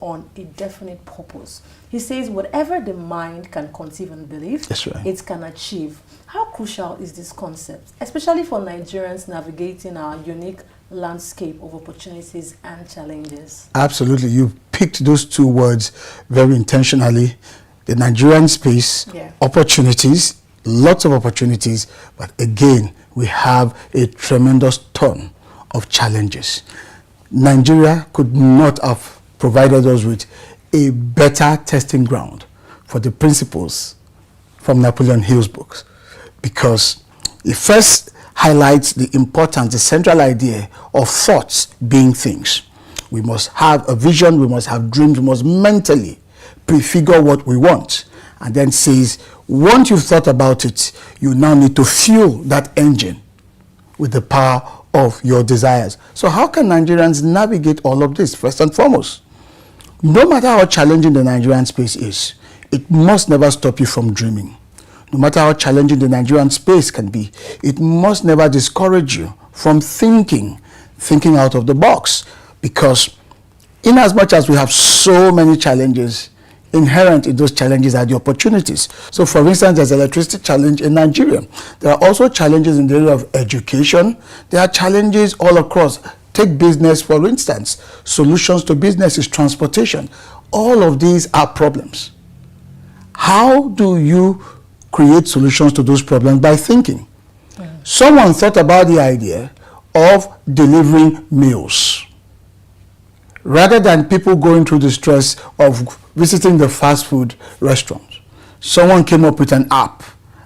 on a definite purpose. He says whatever the mind can conceive and believe, That's right. it can achieve. How crucial is this concept, especially for Nigerians navigating our unique landscape of opportunities and challenges? Absolutely. You picked those two words very intentionally. The Nigerian space, opportunities, lots of opportunities, but again, we have a tremendous ton of challenges. Nigeria could not have provided us with a better testing ground for the principles from Napoleon Hill's books, because it first highlights the importance, the central idea of thoughts being things. We must have a vision, we must have dreams, we must mentally prefigure what we want, and then says, once you've thought about it, you now need to fuel that engine with the power of your desires. So how can Nigerians navigate all of this? First and foremost, no matter how challenging the Nigerian space is, it must never stop you from dreaming. No matter how challenging the Nigerian space can be, it must never discourage you from thinking out of the box. Because in as much as we have so many challenges, inherent in those challenges are the opportunities. So for instance, there's electricity challenge in Nigeria. There are also challenges in the area of education. There are challenges all across. Take business, for instance. Solutions to business is transportation. All of these are problems. How do you create solutions to those problems? By thinking. Someone thought about the idea of delivering meals. Rather than people going through the stress of visiting the fast food restaurant, someone came up with an app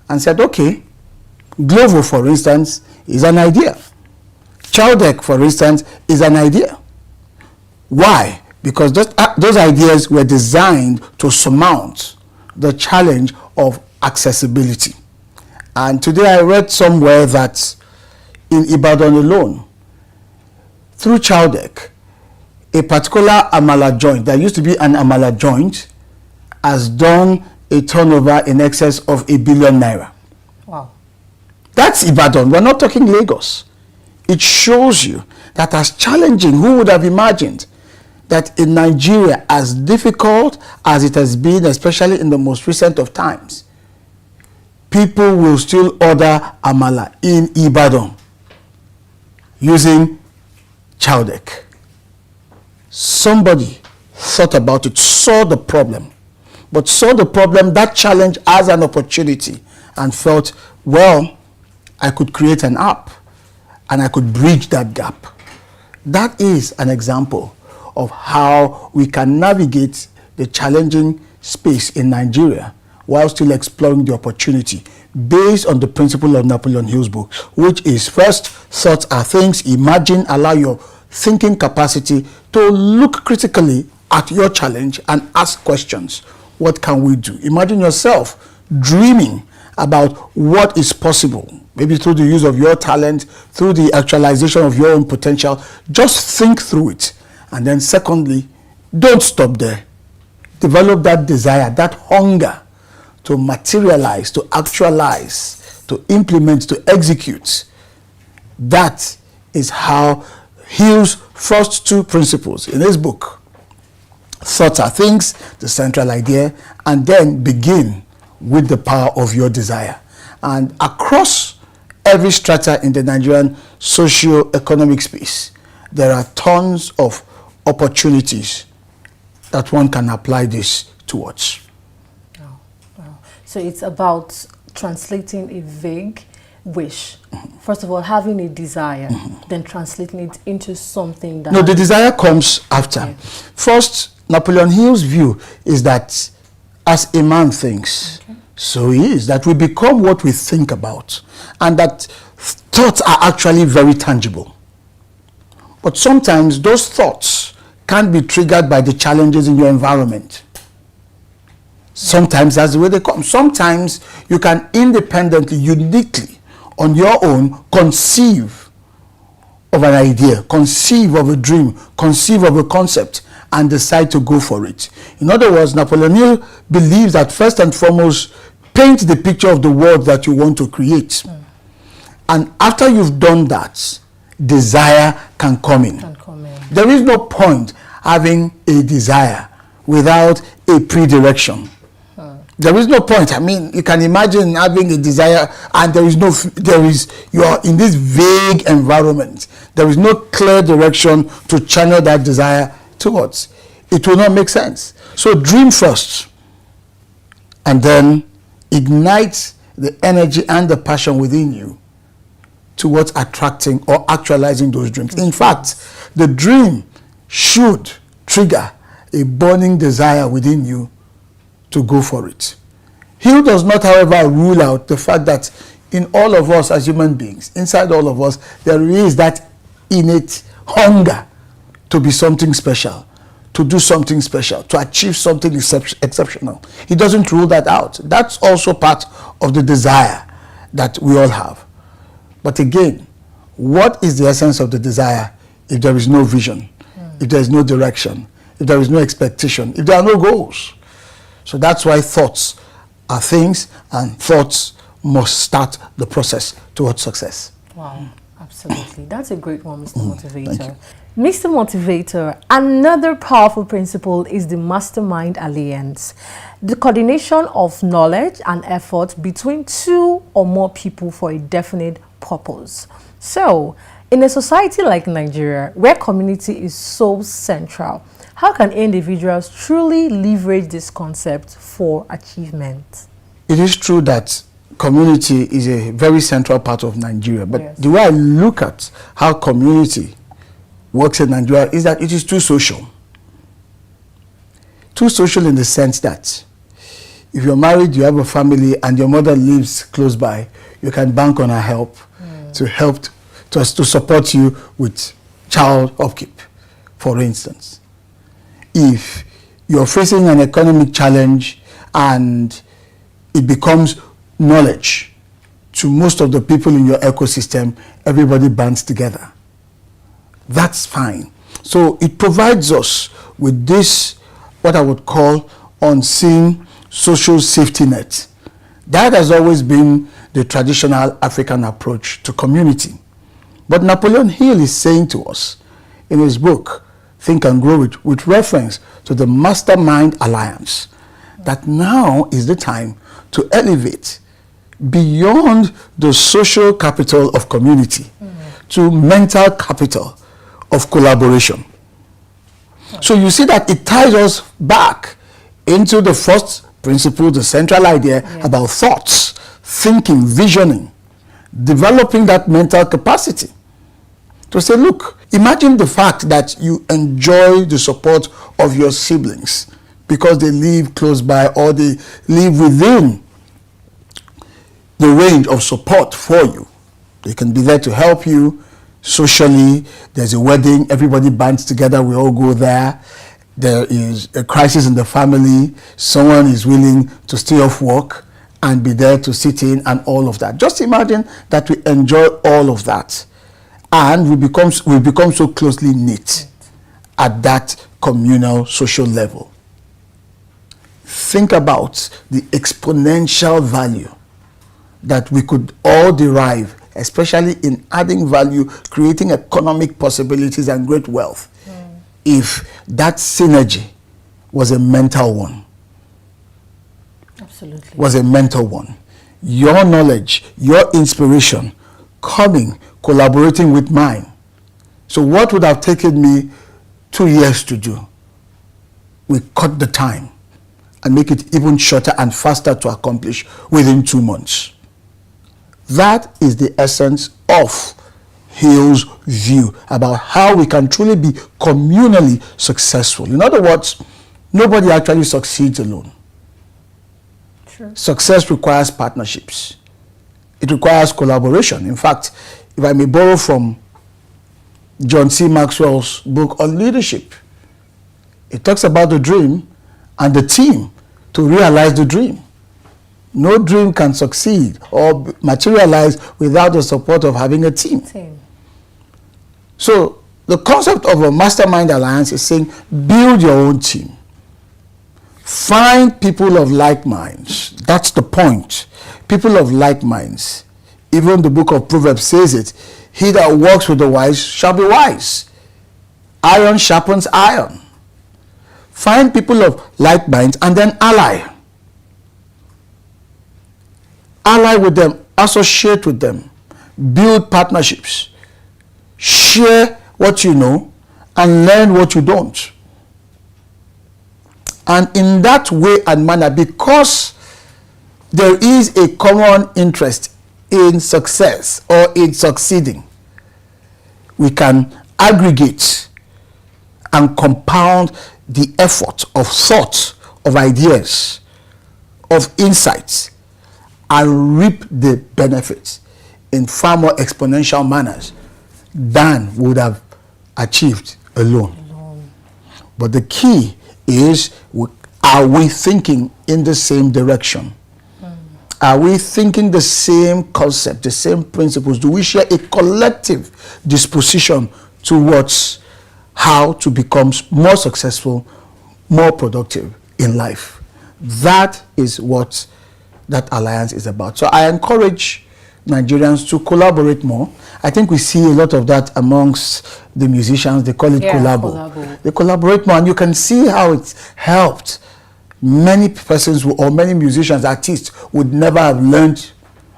and said, okay, Glovo, for instance, is an idea. Chowdeck, for instance, is an idea. Why? Because those ideas were designed to surmount the challenge of accessibility. And today I read somewhere that in Ibadan alone, through Chowdeck, a particular amala joint, there used to be an amala joint, has done a turnover in excess of ₦1 billion. Wow. That's Ibadan. We're not talking Lagos. It shows you that as challenging, who would have imagined that in Nigeria, as difficult as it has been, especially in the most recent of times, people will still order amala in Ibadan using Chowdeck. Somebody thought about it, saw the problem, but saw the problem, that challenge as an opportunity, and felt, well, I could create an app and I could bridge that gap. That is an example of how we can navigate the challenging space in Nigeria while still exploring the opportunity based on the principle of Napoleon Hill's book, which is first, thoughts are things. Imagine, allow your thinking capacity to look critically at your challenge and ask questions. What can we do? Imagine yourself dreaming about what is possible, maybe through the use of your talent, through the actualization of your own potential. Just think through it. And then secondly, don't stop there. Develop that desire, that hunger to materialize, to actualize, to implement, to execute. That is how Hill's first two principles in his book, thoughts are things, the central idea, and then begin with the power of your desire. And across every strata in the Nigerian socio-economic space, there are tons of opportunities that one can apply this towards. Wow. Wow. So it's about translating a vague wish. First of all, having a desire, then translating it into something that... No, the desire comes after. Okay. First, Napoleon Hill's view is that as a man thinks, so he is, that we become what we think about, and that thoughts are actually very tangible. But sometimes those thoughts can be triggered by the challenges in your environment. Sometimes that's the way they come. Sometimes you can independently, uniquely, on your own, conceive of an idea, conceive of a dream, conceive of a concept, and decide to go for it. In other words, Napoleon Hill believes that first and foremost, paint the picture of the world that you want to create. And after you've done that, desire can come in. There is no point having a desire without a predirection. There is no point. I mean, you can imagine having a desire and you are in this vague environment. There is no clear direction to channel that desire towards. It will not make sense. So dream first, and then ignite the energy and the passion within you towards attracting or actualizing those dreams. In fact, the dream should trigger a burning desire within you to go for it. He does not, however, rule out the fact that in all of us as human beings, inside all of us, there is that innate hunger to be something special, to do something special, to achieve something exceptional. He doesn't rule that out. That's also part of the desire that we all have. But again, what is the essence of the desire if there is no vision, if there is no direction, if there is no expectation, if there are no goals? So that's why thoughts are things, and thoughts must start the process towards success. Wow, absolutely. That's a great one, Mr. Motivator. Mr. Motivator, another powerful principle is the mastermind alliance, the coordination of knowledge and effort between two or more people for a definite purpose. So, in a society like Nigeria, where community is so central, how can individuals truly leverage this concept for achievement? It is true that community is a very central part of Nigeria, but Yes. the way I look at how community works in Nigeria is that it is too social. Too social in the sense that if you're married, you have a family, and your mother lives close by, you can bank on her help to support you with child upkeep, for instance. If you're facing an economic challenge and it becomes knowledge to most of the people in your ecosystem, everybody bands together. That's fine. So it provides us with this, what I would call unseen social safety net. That has always been the traditional African approach to community. But Napoleon Hill is saying to us in his book, Think and Grow It, with reference to the Mastermind Alliance, that now is the time to elevate beyond the social capital of community to mental capital of collaboration. So you see that it ties us back into the first principle, the central idea about thoughts, thinking, visioning, developing that mental capacity. To say, look, imagine the fact that you enjoy the support of your siblings because they live close by or they live within the range of support for you. They can be there to help you socially. There's a wedding, everybody bands together, we all go there. There is a crisis in the family, someone is willing to stay off work and be there to sit in, and all of that. Just imagine that we enjoy all of that, and we become so closely knit at that communal social level. Think about the exponential value that we could all derive, especially in adding value, creating economic possibilities and great wealth, if that synergy was a mental one. Absolutely. Was a mental one. Your knowledge, your inspiration, coming, collaborating with mine. So what would have taken me 2 years to do, we cut the time and make it even shorter and faster to accomplish within 2 months. That is the essence of Hill's view about how we can truly be communally successful. In other words, nobody actually succeeds alone. True. Success requires partnerships. It requires collaboration. In fact, if I may borrow from John C. Maxwell's book on leadership, it talks about the dream and the team to realize the dream. No dream can succeed or materialize without the support of having a team. So the concept of a mastermind alliance is saying build your own team. Find people of like minds. That's the point. People of like minds. Even the book of Proverbs says it. He that works with the wise shall be wise. Iron sharpens iron. Find people of like minds and then ally. Ally with them, associate with them, build partnerships, share what you know and learn what you don't. And in that way and manner, because there is a common interest in success or in succeeding, we can aggregate and compound the effort of thought, of ideas, of insights, and reap the benefits in far more exponential manners than would have achieved alone. But the key is, are we thinking in the same direction? Are we thinking the same concept, the same principles? Do we share a collective disposition towards how to become more successful, more productive in life? That is what that alliance is about. So I encourage Nigerians to collaborate more. I think we see a lot of that amongst the musicians. They call it collabo. They collaborate more, and you can see how it's helped many persons or many musicians, artists would never have learned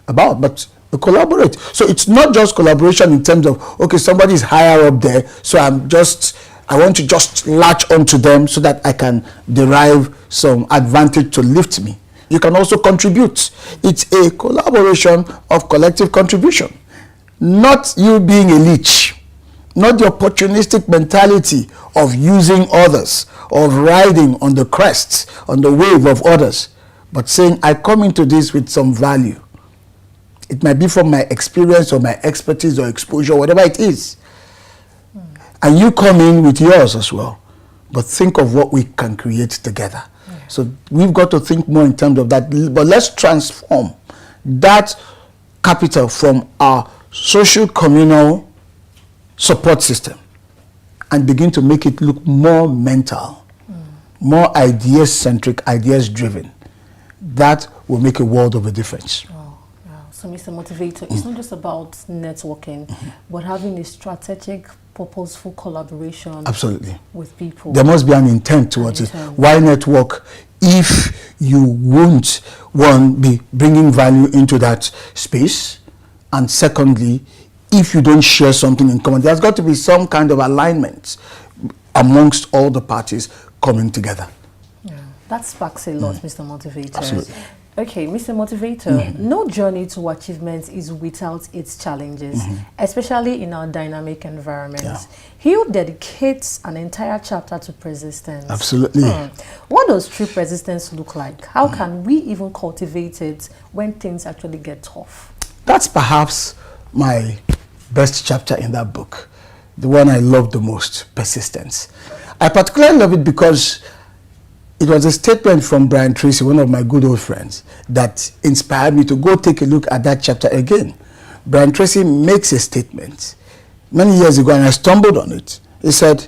about, but they collaborate. So it's not just collaboration in terms of, okay, somebody is higher up there, so I want to just latch onto them so that I can derive some advantage to lift me. You can also contribute. It's a collaboration of collective contribution, not you being a leech, not the opportunistic mentality of using others, of riding on the crest, on the wave of others, but saying, I come into this with some value. It might be from my experience or my expertise or exposure, whatever it is. And you come in with yours as well. But think of what we can create together. So we've got to think more in terms of that. But let's transform that capital from our social communal support system and begin to make it look more mental, more ideas-centric, ideas-driven. That will make a world of a difference. Oh, yeah. So, Mr. Motivator, it's not just about networking, but having a strategic, purposeful collaboration. Absolutely. With people. There must be an intent towards it. Why network if you won't, one, be bringing value into that space, and secondly, if you don't share something in common? There's got to be some kind of alignment amongst all the parties coming together. Yeah, that sparks a lot, Mr. Motivator. Absolutely. Okay, Mr. Motivator, no journey to achievement is without its challenges, especially in our dynamic environments. Yeah. Hill dedicates an entire chapter to persistence. Absolutely. What does true persistence look like? How can we even cultivate it when things actually get tough? That's perhaps my best chapter in that book, the one I love the most, persistence. I particularly love it because it was a statement from Brian Tracy, one of my good old friends, that inspired me to go take a look at that chapter again. Brian Tracy makes a statement many years ago, and I stumbled on it. He said,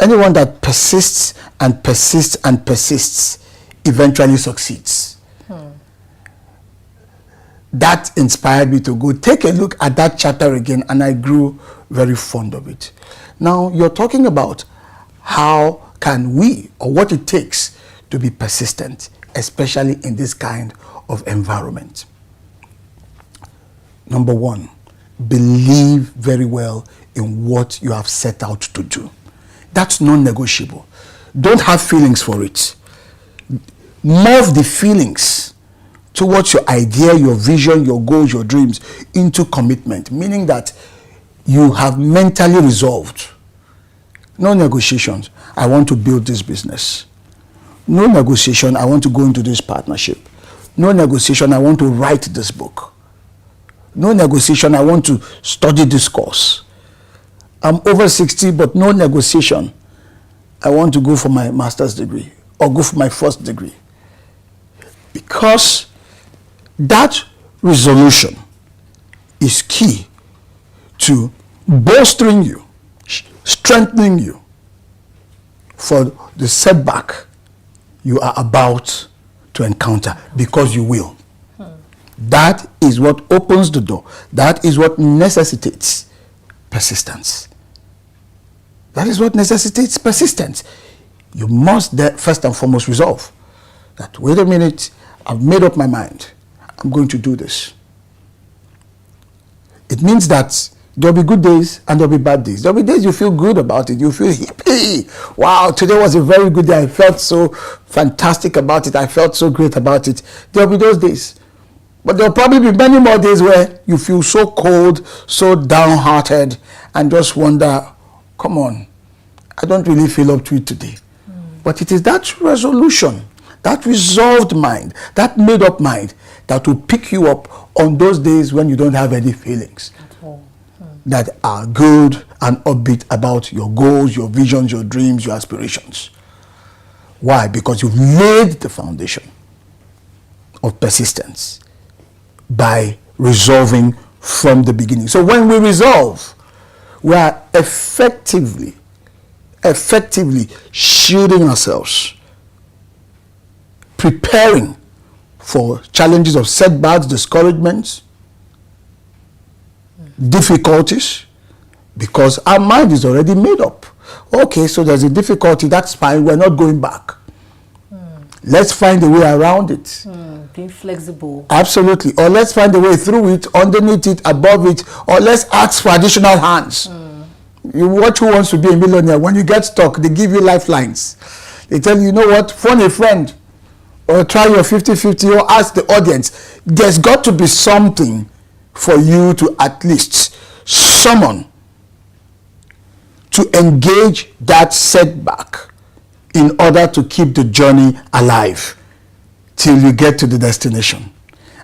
anyone that persists and persists and persists eventually succeeds. That inspired me to go take a look at that chapter again, and I grew very fond of it. Now, you're talking about how can we, or what it takes to be persistent, especially in this kind of environment. Number one, believe very well in what you have set out to do. That's non-negotiable. Don't have feelings for it. Morph the feelings towards your idea, your vision, your goals, your dreams into commitment, meaning that you have mentally resolved. No negotiations. I want to build this business. No negotiation. I want to go into this partnership. No negotiation. I want to write this book. No negotiation. I want to study this course. I'm over 60, but no negotiation. I want to go for my master's degree or go for my first degree. Because that resolution is key to bolstering you, strengthening you for the setback you are about to encounter, because you will. That is what opens the door. That is what necessitates persistence. That is what necessitates persistence. you must first and foremost resolve that, wait a minute, I've made up my mind. I'm going to do this. It means that there'll be good days and there'll be bad days. There'll be days you feel good about it. You feel hippie. Wow, today was a very good day. I felt so fantastic about it. I felt so great about it. There'll be those days. But there'll probably be many more days where you feel so cold, so downhearted, and just wonder, come on, I don't really feel up to it today. But it is that resolution, that resolved mind, that made up mind that will pick you up on those days when you don't have any feelings that are good and upbeat about your goals, your visions, your dreams, your aspirations. Why? Because you've laid the foundation of persistence by resolving from the beginning. So when we resolve, we are effectively shielding ourselves, preparing for challenges of setbacks, discouragements, difficulties, because our mind is already made up. Okay, so there's a difficulty, that's fine, we're not going back. Let's find a way around it. Being flexible. Absolutely. Or let's find a way through it, underneath it, above it, or let's ask for additional hands. You watch Who Wants to Be a Millionaire. When you get stuck, they give you lifelines. They tell you, you know what, phone a friend, or try your 50-50, or ask the audience. There's got to be something for you to at least summon to engage that setback in order to keep the journey alive till you get to the destination.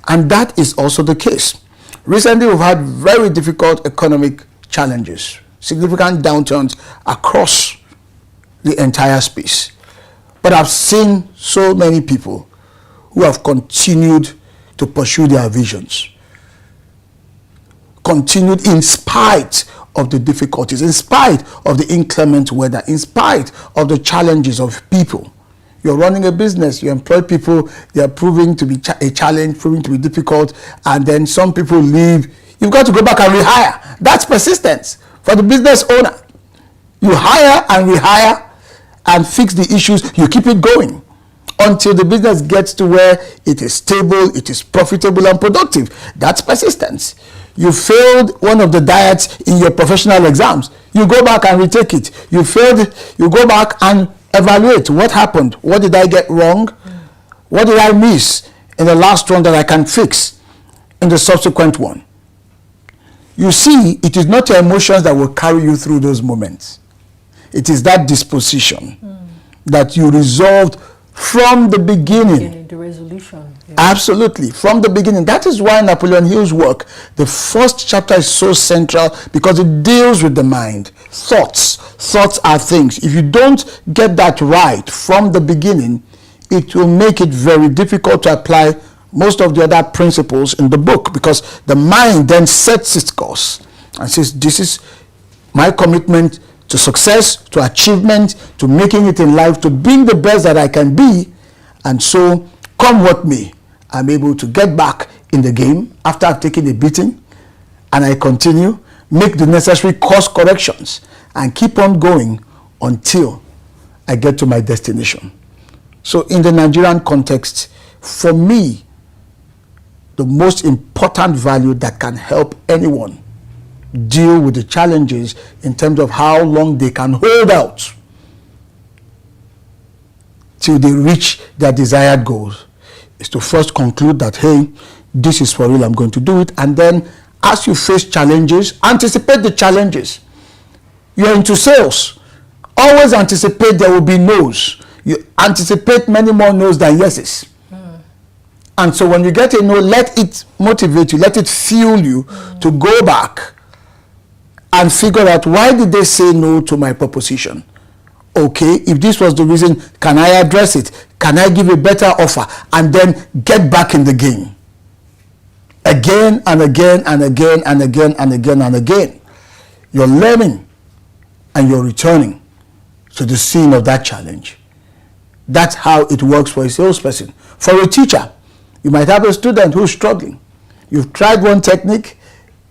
And that is also the case. Recently, we've had very difficult economic challenges, significant downturns across the entire space. But I've seen so many people who have continued to pursue their visions, continued in spite of the difficulties, in spite of the inclement weather, in spite of the challenges of people. You're running a business, you employ people, they are proving to be a challenge, proving to be difficult, and then some people leave. You've got to go back and rehire. That's persistence for the business owner. You hire and rehire and fix the issues. You keep it going until the business gets to where it is stable, it is profitable and productive. That's persistence. You failed one of the diets in your professional exams. You go back and retake it. You failed, you go back and evaluate what happened. What did I get wrong? What did I miss in the last one that I can fix in the subsequent one? You see, it is not your emotions that will carry you through those moments. It is that disposition that you resolved from the beginning. The resolution. Yeah. Absolutely, from the beginning. That is why Napoleon Hill's work, the first chapter is so central, because it deals with the mind. Thoughts are things. If you don't get that right from the beginning, it will make it very difficult to apply most of the other principles in the book, because the mind then sets its course and says, this is my commitment to success, to achievement, to making it in life, to being the best that I can be. And so, come what may, I'm able to get back in the game after I've taken a beating, and I continue, make the necessary course corrections, and keep on going until I get to my destination. So in the Nigerian context, for me, the most important value that can help anyone deal with the challenges in terms of how long they can hold out till they reach their desired goals is to first conclude that, hey, this is for real, I'm going to do it. And then as you face challenges, anticipate the challenges. You're into sales. Always anticipate there will be no's. You anticipate many more no's than yeses. And so when you get a no, let it motivate you, let it fuel you to go back and figure out, why did they say no to my proposition? Okay, if this was the reason, can I address it? Can I give a better offer? And then get back in the game. Again and again and again and again and again and again. You're learning and you're returning to the scene of that challenge. That's how it works for a salesperson. For a teacher, you might have a student who's struggling. You've tried one technique,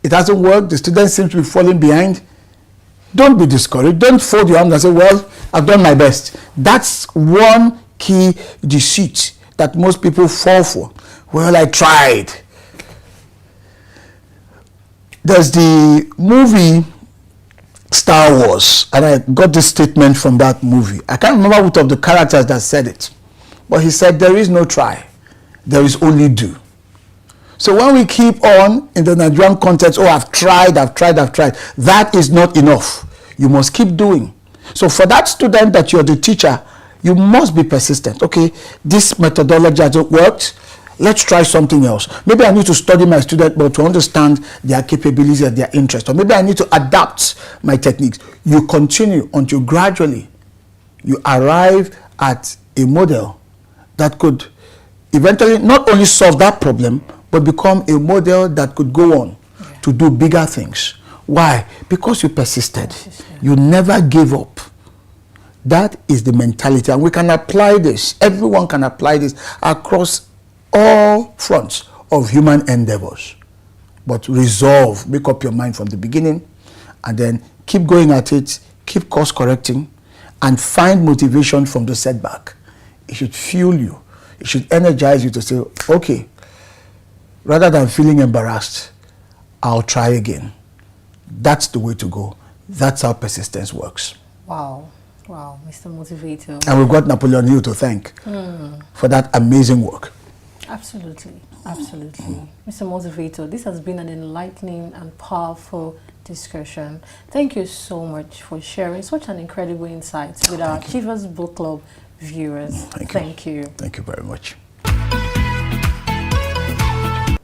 it hasn't worked, the student seems to be falling behind. Don't be discouraged. Don't fold your arms and say, well, I've done my best. That's one key deceit that most people fall for. Well, I tried. There's the movie Star Wars, and I got this statement from that movie. I can't remember which of the characters that said it, but he said, there is no try, there is only do. So when we keep on in the Nigerian context, oh, I've tried, that is not enough. You must keep doing. So for that student that you're the teacher, you must be persistent. Okay, this methodology hasn't worked. Let's try something else. Maybe I need to study my student more to understand their capabilities and their interests. Or maybe I need to adapt my techniques. You continue until gradually you arrive at a model that could eventually not only solve that problem, but become a model that could go on to do bigger things. Why? Because you persisted. You never gave up. That is the mentality. And we can apply this. Everyone can apply this across all fronts of human endeavors. But resolve, make up your mind from the beginning, and then keep going at it, keep course correcting, and find motivation from the setback. It should fuel you. It should energize you to say, okay, rather than feeling embarrassed, I'll try again. That's the way to go. That's how persistence works. Wow. Wow, Mr. Motivator. And we've got Napoleon Hill to thank for that amazing work. Absolutely, absolutely. Mr. Motivator, this has been an enlightening and powerful discussion. Thank you so much for sharing such an incredible insight with our Achievers Book Club viewers. Thank you. Thank you very much.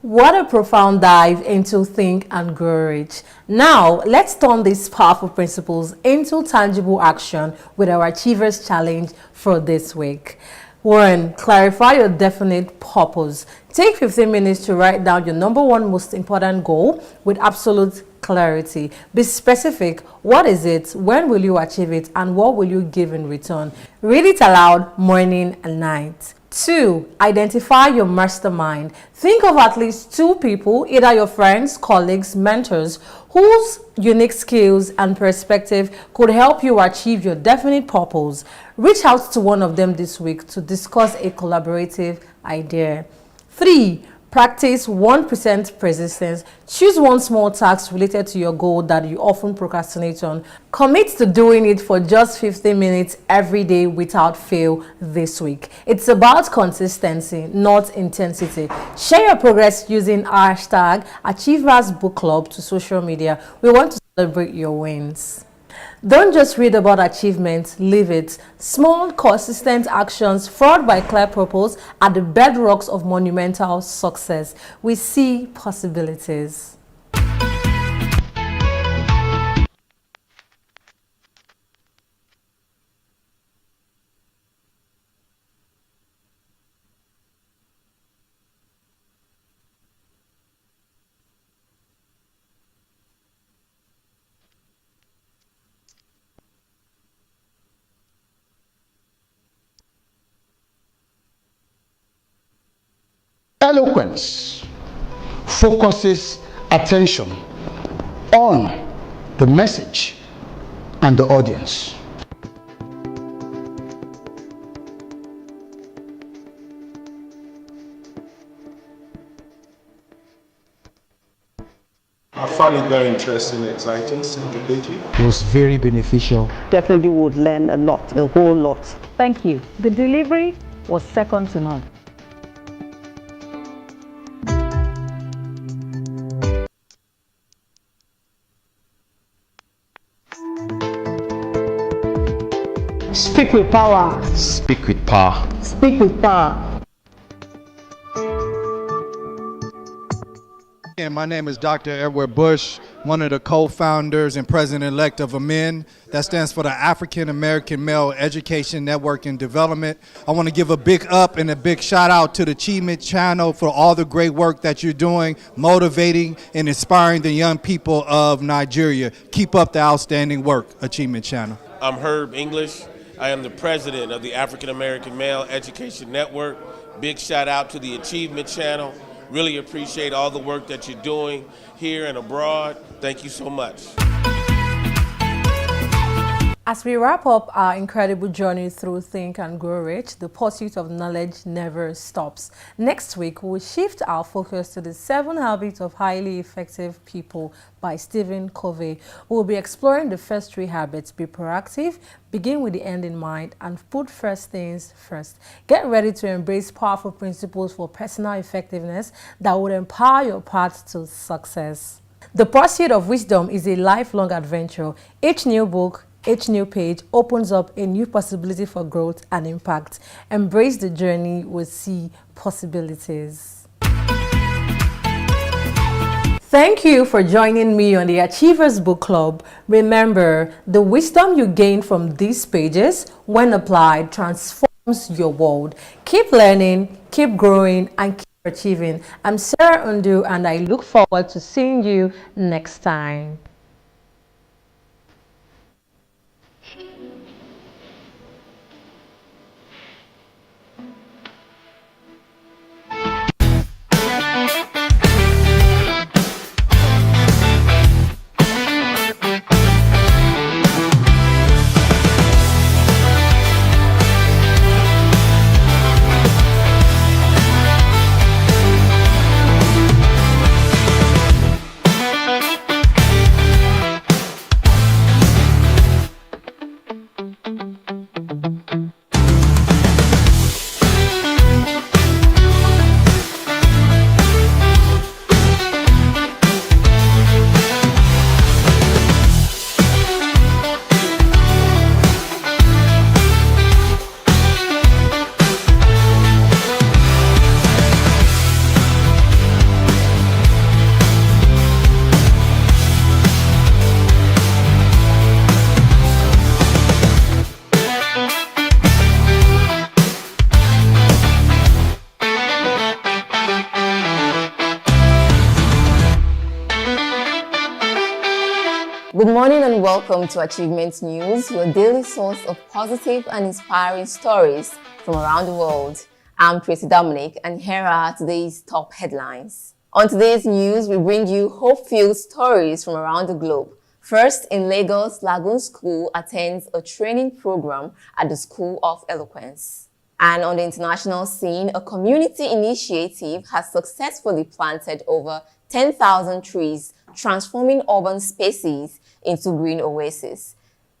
What a profound dive into Think and Grow Rich. Now, let's turn these powerful principles into tangible action with our Achievers Challenge for this week. 1. Clarify your definite purpose. Take 15 minutes to write down your number one most important goal with absolute clarity. Be specific. What is it? When will you achieve it? And what will you give in return? Read it aloud morning and night. 2. Identify your mastermind. Think of at least 2 people, either your friends, colleagues, mentors, whose unique skills and perspective could help you achieve your definite purpose. Reach out to one of them this week to discuss a collaborative idea. 3. Practice 1% persistence. Choose one small task related to your goal that you often procrastinate on. Commit to doing it for just 15 minutes every day without fail this week. It's about consistency, not intensity. Share your progress using hashtag Achievers Book Club to social media. We want to celebrate your wins. Don't just read about achievements, live it. Small, consistent actions followed by clear purpose are the bedrocks of monumental success. We see possibilities. Eloquence focuses attention on the message and the audience. I found it very interesting, exciting, sympathetic. It was very beneficial. Definitely would learn a lot, a whole lot. Thank you. The delivery was second to none. Speak with power. Speak with power. Speak with power. And my name is Dr. Edward Bush, one of the co-founders and president-elect of AMEN. That stands for the African American Male Education Network and Development. I want to give a big up and a big shout out to the Achievement Channel for all the great work that you're doing, motivating and inspiring the young people of Nigeria. Keep up the outstanding work, Achievement Channel. I'm Herb English. I am the president of the African American Male Education Network. Big shout out to the Achievement Channel. Really appreciate all the work that you're doing here and abroad. Thank you so much. As we wrap up our incredible journey through Think and Grow Rich, the pursuit of knowledge never stops. Next week, we'll shift our focus to the 7 Habits of Highly Effective People by Stephen Covey. We'll be exploring the first 3 habits: be proactive, begin with the end in mind, and put first things first. Get ready to embrace powerful principles for personal effectiveness that will empower your path to success. The pursuit of wisdom is a lifelong adventure. Each new book, each new page opens up a new possibility for growth and impact. Embrace the journey with see possibilities. Thank you for joining me on the Achievers Book Club. Remember, the wisdom you gain from these pages, when applied, transforms your world. Keep learning, keep growing, and keep achieving. I'm Sarah Undu, and I look forward to seeing you next time. Good morning and welcome to Achievement News, your daily source of positive and inspiring stories from around the world. I'm Tracy Dominic, and here are today's top headlines. On today's news, we bring you hope-filled stories from around the globe. First, in Lagos, Lagoon School attends a training program at the School of Eloquence. And on the international scene, a community initiative has successfully planted over 10,000 trees, transforming urban spaces into green oases.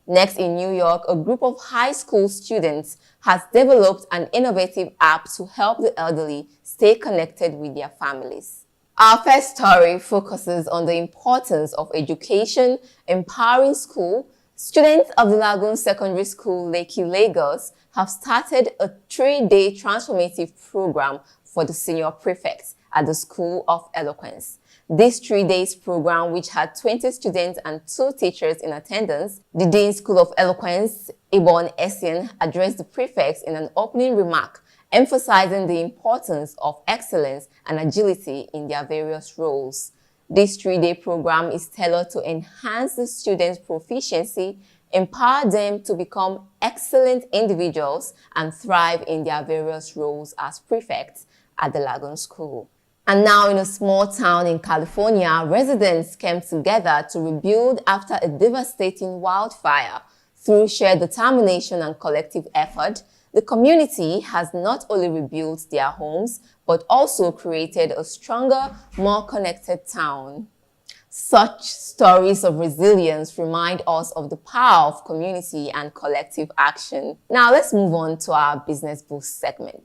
Next, in New York, a group of high school students has developed an innovative app to help the elderly stay connected with their families. Our first story focuses on the importance of education, empowering school. Students of the Lagoon Secondary School, Lekki, Lagos, have started a 3-day transformative program for the senior prefects at the School of Eloquence. This 3-day program, which had 20 students and 2 teachers in attendance, the Dean School of Eloquence, Ibon Essien, addressed the prefects in an opening remark, emphasizing the importance of excellence and agility in their various roles. This 3-day program is tailored to enhance the students' proficiency, empower them to become excellent individuals, and thrive in their various roles as prefects at the Lagoon School. And now, in a small town in California, residents came together to rebuild after a devastating wildfire. Through shared determination and collective effort, the community has not only rebuilt their homes, but also created a stronger, more connected town. Such stories of resilience remind us of the power of community and collective action. Now, let's move on to our Business Boost segment.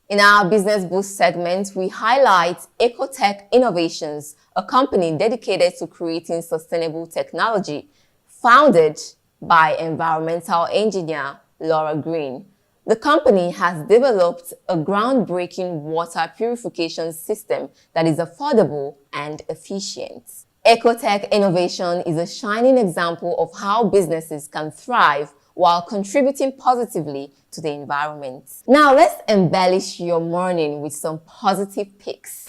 In our Business Boost segment, we highlight Ecotech Innovations, a company dedicated to creating sustainable technology, founded by environmental engineer Laura Green. The company has developed a groundbreaking water purification system that is affordable and efficient. Ecotech Innovation is a shining example of how businesses can thrive while contributing positively to the environment. Now let's embellish your morning with some positive picks.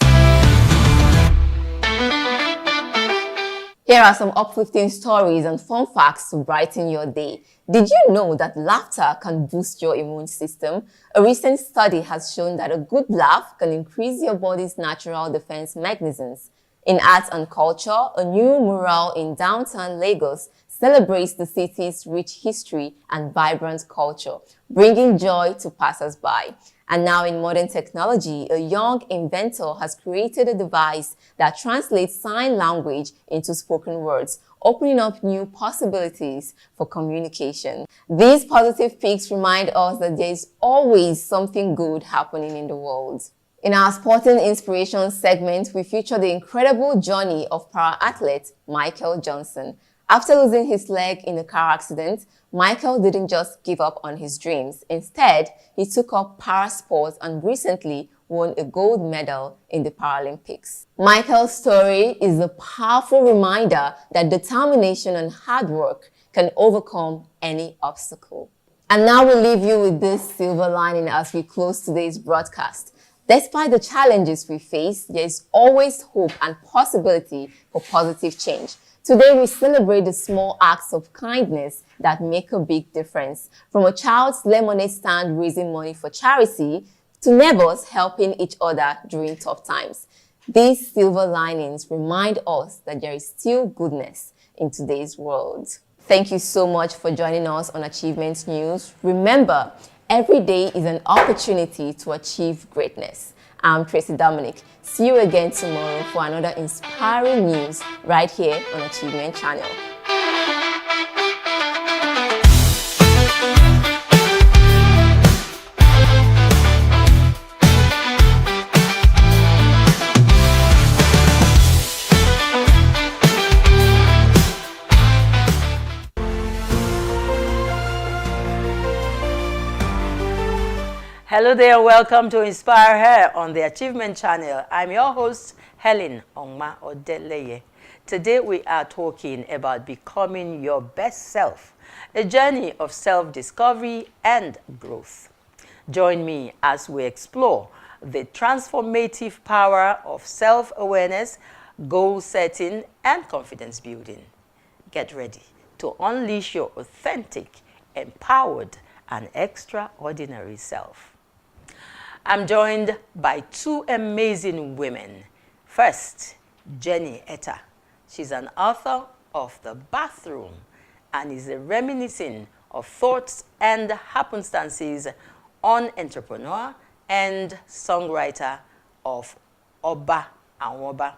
Here are some uplifting stories and fun facts to brighten your day. Did you know that laughter can boost your immune system? A recent study has shown that a good laugh can increase your body's natural defense mechanisms. In arts and culture, a new mural in downtown Lagos celebrates the city's rich history and vibrant culture, bringing joy to passers-by. And now in modern technology, a young inventor has created a device that translates sign language into spoken words, opening up new possibilities for communication. These positive peaks remind us that there is always something good happening in the world. In our Sporting Inspiration segment, we feature the incredible journey of para-athlete Michael Johnson. After losing his leg in a car accident, Michael didn't just give up on his dreams. Instead, he took up para-sports and recently won a gold medal in the Paralympics. Michael's story is a powerful reminder that determination and hard work can overcome any obstacle. And now we'll leave you with this silver lining as we close today's broadcast. Despite the challenges we face, there is always hope and possibility for positive change. Today, we celebrate the small acts of kindness that make a big difference. From a child's lemonade stand raising money for charity to neighbors helping each other during tough times. These silver linings remind us that there is still goodness in today's world. Thank you so much for joining us on Achievement News. Remember, every day is an opportunity to achieve greatness. I'm Tracy Dominic. See you again tomorrow for another inspiring news right here on Achievement Channel. Hello there, welcome to Inspire Her on the Achievement Channel. I'm your host, Helen Ongma Odeleye. Today we are talking about becoming your best self, a journey of self-discovery and growth. Join me as we explore the transformative power of self-awareness, goal setting, and confidence building. Get ready to unleash your authentic, empowered, and extraordinary self. I'm joined by two amazing women. First, Jenny Etta. She's an author of The Bathroom and is reminiscing of thoughts and happenstances on entrepreneur and songwriter of Oba Anwoba.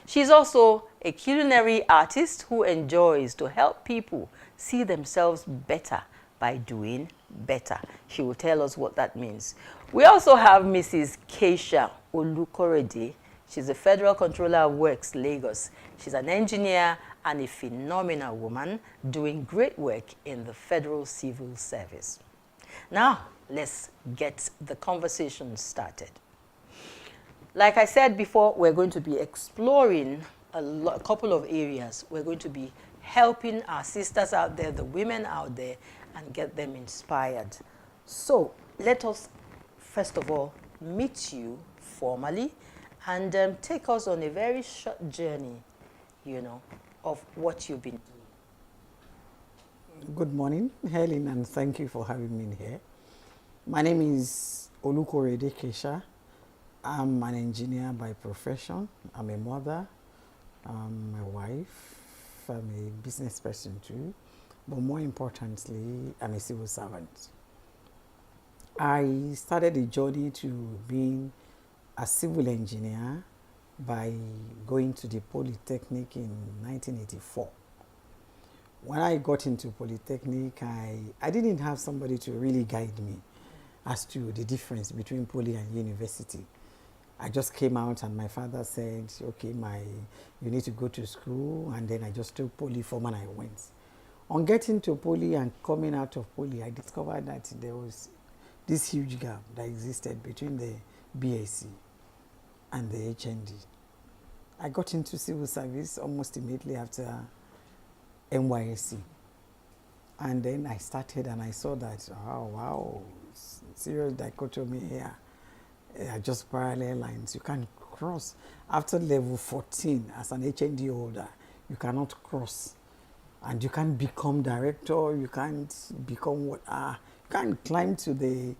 She's also a culinary artist who enjoys to help people see themselves better by doing better. She will tell us what that means. We also have Mrs. Keisha Olukorede. She's a Federal Controller of Works, Lagos. She's an engineer and a phenomenal woman doing great work in the Federal Civil Service. Now, let's get the conversation started. Like I said before, we're going to be exploring a couple of areas. We're going to be helping our sisters out there, the women out there, and get them inspired. So let us, first of all, meet you formally and take us on a very short journey, of what you've been doing. Good morning, Helen, and thank you for having me here. My name is Olukorede Keisha. I'm an engineer by profession. I'm a mother, I'm a wife, I'm a business person too. But more importantly, I'm a civil servant. I started a journey to being a civil engineer by going to the Polytechnic in 1984. When I got into Polytechnic, I didn't have somebody to really guide me as to the difference between poly and university. I just came out and my father said, okay, you need to go to school, and then I just took poly form and I went. On getting to poly and coming out of poly, I discovered that there was this huge gap that existed between the BSc and the HND. I got into civil service almost immediately after NYSC. And then I started and I saw that, oh wow, serious dichotomy here. Just parallel lines. You can't cross. After level 14, as an HND holder, you cannot cross. And you can't become director, you can't become you can't climb to the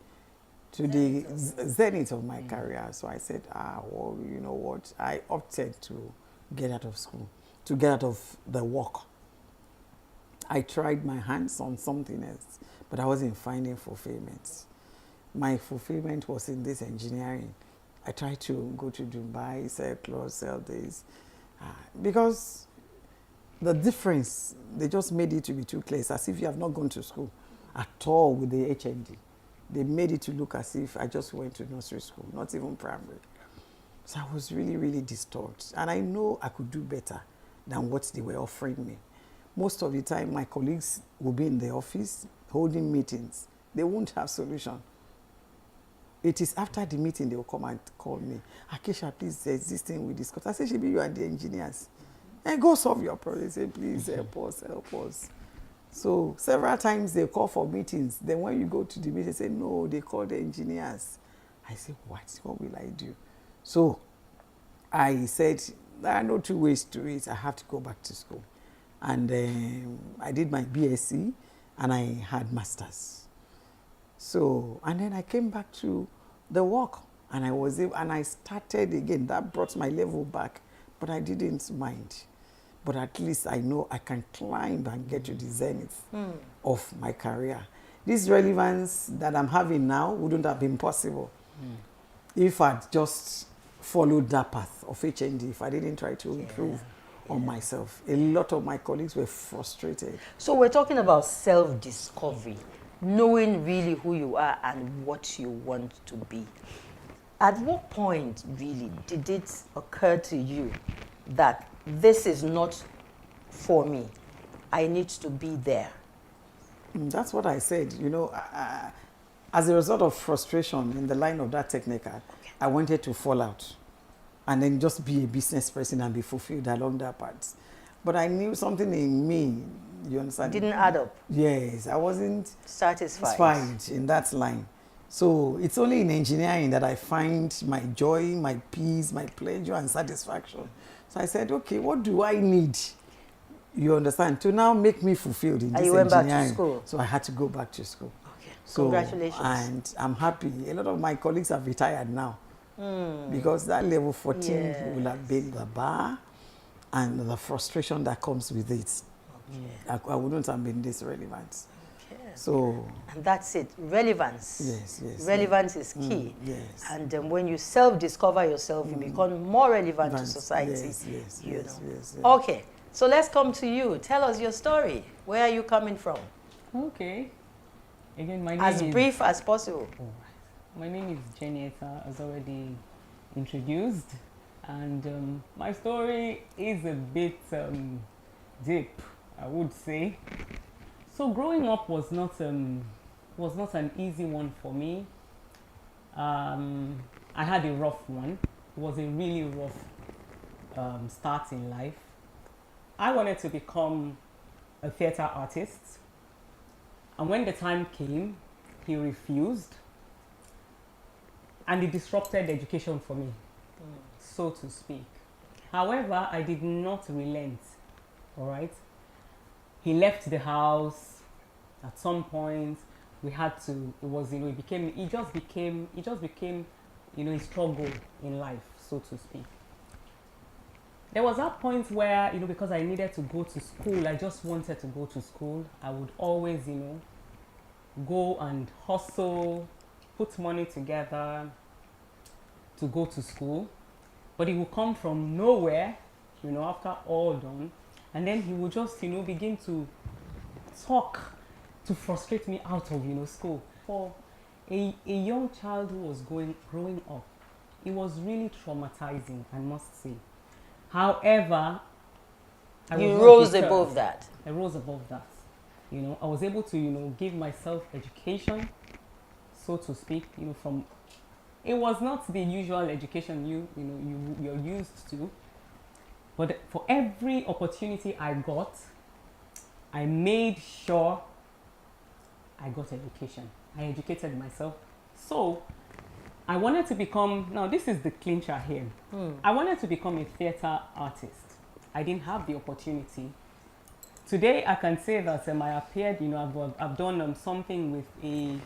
zenith of my career. So I said, well, you know what? I opted to get out of school, to get out of the work. I tried my hands on something else, but I wasn't finding fulfillment. My fulfillment was in this engineering. I tried to go to Dubai, sell clothes, sell this, because the difference, they just made it to be too clear. It's as if you have not gone to school at all with the HND. They made it to look as if I just went to nursery school, not even primary. So I was really, really disturbed. And I know I could do better than what they were offering me. Most of the time, my colleagues will be in the office holding meetings. They won't have solution. It is after the meeting they will come and call me. Akeisha, please, there's this thing we discussed. I say, Shibi, you are the engineers. And go solve your problem. They say, please help us, help us. So several times they call for meetings. Then when you go to the meeting, they say, no, they call the engineers. I say, what will I do? So I said, there are no two ways to it. I have to go back to school. And I did my BSc and I had masters. So, and then I came back to the work and I was able, and I started again. That brought my level back, but I didn't mind. But at least I know I can climb and get to the zenith of my career. This relevance that I'm having now wouldn't have been possible if I'd just followed that path of HND, if I didn't try to improve on myself. A lot of my colleagues were frustrated. So we're talking about self-discovery, knowing really who you are and what you want to be. At what point really did it occur to you that this is not for me? I need to be there. That's what I said. You know, as a result of frustration in the line of that technical, I wanted to fall out and then just be a business person and be fulfilled along that path. But I knew something in me, you understand? Didn't add up. Yes, I wasn't satisfied in that line. So it's only in engineering that I find my joy, my peace, my pleasure and satisfaction. So I said, okay, what do I need, you understand, to now make me fulfilled in this engineering? You went back to school? So I had to go back to school. Okay, so, congratulations. And I'm happy. A lot of my colleagues have retired now because that level 14 will have been the bar and the frustration that comes with it. I wouldn't have been this relevant. So, and that's it, relevance. Yes. Relevance is key. Yes. And when you self-discover yourself, you become more relevant to society. Yes. Okay, so let's come to you. Tell us your story. Where are you coming from? Okay. Again, my name as is... brief as possible. My name is Jenieta, as already introduced. And my story is a bit deep, I would say. So growing up was not an easy one for me. I had a rough one. It was a really rough start in life. I wanted to become a theater artist. And when the time came, he refused. And it disrupted education for me, so to speak. However, I did not relent, all right? He left the house. At some point, we had to, it just became, a struggle in life, so to speak. There was that point where, because I needed to go to school, I just wanted to go to school. I would always, go and hustle, put money together to go to school. But it would come from nowhere, after all done. And then he would just, begin to talk to frustrate me out of, school. For a young child who was growing up, it was really traumatizing, I must say. However, you rose above that. I rose above that. I was able to, give myself education, so to speak, from, it was not the usual education you're used to. But for every opportunity I got, I made sure I got education. I educated myself. So I wanted to become, now this is the clincher here. I wanted to become a theater artist. I didn't have the opportunity. Today I can say that I appeared, I've done something with a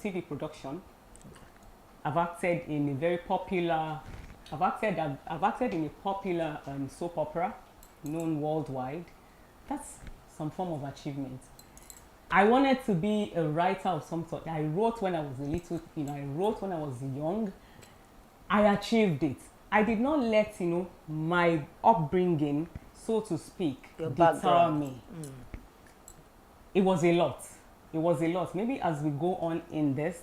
TV production. I've acted in a very popular, I've acted in a popular soap opera known worldwide. That's some form of achievement. I wanted to be a writer of some sort. I wrote when I was a little, I wrote when I was young. I achieved it. I did not let, my upbringing, so to speak, deter me. It was a lot. It was a lot. Maybe as we go on in this,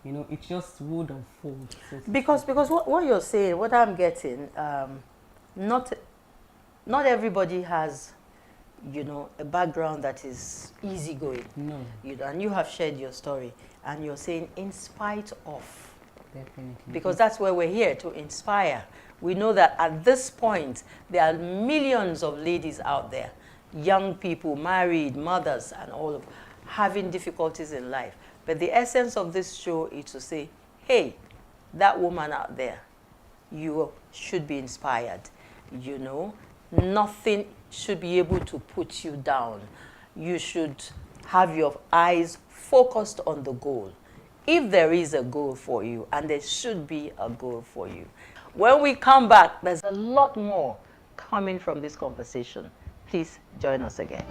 it just would unfold. So because what you're saying, what I'm getting, not everybody has, a background that is easygoing. No. And you have shared your story, and you're saying in spite of. Definitely. Because that's where we're here, to inspire. We know that at this point, there are millions of ladies out there, young people, married, mothers, and all of having difficulties in life. But the essence of this show is to say, hey, that woman out there, you should be inspired. Nothing should be able to put you down. You should have your eyes focused on the goal. If there is a goal for you, and there should be a goal for you. When we come back, there's a lot more coming from this conversation. Please join us again.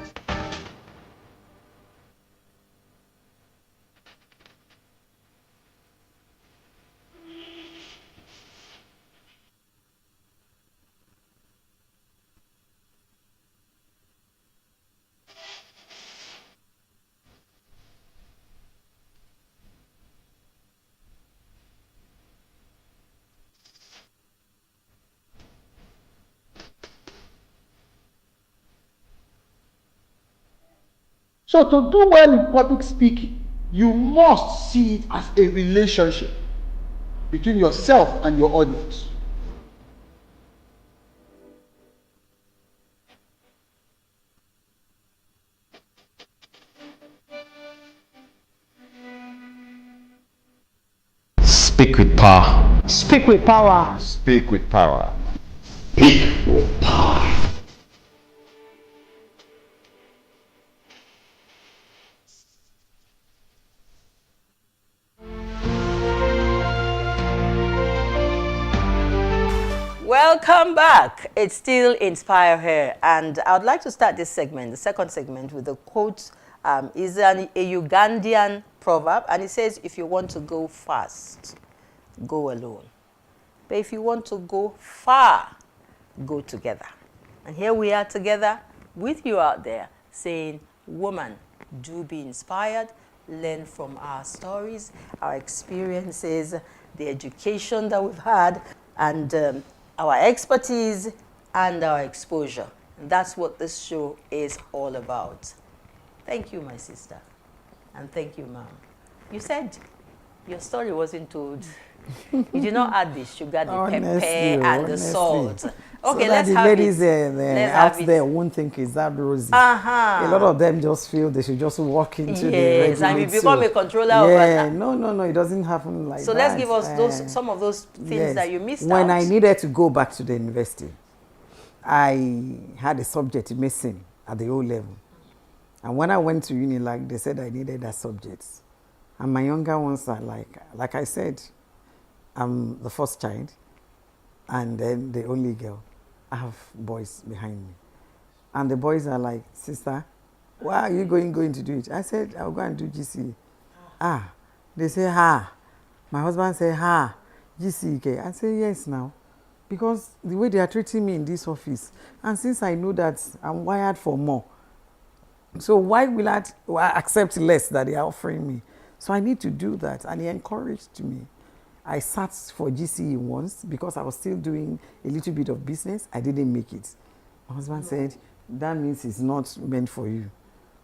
So to do well in public speaking, you must see it as a relationship between yourself and your audience. Speak with power. Speak with power. Speak with power. Speak with power. Welcome back. It's still Inspire Her, and I would like to start this segment, the second segment, with a quote. Is a Ugandan proverb, and it says, if you want to go fast, go alone. But if you want to go far, go together. And here we are together with you out there saying, woman, do be inspired, learn from our stories, our experiences, the education that we've had, and our expertise and our exposure. And that's what this show is all about. Thank you, my sister. And thank you, ma'am. You said your story wasn't told. You did not add the sugar, the pepper, and the salt. Okay, so let's that have the ladies it. Out there won't think it's that rosy. A lot of them just feel they should just walk into the Yes, and you become a controller of that. No, it doesn't happen like that. So let's give us some of those things that you missed out. When I needed to go back to the university, I had a subject missing at the O level. And when I went to uni, they said I needed that subject. And my younger ones are like I said, I'm the first child and then the only girl. I have boys behind me. And the boys are like, sister, why are you going to do it? I said, I'll go and do GCE. They say, My husband said, GCE. I say, yes now. Because the way they are treating me in this office, and since I know that I'm wired for more, so why will I accept less that they are offering me? So I need to do that. And he encouraged me. I sat for GCE once because I was still doing a little bit of business. I didn't make it. My husband said, that means it's not meant for you.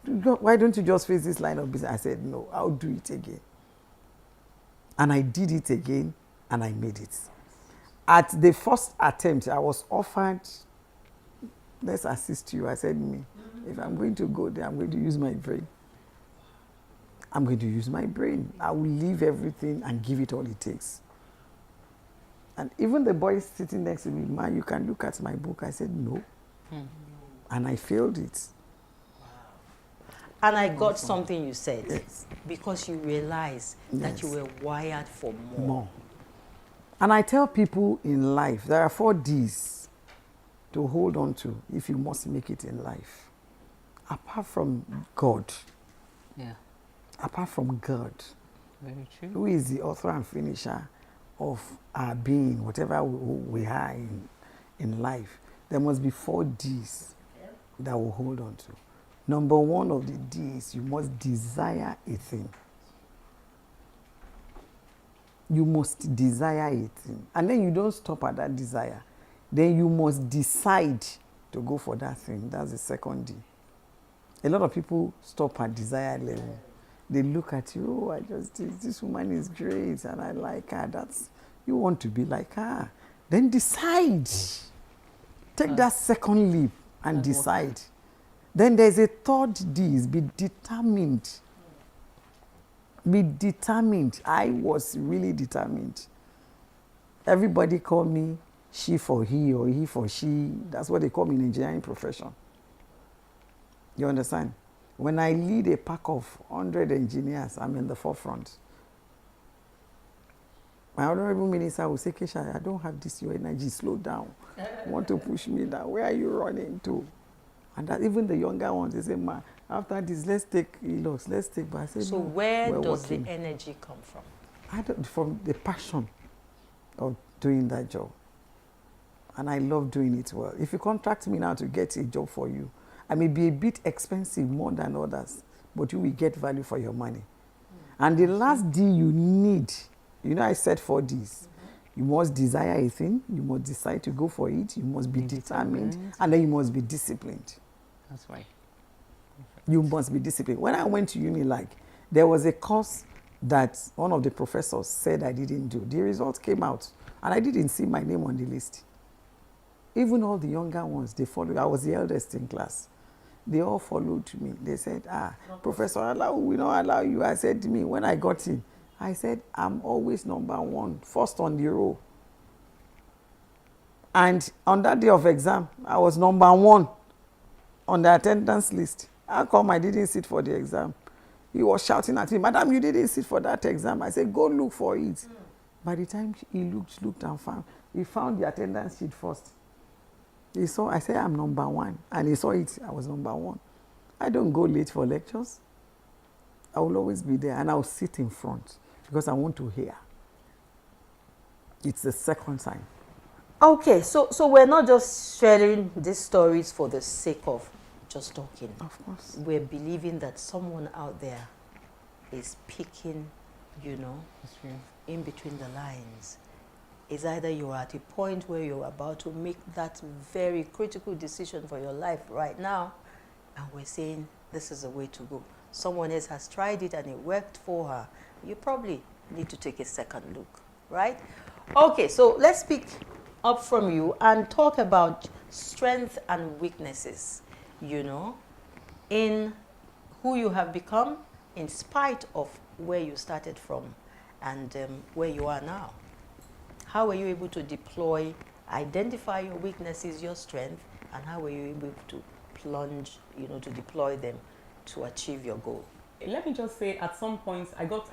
Why don't you just face this line of business? I said, no, I'll do it again. And I did it again, and I made it. At the first attempt, I was offered, let's assist you. I said, if I'm going to go there, I'm going to use my brain. I'm going to use my brain. I will leave everything and give it all it takes. And even the boy sitting next to me, man, you can look at my book. I said, no. And I failed it. And I got something you said. Yes. Because you realized that you were wired for more. And I tell people in life, there are 4 Ds to hold on to if you must make it in life. Apart from God. Yeah. Apart from God. Very true. Who is the author and finisher of our being, whatever we are in life. There must be 4 Ds that we'll hold on to. Number 1 of the Ds, you must desire a thing. You must desire a thing. And then you don't stop at that desire. Then you must decide to go for that thing. That's the 2nd D. A lot of people stop at desire level. They look at you, this woman is great and I like her. You want to be like her. Then decide. Take that 2nd leap and decide. Then there's a 3rd D, is be determined. Be determined. I was really determined. Everybody call me she for he or he for she. That's what they call me in engineering profession. You understand? When I lead a pack of 100 engineers, I'm in the forefront. My honorable minister will say, Kesha, I don't have this, your energy, slow down. You want to push me down. Where are you running to? And that even the younger ones, they say, ma, after this, let's take ELOS, let's take. But I say, so no, where does the energy come from? From the passion of doing that job. And I love doing it well. If you contract me now to get a job for you, I may be a bit expensive more than others, but you will get value for your money. And the last D you need, I said 4 Ds. You must desire a thing, you must decide to go for it, you must be determined, and then you must be disciplined. That's right. You must be disciplined. When I went to Unilag, there was a course that one of the professors said I didn't do. The results came out, and I didn't see my name on the list. Even all the younger ones, they followed. I was the eldest in class. They all followed me. They said, Professor Alao, we don't allow you. I said to me, when I got in, I said, I'm always number 1, first on the row. And on that day of exam, I was number 1 on the attendance list. How come I didn't sit for the exam? He was shouting at me, Madam, you didn't sit for that exam. I said, go look for it. By the time he looked and he found the attendance sheet first. He saw, I said, I'm number 1. And he saw it, I was number 1. I don't go late for lectures. I will always be there and I'll sit in front because I want to hear. It's the 2nd time. Okay, so we're not just sharing these stories for the sake of just talking. Of course. We're believing that someone out there is picking, in between the lines. It's either you're at a point where you're about to make that very critical decision for your life right now, and we're saying this is the way to go. Someone else has tried it and it worked for her. You probably need to take a 2nd look, right? Okay, so let's pick up from you and talk about strengths and weaknesses, in who you have become in spite of where you started from and where you are now. How were you able to identify your weaknesses, your strength, and how were you able to plunge, to deploy them to achieve your goal? Let me just say, at some points, I got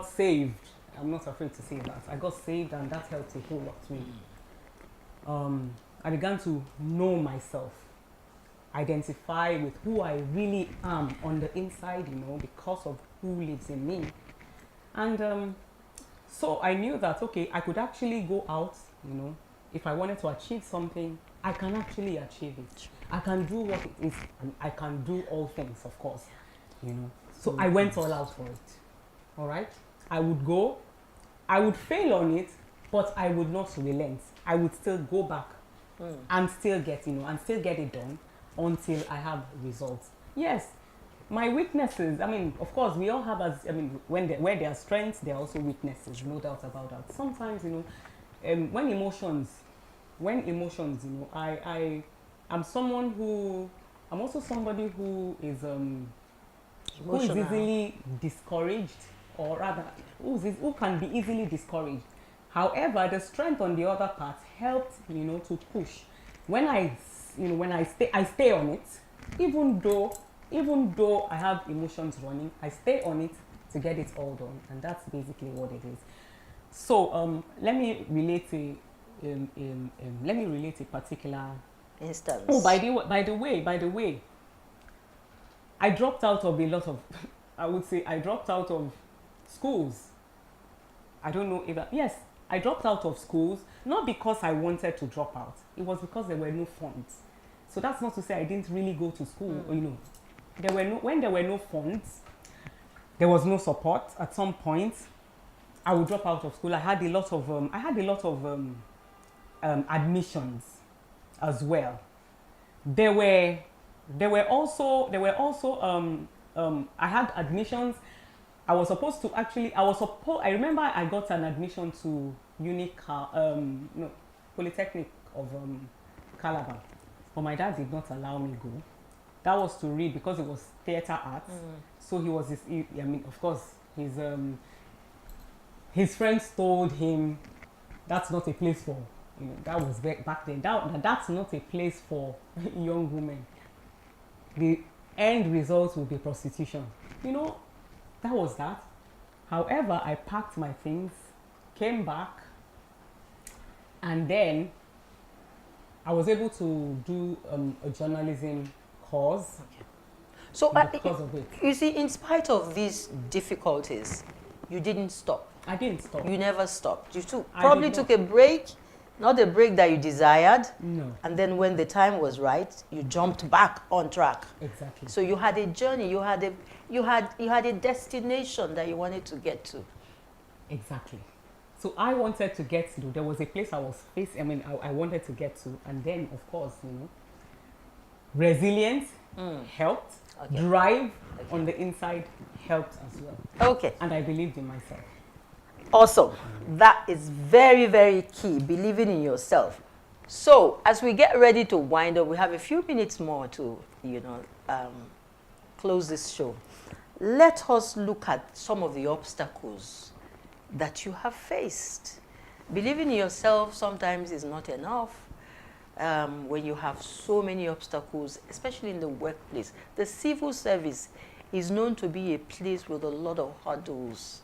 saved. I'm not afraid to say that. I got saved, and that helped a whole lot to me. I began to know myself, identify with who I really am on the inside, because of who lives in me. And so I knew that, okay, I could actually go out, if I wanted to achieve something, I can actually achieve it. I can do what it is, and I can do all things, of course, So I went all out for it, all right? I would go, I would fail on it, but I would not relent. I would still go back and still get, and still get it done until I have results. Yes. My weaknesses, of course, we all have, where there are strengths, there are also weaknesses, no doubt about that. Sometimes, when emotions, I'm also somebody who is easily discouraged, or rather, who can be easily discouraged. However, the strength on the other part helped, to push. When I stay on it, even though I have emotions running, I stay on it to get it all done, and that's basically what it is. So let me relate a particular instance. Oh, by the way, I dropped out of a lot of, I would say I dropped out of schools. I don't know if yes, I dropped out of schools, not because I wanted to drop out. It was because there were no funds. So that's not to say I didn't really go to school. You know, when there were no funds, there was no support. At some point, I would drop out of school. I had a lot of admissions as well. There were also I had admissions. I remember I got an admission to Polytechnic of Calabar, but my dad did not allow me go. That was to read because it was theater arts. So he was of course his friends told him that's not a place for, that was back then. That's not a place for young women. The end result will be prostitution. That was that. However, I packed my things, came back, and then I was able to do a journalism course. Okay. So because of it. You see, in spite of these difficulties, you didn't stop. I didn't stop. You never stopped. You probably took a break, not a break that you desired. No. And then when the time was right, you jumped back on track. Exactly. So you had a journey, you had a destination that you wanted to get to. Exactly. So I wanted to get to, there was a place I was facing, I wanted to get to, and then of course, resilience helped, drive on the inside helped as well. Okay. And I believed in myself. Awesome. That is very, very key, believing in yourself. So as we get ready to wind up, we have a few minutes more to, close this show. Let us look at some of the obstacles that you have faced. Believing in yourself sometimes is not enough when you have so many obstacles, especially in the workplace. The civil service is known to be a place with a lot of hurdles.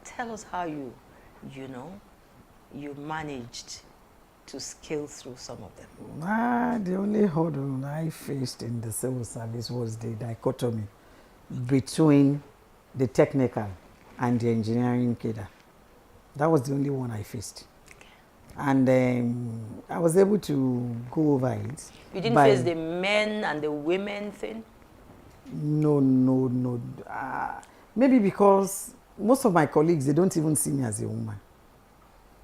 Tell us how you managed to scale through some of them. The only hurdle I faced in the civil service was the dichotomy between the technical and the engineering cadre. That was the only one I faced. Okay. And I was able to go over it. You didn't face the men and the women thing? No. Maybe because most of my colleagues, they don't even see me as a woman.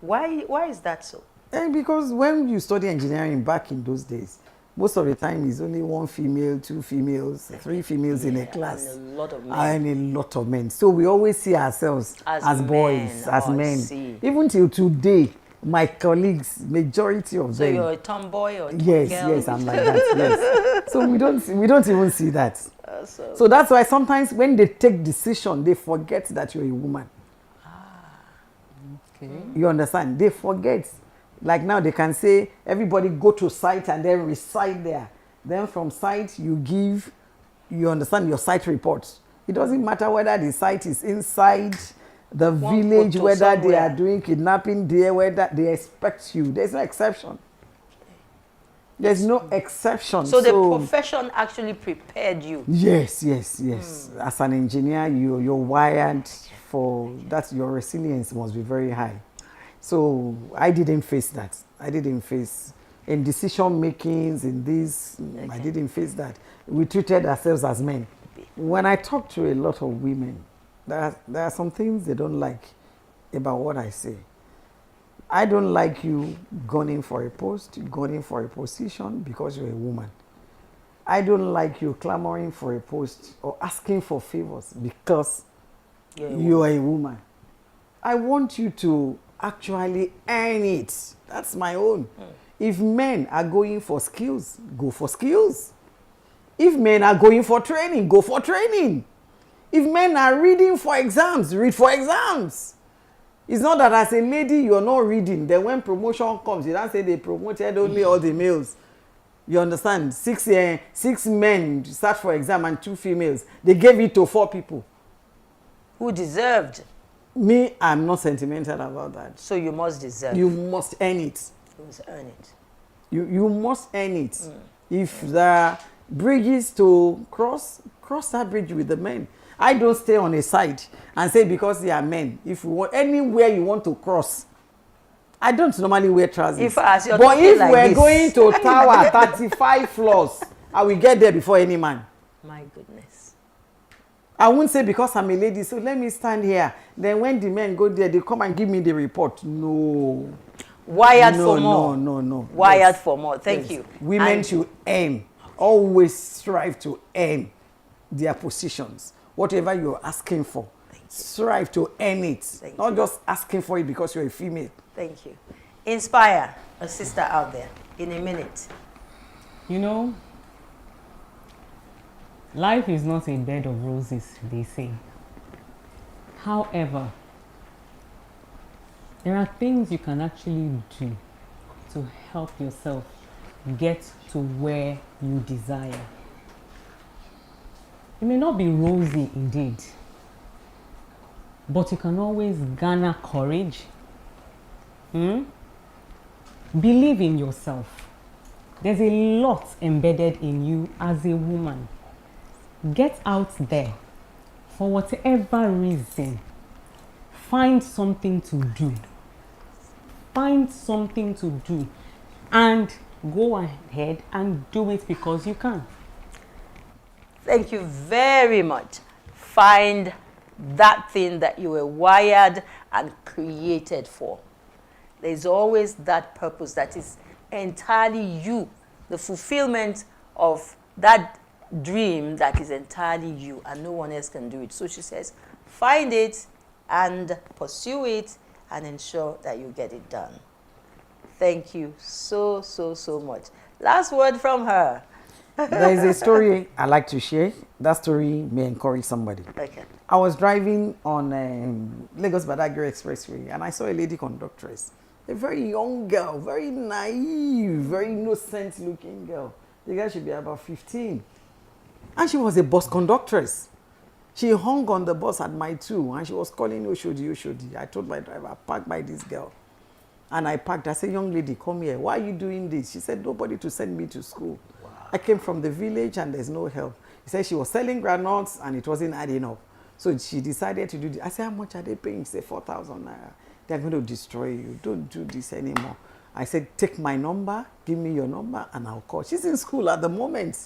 Why is that so? Because when you study engineering back in those days, most of the time it's only one female, two females, three females in a class. And a lot of men. And a lot of men. So we always see ourselves as boys, as men. Even till today, my colleagues, majority of them. So you're a tomboy or a girl? Yes, I'm like that, yes. So we don't even see that. So that's why sometimes when they take decision, they forget that you're a woman. Okay. You understand? They forget. Like now they can say, everybody go to site and then reside there. Then from site you understand, your site reports. It doesn't matter whether the site is inside the village, whether they are doing kidnapping there, whether they expect you. There's no exception. There's no exception. So the profession actually prepared you? Yes. As an engineer, you're wired for that. Your resilience must be very high. So I didn't face that. I didn't face in decision makings in this. I didn't face that. We treated ourselves as men. When I talk to a lot of women, there are some things they don't like about what I say. I don't like you gunning for a post, gunning for a position because you're a woman. I don't like you clamoring for a post or asking for favors because you are a woman. I want you to actually earn it. That's my own. If men are going for skills, go for skills. If men are going for training, go for training. If men are reading for exams, read for exams. It's not that as a lady you're not reading, then when promotion comes, you don't say they promoted only all the males. You understand? 6 men sat for exam and 2 females. They gave it to 4 people. Who deserved? Me, I'm not sentimental about that. So you must deserve. You must earn it. You must earn it. You must earn it. If there are bridges to cross that bridge with the men. I don't stay on a side and say because they are men. If you want anywhere you want to cross, I don't normally wear trousers. But if like we're going to tower 35 floors, I will get there before any man. My goodness. I won't say because I'm a lady, so let me stand here. Then when the men go there, they come and give me the report. No. Wired for more. No. Wired for more. Thank you. Women should aim. Always strive to aim their positions. Whatever you're asking for, strive to earn it. Not just asking for it because you're a female. Thank you. Inspire a sister out there in a minute. You know, life is not a bed of roses, they say. However, there are things you can actually do to help yourself get to where you desire. It may not be rosy indeed, but you can always garner courage. Believe in yourself. There's a lot embedded in you as a woman. Get out there. For whatever reason, find something to do. Find something to do. And go ahead and do it because you can. Thank you very much. Find that thing that you were wired and created for. There's always that purpose that is entirely you, the fulfillment of that dream that is entirely you, and no one else can do it. So she says, find it and pursue it and ensure that you get it done. Thank you so much. Last word from her. There is a story I like to share. That story may encourage somebody. Okay. I was driving on Lagos Badagry Expressway and I saw a lady conductress. A very young girl, very naive, very innocent looking girl. The girl should be about 15. And she was a bus conductress. She hung on the bus at Mile 2 and she was calling Oshodi. I told my driver, park by this girl. And I parked. I said, young lady, come here. Why are you doing this? She said, nobody to send me to school. Wow. I came from the village and there's no help. He said she was selling granules and it wasn't adding up. So she decided to do this. I said, how much are they paying? She said, 4,000 naira. They're going to destroy you. Don't do this anymore. I said, take my number, give me your number, and I'll call. She's in school at the moment.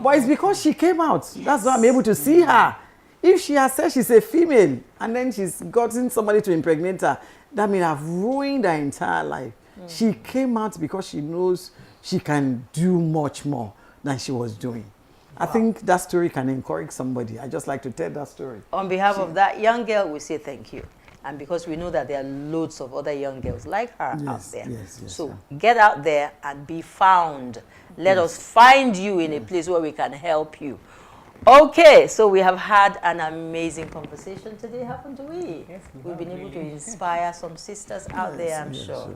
But it's because she came out. Yes. That's why I'm able to see her. If she has said she's a female, and then she's gotten somebody to impregnate her, that means I've ruined her entire life. She came out because she knows she can do much more than she was doing. Wow. I think that story can encourage somebody. I just like to tell that story. On behalf of that young girl, we say thank you. And because we know that there are loads of other young girls like her out there. So get out there and be found. Let us find you in a place where we can help you. Okay, so we have had an amazing conversation today, haven't we? Yes, we've been able to inspire some sisters out there, I'm sure.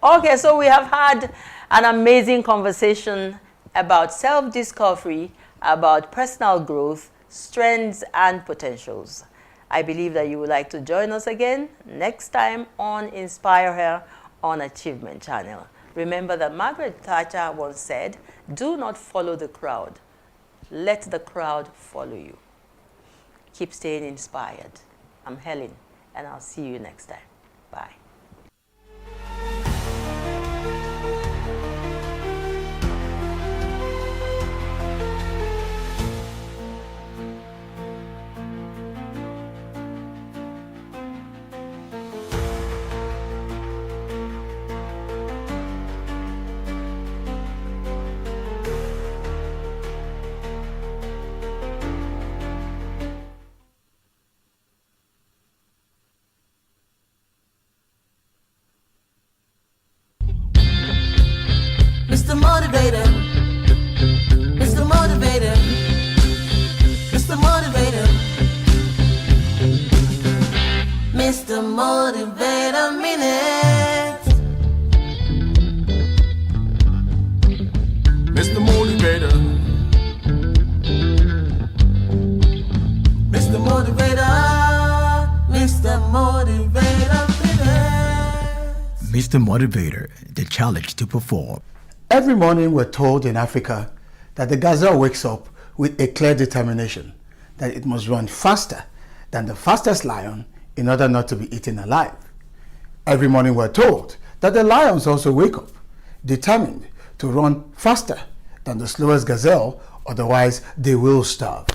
Okay, so we have had an amazing conversation about self-discovery, about personal growth, strengths, and potentials. I believe that you would like to join us again next time on Inspire Her on Achievement Channel. Remember that Margaret Thatcher once said, do not follow the crowd. Let the crowd follow you. Keep staying inspired. I'm Helen, and I'll see you next time. Bye. Mr. Motivator, Mr. Motivator, Mr. Motivator, Mr. Motivator Minute. Mr. Motivator, the challenge to perform. Every morning we're told in Africa that the gazelle wakes up with a clear determination that it must run faster than the fastest lion in order not to be eaten alive. Every morning we're told that the lions also wake up determined to run faster than the slowest gazelle, otherwise they will starve.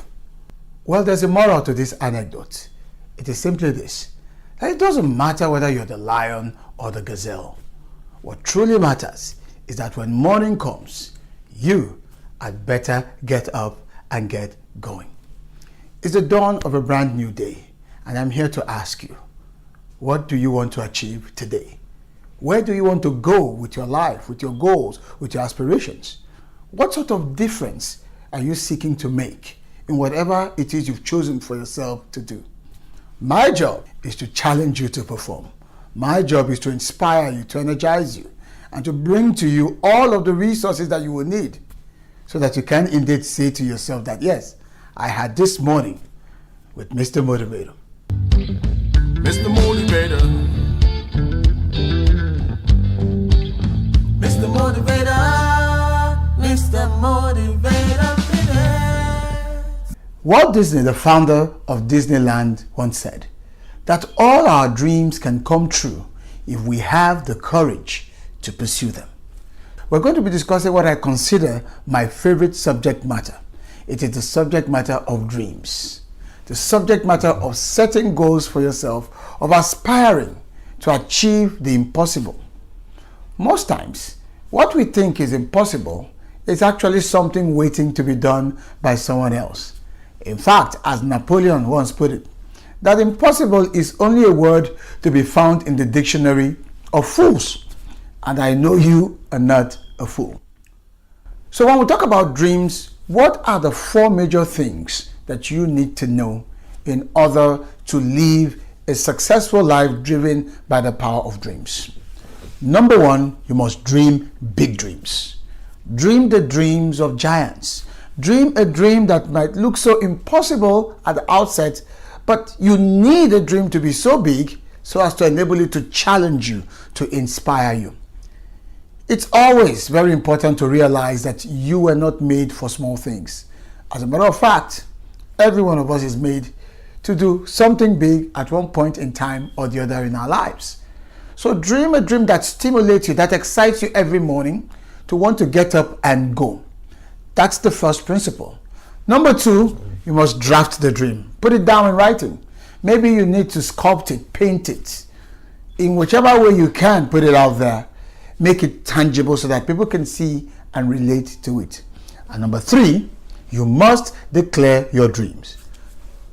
Well, there's a moral to this anecdote. It is simply this, that it doesn't matter whether you're the lion or the gazelle. What truly matters is that when morning comes, you had better get up and get going. It's the dawn of a brand new day, and I'm here to ask you, what do you want to achieve today? Where do you want to go with your life, with your goals, with your aspirations? What sort of difference are you seeking to make in whatever it is you've chosen for yourself to do? My job is to challenge you to perform. My job is to inspire you, to energize you, and to bring to you all of the resources that you will need so that you can indeed say to yourself that, yes, I had this morning with Mr. Motivator. Mr. Motivator. Mr. Motivator. Mr. Motivator. Walt Disney, the founder of Disneyland, once said that all our dreams can come true if we have the courage to pursue them. We're going to be discussing what I consider my favorite subject matter. It is the subject matter of dreams. The subject matter of setting goals for yourself, of aspiring to achieve the impossible. Most times, what we think is impossible is actually something waiting to be done by someone else. In fact, as Napoleon once put it, that impossible is only a word to be found in the dictionary of fools. And I know you are not a fool. So when we talk about dreams, what are the 4 major things that you need to know in order to live a successful life driven by the power of dreams? Number 1, you must dream big dreams. Dream the dreams of giants. Dream a dream that might look so impossible at the outset, but you need a dream to be so big so as to enable it to challenge you, to inspire you. It's always very important to realize that you were not made for small things. As a matter of fact, every one of us is made to do something big at one point in time or the other in our lives. So dream a dream that stimulates you, that excites you every morning to want to get up and go. That's the first principle. Number 2, you must draft the dream. Put it down in writing. Maybe you need to sculpt it, paint it. In whichever way you can, put it out there. Make it tangible so that people can see and relate to it. And number 3, you must declare your dreams.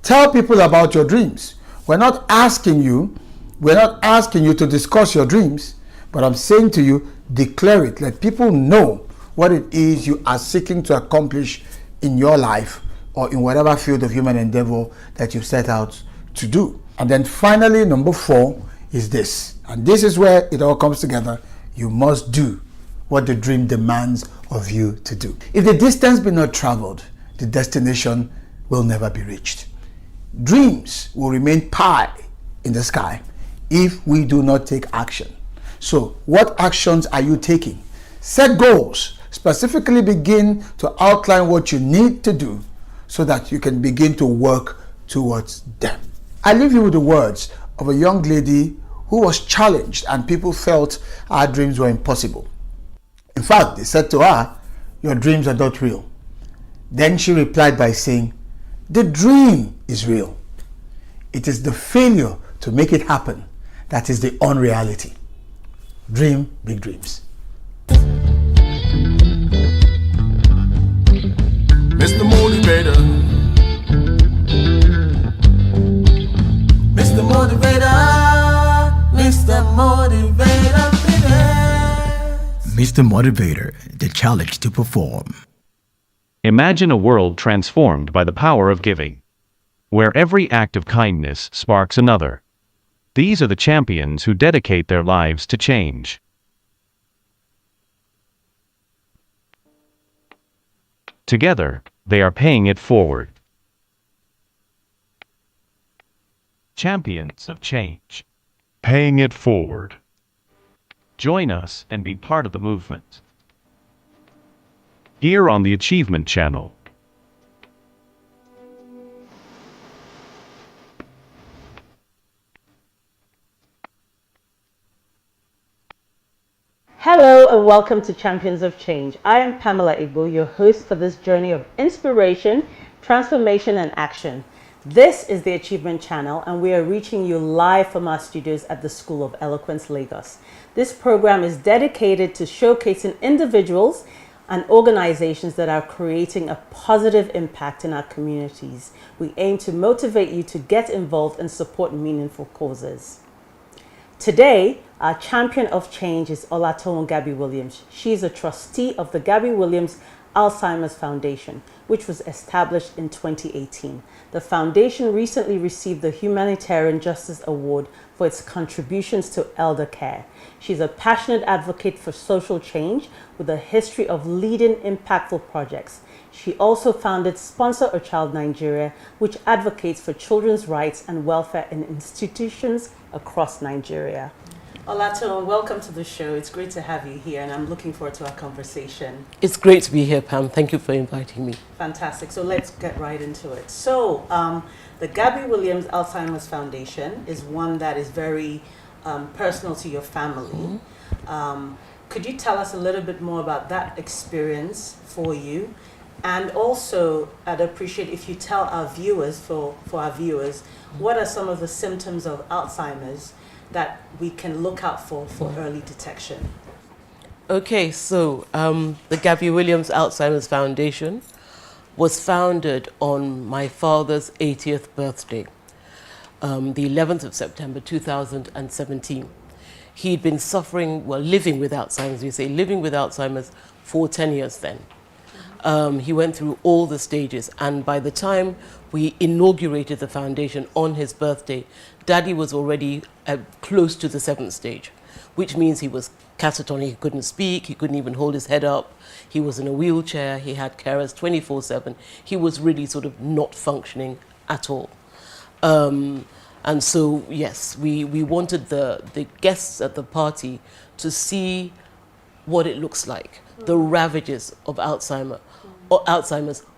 Tell people about your dreams. We're not asking you to discuss your dreams, but I'm saying to you, declare it. Let people know what it is you are seeking to accomplish in your life or in whatever field of human endeavor that you set out to do. And then finally, number 4 is this. And this is where it all comes together. You must do what the dream demands of you to do. If the distance be not traveled, the destination will never be reached. Dreams will remain pie in the sky if we do not take action. So what actions are you taking? Set goals. Specifically begin to outline what you need to do so that you can begin to work towards them. I leave you with the words of a young lady who was challenged and people felt her dreams were impossible. In fact, they said to her, "Your dreams are not real." Then she replied by saying, "The dream is real. It is the failure to make it happen that is the unreality." Dream big dreams. Mr. Motivator. Mr. Motivator. Mr. Motivator. Mr. Motivator, the challenge to perform. Imagine a world transformed by the power of giving, where every act of kindness sparks another. These are the champions who dedicate their lives to change. Together, they are paying it forward. Champions of change. Paying it forward. Join us and be part of the movement. Here on the Achievement Channel. Hello and welcome to Champions of Change. I am Pamela Igbo, your host for this journey of inspiration, transformation and action. This is the Achievement Channel and we are reaching you live from our studios at the School of Eloquence, Lagos. This program is dedicated to showcasing individuals and organizations that are creating a positive impact in our communities. We aim to motivate you to get involved and support meaningful causes. Today, our champion of change is Olatoun Gabby Williams. She is a trustee of the Gabby Williams Alzheimer's Foundation, which was established in 2018. The foundation recently received the Humanitarian Justice Award for its contributions to elder care. She's a passionate advocate for social change with a history of leading impactful projects. She also founded Sponsor a Child Nigeria, which advocates for children's rights and welfare in institutions across Nigeria. Olatoun, welcome to the show. It's great to have you here and I'm looking forward to our conversation. It's great to be here, Pam. Thank you for inviting me. Fantastic. So let's get right into it. So the Gabby Williams Alzheimer's Foundation is one that is very personal to your family. Could you tell us a little bit more about that experience for you? And also, I'd appreciate if you tell our viewers, for our viewers, what are some of the symptoms of Alzheimer's that we can look out for early detection? Okay, so the Gabby Williams Alzheimer's Foundation was founded on my father's 80th birthday, the 11th of September 2017. He'd been suffering, well, living with Alzheimer's, we say, living with Alzheimer's for 10 years then. He went through all the stages, and by the time we inaugurated the foundation on his birthday, Daddy was already close to the 7th stage, which means he was catatonic, he couldn't speak, he couldn't even hold his head up, he was in a wheelchair, he had carers 24/7, he was really sort of not functioning at all. And so, yes, we wanted the guests at the party to see what it looks like, the ravages of Alzheimer's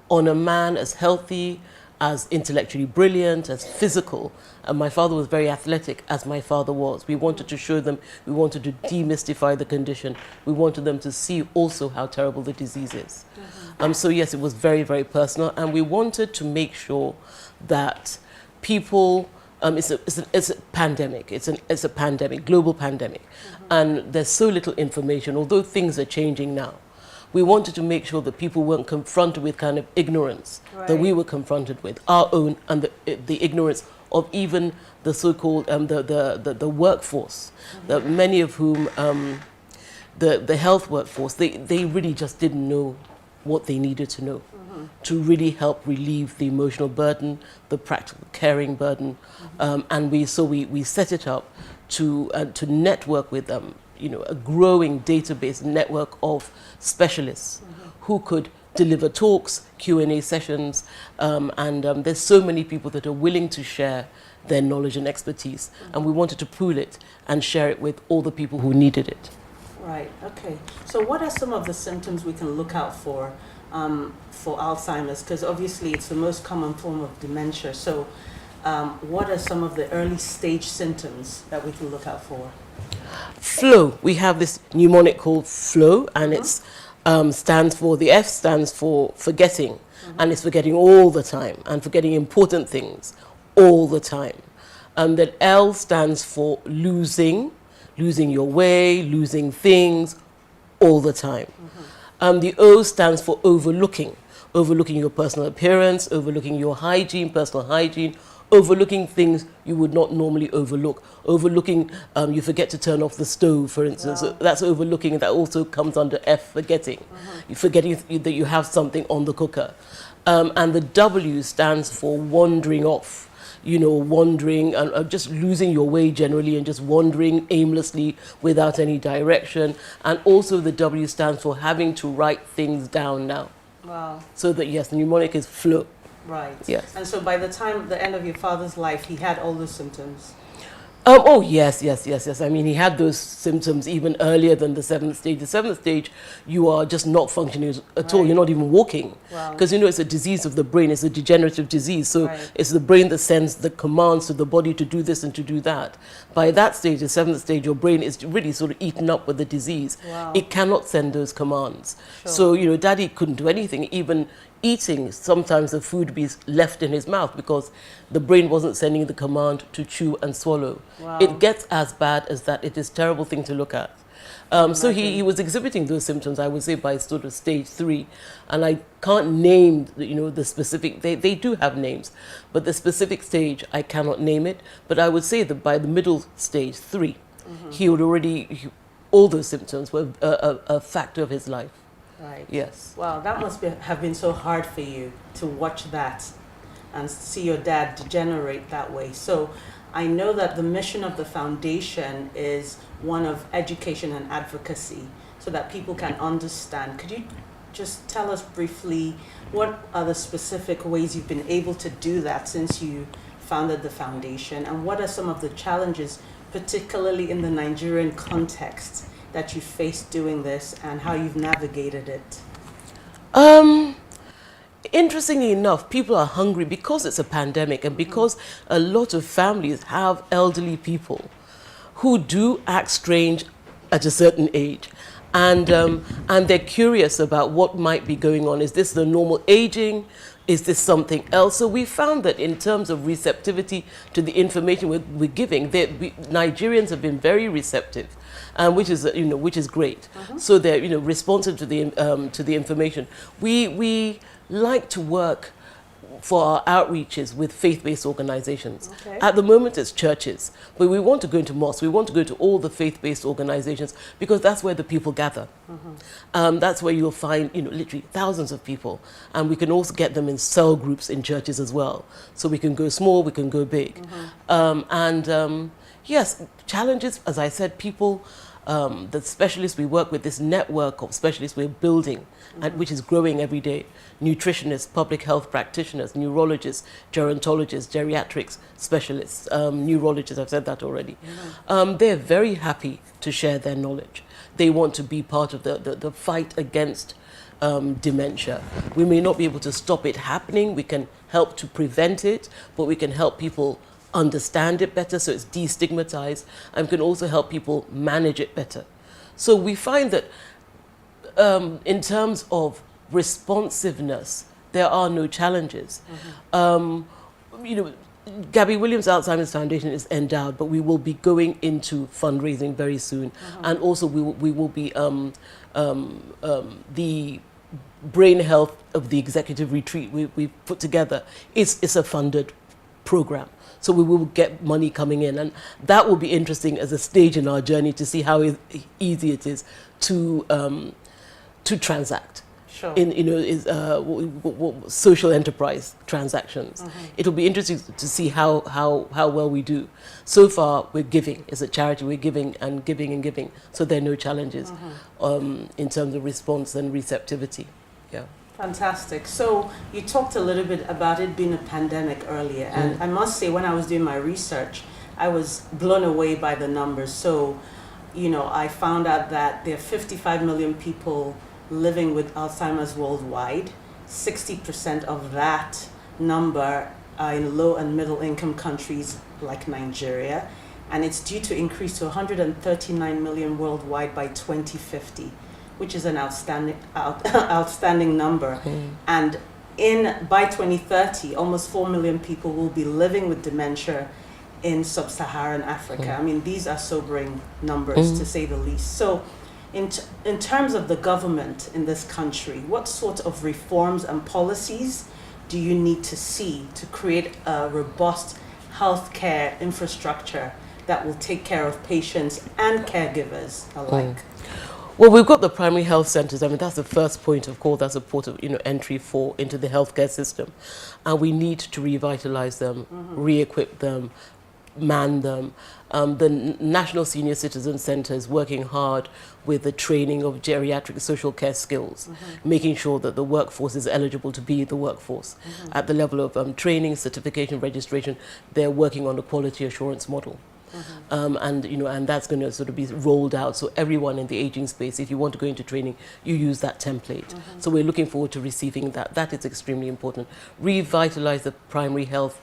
on a man as healthy, as intellectually brilliant, as physical. And my father was very athletic, as my father was. We wanted to show them, we wanted to demystify the condition. We wanted them to see also how terrible the disease is. So yes, it was very, very personal. And we wanted to make sure that people, it's a pandemic. It's a pandemic, global pandemic. And there's so little information, although things are changing now. We wanted to make sure that people weren't confronted with kind of ignorance that we were confronted with, our own, and the ignorance of even the so-called the workforce, that many of whom the health workforce, they really just didn't know what they needed to know to really help relieve the emotional burden, the practical caring burden, and we set it up to network with them. A growing database network of specialists who could deliver talks, Q&A sessions, and there's so many people that are willing to share their knowledge and expertise, and we wanted to pool it and share it with all the people who needed it. Right, okay. So what are some of the symptoms we can look out for Alzheimer's? Because obviously it's the most common form of dementia. So what are some of the early stage symptoms that we can look out for? Flow. We have this mnemonic called flow, and it's stands for, the F stands for forgetting, and it's forgetting all the time and forgetting important things all the time. That L stands for losing your way, losing things all the time. The O stands for overlooking your personal appearance, overlooking your hygiene, personal hygiene, overlooking things you would not normally overlook. Overlooking, you forget to turn off the stove, for instance. So that's overlooking, and that also comes under F, forgetting. You're forgetting that you have something on the cooker. And the W stands for wandering off. Wandering and just losing your way generally, and just wandering aimlessly without any direction. And also the W stands for having to write things down now. Wow. So that, yes, the mnemonic is flow. Right. Yes. And so by the time the end of your father's life, he had all those symptoms? Oh, yes. I mean, he had those symptoms even earlier than the 7th stage. The 7th stage, you are just not functioning at all. You're not even walking. Because, you know, it's a disease of the brain. It's a degenerative disease. So it's the brain that sends the commands to the body to do this and to do that. By that stage, the 7th stage, your brain is really sort of eaten up with the disease. It cannot send those commands. So, you know, Daddy couldn't do anything. Even eating, sometimes the food be left in his mouth because the brain wasn't sending the command to chew and swallow. It gets as bad as that. It is a terrible thing to look at. So he was exhibiting those symptoms, I would say, by sort of stage 3. And I can't name, you know, the specific, they do have names, but the specific stage, I cannot name it. But I would say that by the middle stage 3, he would already, all those symptoms were a factor of his life. Right. Yes. Wow, that must have been so hard for you to watch that and see your dad degenerate that way. So I know that the mission of the foundation is one of education and advocacy so that people can understand. Could you just tell us briefly what are the specific ways you've been able to do that since you founded the foundation, and what are some of the challenges, particularly in the Nigerian context, that you faced doing this and how you've navigated it? Interestingly enough, people are hungry because it's a pandemic and because a lot of families have elderly people who do act strange at a certain age. And they're curious about what might be going on. Is this the normal aging? Is this something else? So we found that in terms of receptivity to the information we're giving, Nigerians have been very receptive. Which is great. So they're responsive to the information. We like to work for our outreaches with faith-based organizations. At the moment it's churches, but we want to go into mosques. We want to go to all the faith-based organizations because that's where the people gather. That's where you'll find literally thousands of people, and we can also get them in cell groups in churches as well. So we can go small, we can go big, yes, challenges, as I said, people, the specialists we work with, this network of specialists we're building, and which is growing every day. Nutritionists, public health practitioners, neurologists, gerontologists, geriatrics specialists, neurologists, I've said that already. They're very happy to share their knowledge. They want to be part of the fight against dementia. We may not be able to stop it happening. We can help to prevent it, but we can help people understand it better so it's destigmatized, and can also help people manage it better. So we find that in terms of responsiveness, there are no challenges. Gabby Williams Alzheimer's Foundation is endowed, but we will be going into fundraising very soon. And also we will be, the brain health of the executive retreat we've put together, it's a funded program. So we will get money coming in, and that will be interesting as a stage in our journey to see how easy it is to transact. Sure. In social enterprise transactions. It'll be interesting to see how well we do. So far, we're giving. As a charity, we're giving and giving and giving. So there are no challenges in terms of response and receptivity. Yeah. Fantastic. So you talked a little bit about it being a pandemic earlier, and I must say, when I was doing my research, I was blown away by the numbers. So, I found out that there are 55 million people living with Alzheimer's worldwide. 60% of that number are in low and middle income countries like Nigeria, and it's due to increase to 139 million worldwide by 2050. Which is an outstanding number. And by 2030, almost 4 million people will be living with dementia in sub-Saharan Africa. I mean, these are sobering numbers, to say the least. So in terms of the government in this country, what sort of reforms and policies do you need to see to create a robust healthcare infrastructure that will take care of patients and caregivers alike? Well, we've got the primary health centers. I mean, that's the first point of call. That's a port of entry into the healthcare system, and we need to revitalize them, re-equip them, man them. The National Senior Citizen Center is working hard with the training of geriatric social care skills, making sure that the workforce is eligible to be the workforce. At the level of training, certification, registration, they're working on a quality assurance model. And and that's going to sort of be rolled out. So everyone in the aging space, if you want to go into training, you use that template. So we're looking forward to receiving that. That is extremely important. Revitalize the primary health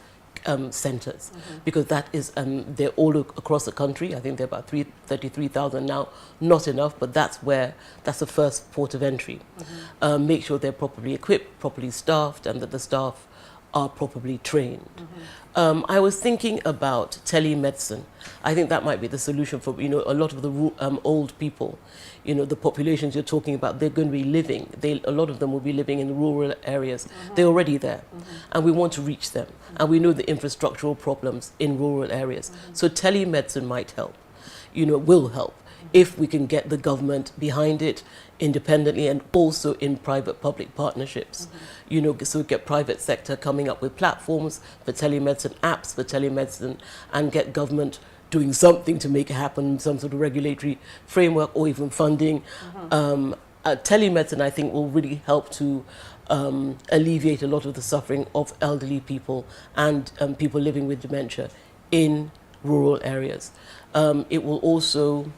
centers, because that is they're all across the country. I think they're about 33,000 now. Not enough, but that's the first port of entry. Make sure they're properly equipped, properly staffed, and that the staff are properly trained. I was thinking about telemedicine. I think that might be the solution for a lot of the old people. The populations you're talking about, they're going to be living. A lot of them will be living in rural areas. They're already there, and we want to reach them. And we know the infrastructural problems in rural areas. So telemedicine might help. Will help if we can get the government behind it independently and also in private-public partnerships. So get private sector coming up with platforms for telemedicine, apps for telemedicine, and get government doing something to make it happen, some sort of regulatory framework or even funding. Telemedicine, I think, will really help to alleviate a lot of the suffering of elderly people and people living with dementia in rural areas. It will also,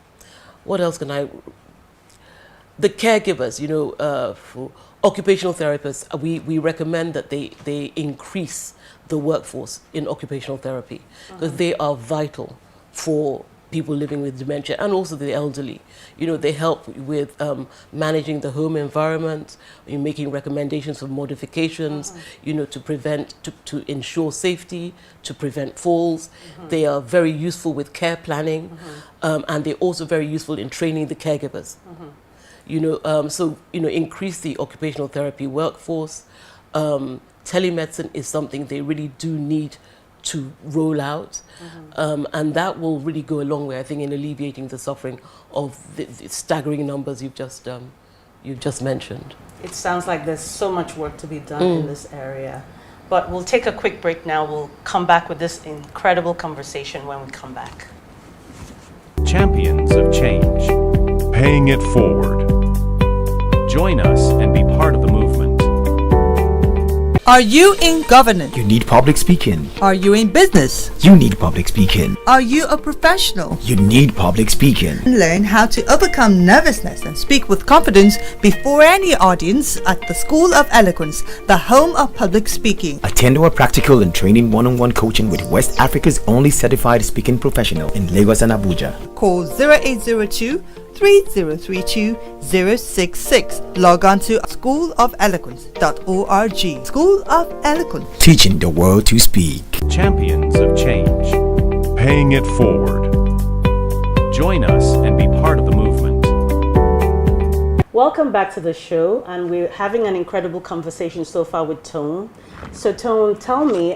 what else can I, the caregivers, for occupational therapists, we recommend that they increase the workforce in occupational therapy, because they are vital for people living with dementia and also the elderly. They help with managing the home environment, making recommendations for modifications, to prevent, to ensure safety, to prevent falls. They are very useful with care planning, and they're also very useful in training the caregivers. Increase the occupational therapy workforce. Telemedicine is something they really do need to roll out, and that will really go a long way, I think, in alleviating the suffering of the staggering numbers you've just mentioned. It sounds like there's so much work to be done in this area. But we'll take a quick break now. We'll come back with this incredible conversation when we come back. Champions of Change. Paying it forward. Join us and be part of the movement. Are you in governance? You need public speaking. Are you in business? You need public speaking. Are you a professional? You need public speaking. Learn how to overcome nervousness and speak with confidence before any audience at the School of Eloquence, the home of public speaking. Attend our practical and training one-on-one coaching with West Africa's only certified speaking professional in Lagos and Abuja. Call 0802 3032 066. Log on to schoolofeloquence.org. School of Eloquence. Teaching the world to speak. Champions of Change. Paying it forward. Join us and be part of the movement. Welcome back to the show, and we're having an incredible conversation so far with Tone. So Tone, tell me,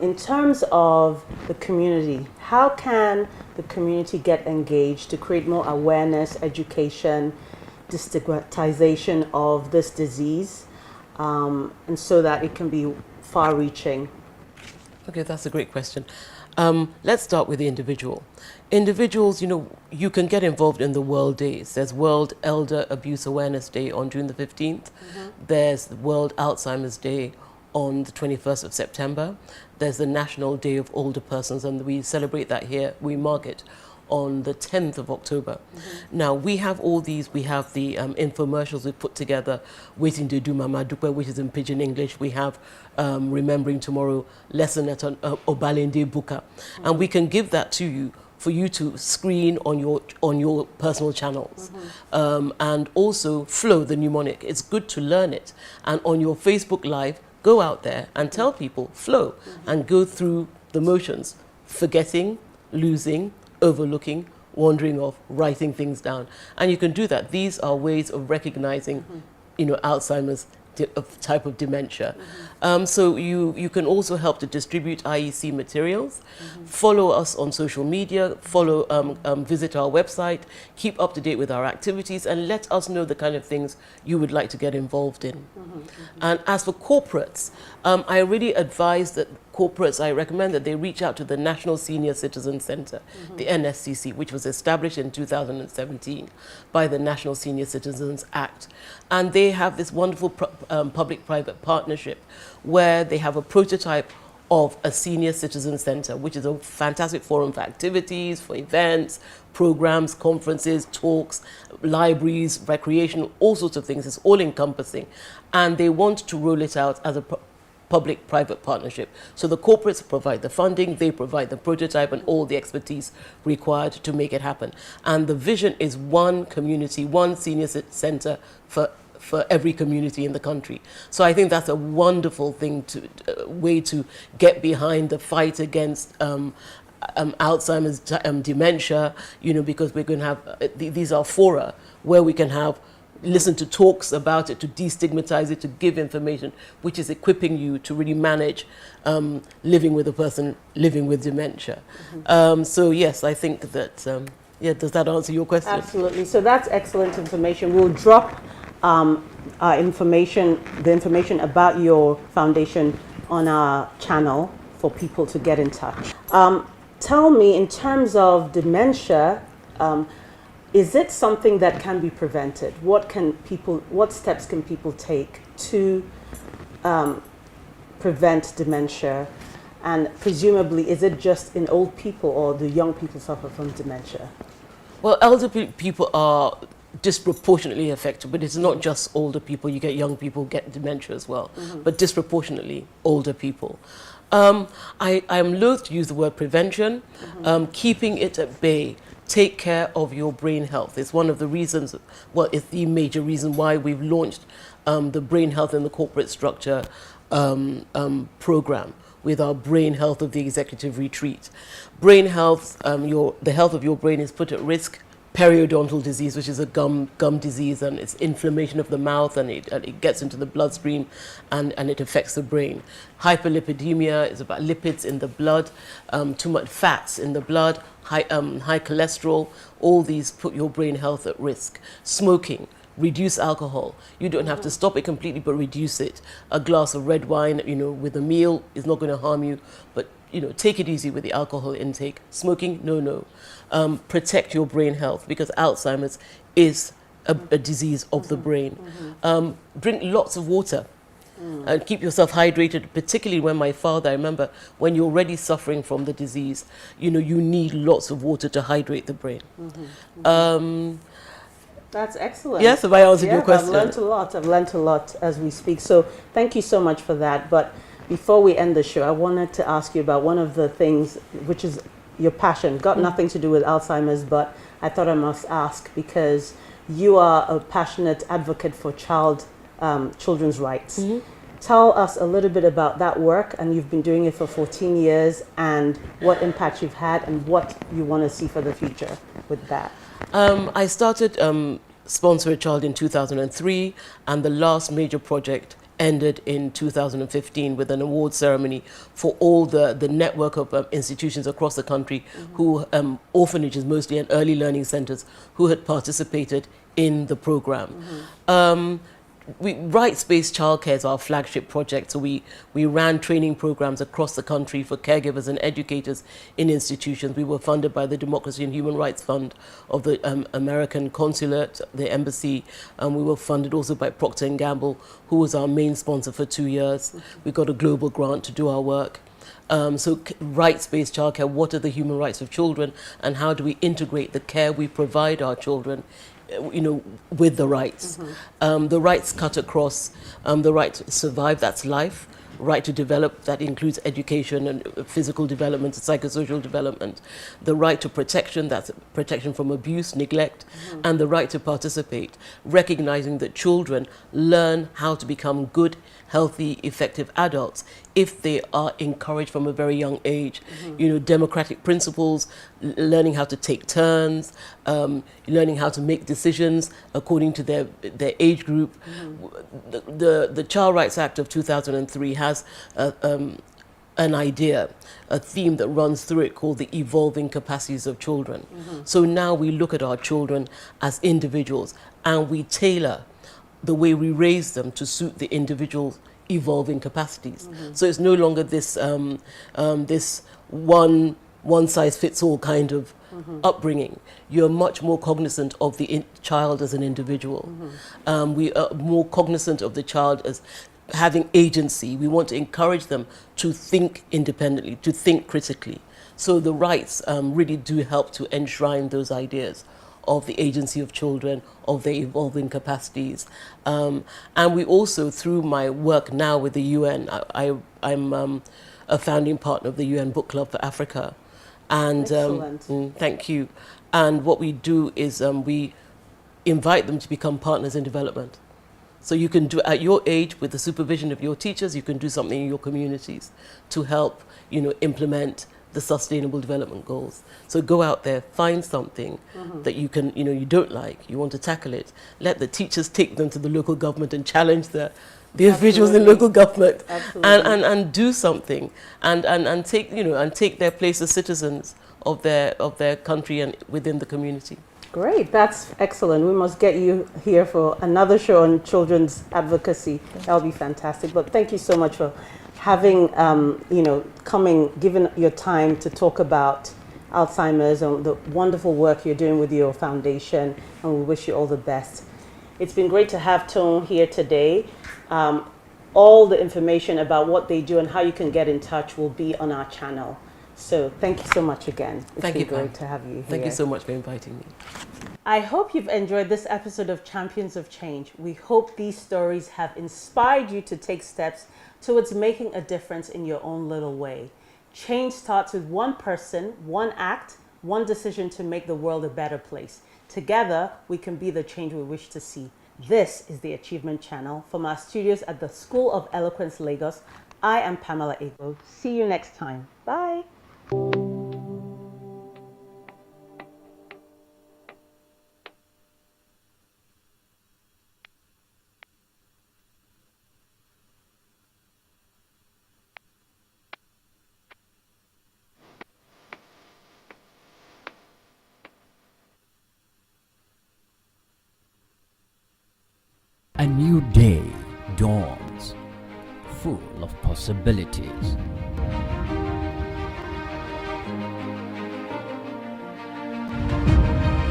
in terms of the community, how can the community get engaged to create more awareness, education, destigmatization of this disease, and so that it can be far-reaching? Okay, that's a great question. Let's start with the individual. Individuals, you can get involved in the World Days. There's World Elder Abuse Awareness Day on June the 15th. There's the World Alzheimer's Day on the 21st of September. There's the National Day of Older Persons, and we celebrate that here. We mark it on the 10th of October. Now, we have all these. We have the infomercials we've put together, Waiting to Do Mama Dupe, which is in Pidgin English. We have Remembering Tomorrow, Lesson at Obalende Buka. And we can give that to you for you to screen on your personal channels. And also Flow, the mnemonic. It's good to learn it. And on your Facebook Live, go out there and tell people Flow and go through the motions, forgetting, losing, overlooking, wandering off, writing things down. And you can do that. These are ways of recognizing, Alzheimer's type of dementia. So you can also help to distribute IEC materials, follow us on social media, visit our website, keep up to date with our activities, and let us know the kind of things you would like to get involved in. And as for corporates, I really advise that I recommend that they reach out to the National Senior Citizen Center, the NSCC, which was established in 2017 by the National Senior Citizens Act. And they have this wonderful public-private partnership where they have a prototype of a senior citizen center, which is a fantastic forum for activities, for events, programs, conferences, talks, libraries, recreation, all sorts of things. It's all encompassing. And they want to roll it out as a public-private partnership. So the corporates provide the funding, they provide the prototype and all the expertise required to make it happen. And the vision is one community, one senior center for every community in the country. So I think that's a wonderful thing way to get behind the fight against Alzheimer's, dementia, because we're going to have, these are fora where we can listen to talks about it, to destigmatize it, to give information, which is equipping you to really manage living with a person living with dementia. So yes, I think that, does that answer your question? Absolutely. So that's excellent information. We'll drop the information about your foundation on our channel for people to get in touch. Tell me, in terms of dementia, is it something that can be prevented? What steps can people take to prevent dementia? And presumably, is it just in old people, or do young people suffer from dementia? Well, elderly people are disproportionately affected, but it's not just older people. You get young people get dementia as well, but disproportionately older people. I'm loath to use the word prevention, keeping it at bay. Take care of your brain health. It's one of the reasons, well, it's the major reason why we've launched the Brain Health in the Corporate Structure program with our Brain Health of the Executive Retreat. Brain health, the health of your brain is put at risk. Periodontal disease, which is a gum disease, and it's inflammation of the mouth, and it gets into the bloodstream and it affects the brain. Hyperlipidemia is about lipids in the blood, too much fats in the blood, high cholesterol. All these put your brain health at risk. Smoking, reduce alcohol. You don't have to stop it completely, but reduce it. A glass of red wine, with a meal is not going to harm you, but take it easy with the alcohol intake. Smoking, no. Protect your brain health, because Alzheimer's is a disease of the brain. Drink lots of water and keep yourself hydrated, particularly when my father, I remember, when you're already suffering from the disease, you need lots of water to hydrate the brain. That's excellent. Yes, have I answered your question? I've learned a lot as we speak. So thank you so much for that. But before we end the show, I wanted to ask you about one of the things, which is your passion. Got nothing to do with Alzheimer's, but I thought I must ask, because you are a passionate advocate for children's rights. Tell us a little bit about that work, and you've been doing it for 14 years, and what impact you've had and what you want to see for the future with that. I started Sponsor a Child in 2003, and the last major project ended in 2015 with an award ceremony for all the network of institutions across the country who, orphanages mostly and early learning centers, who had participated in the program. Rights-based childcare is our flagship project, so we ran training programs across the country for caregivers and educators in institutions. We were funded by the Democracy and Human Rights Fund of the American Consulate, the embassy, and we were funded also by Procter & Gamble, who was our main sponsor for 2 years. We got a global grant to do our work. So rights-based childcare, what are the human rights of children, and how do we integrate the care we provide our children with the rights. The rights cut across the right to survive, that's life, right to develop, that includes education and physical development, psychosocial development, the right to protection, that's protection from abuse, neglect, and the right to participate, recognizing that children learn how to become good, healthy, effective adults if they are encouraged from a very young age. Democratic principles, learning how to take turns, learning how to make decisions according to their age group. The Child Rights Act of 2003 has an idea, a theme that runs through it called the evolving capacities of children. So now we look at our children as individuals, and we tailor the way we raise them to suit the individual's evolving capacities. So it's no longer this this one size fits all kind of upbringing. You're much more cognizant of the child as an individual. We are more cognizant of the child as having agency. We want to encourage them to think independently, to think critically. So the rights really do help to enshrine those ideas of the agency of children, of their evolving capacities. And we also, through my work now with the UN, I'm a founding partner of the UN Book Club for Africa. And Excellent. Thank you. And what we do is we invite them to become partners in development. So you can do, at your age, with the supervision of your teachers, you can do something in your communities to help, implement the Sustainable Development Goals. So go out there, find something that you can, you don't like, you want to tackle it. Let the teachers take them to the local government and challenge the officials in local government and do something and take, and take their place as citizens of their country and within the community. Great, that's excellent. We must get you here for another show on children's advocacy. That'll be fantastic. But thank you so much for having, given your time to talk about Alzheimer's and the wonderful work you're doing with your foundation, and we wish you all the best. It's been great to have Tone here today. All the information about what they do and how you can get in touch will be on our channel. So thank you so much again. It's been great to have you here. Thank you so much for inviting me. I hope you've enjoyed this episode of Champions of Change. We hope these stories have inspired you to take steps towards making a difference in your own little way. Change starts with one person, one act, one decision to make the world a better place. Together, we can be the change we wish to see. This is the Achievement Channel. From our studios at the School of Eloquence, Lagos, I am Pamela Igbo. See you next time. Bye. A new day dawns, full of possibilities.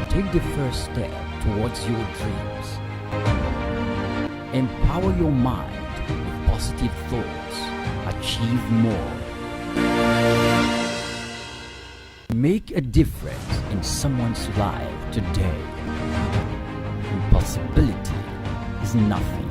Take the first step towards your dreams. Empower your mind with positive thoughts. Achieve more. Make a difference in someone's life today. Impossibility is nothing.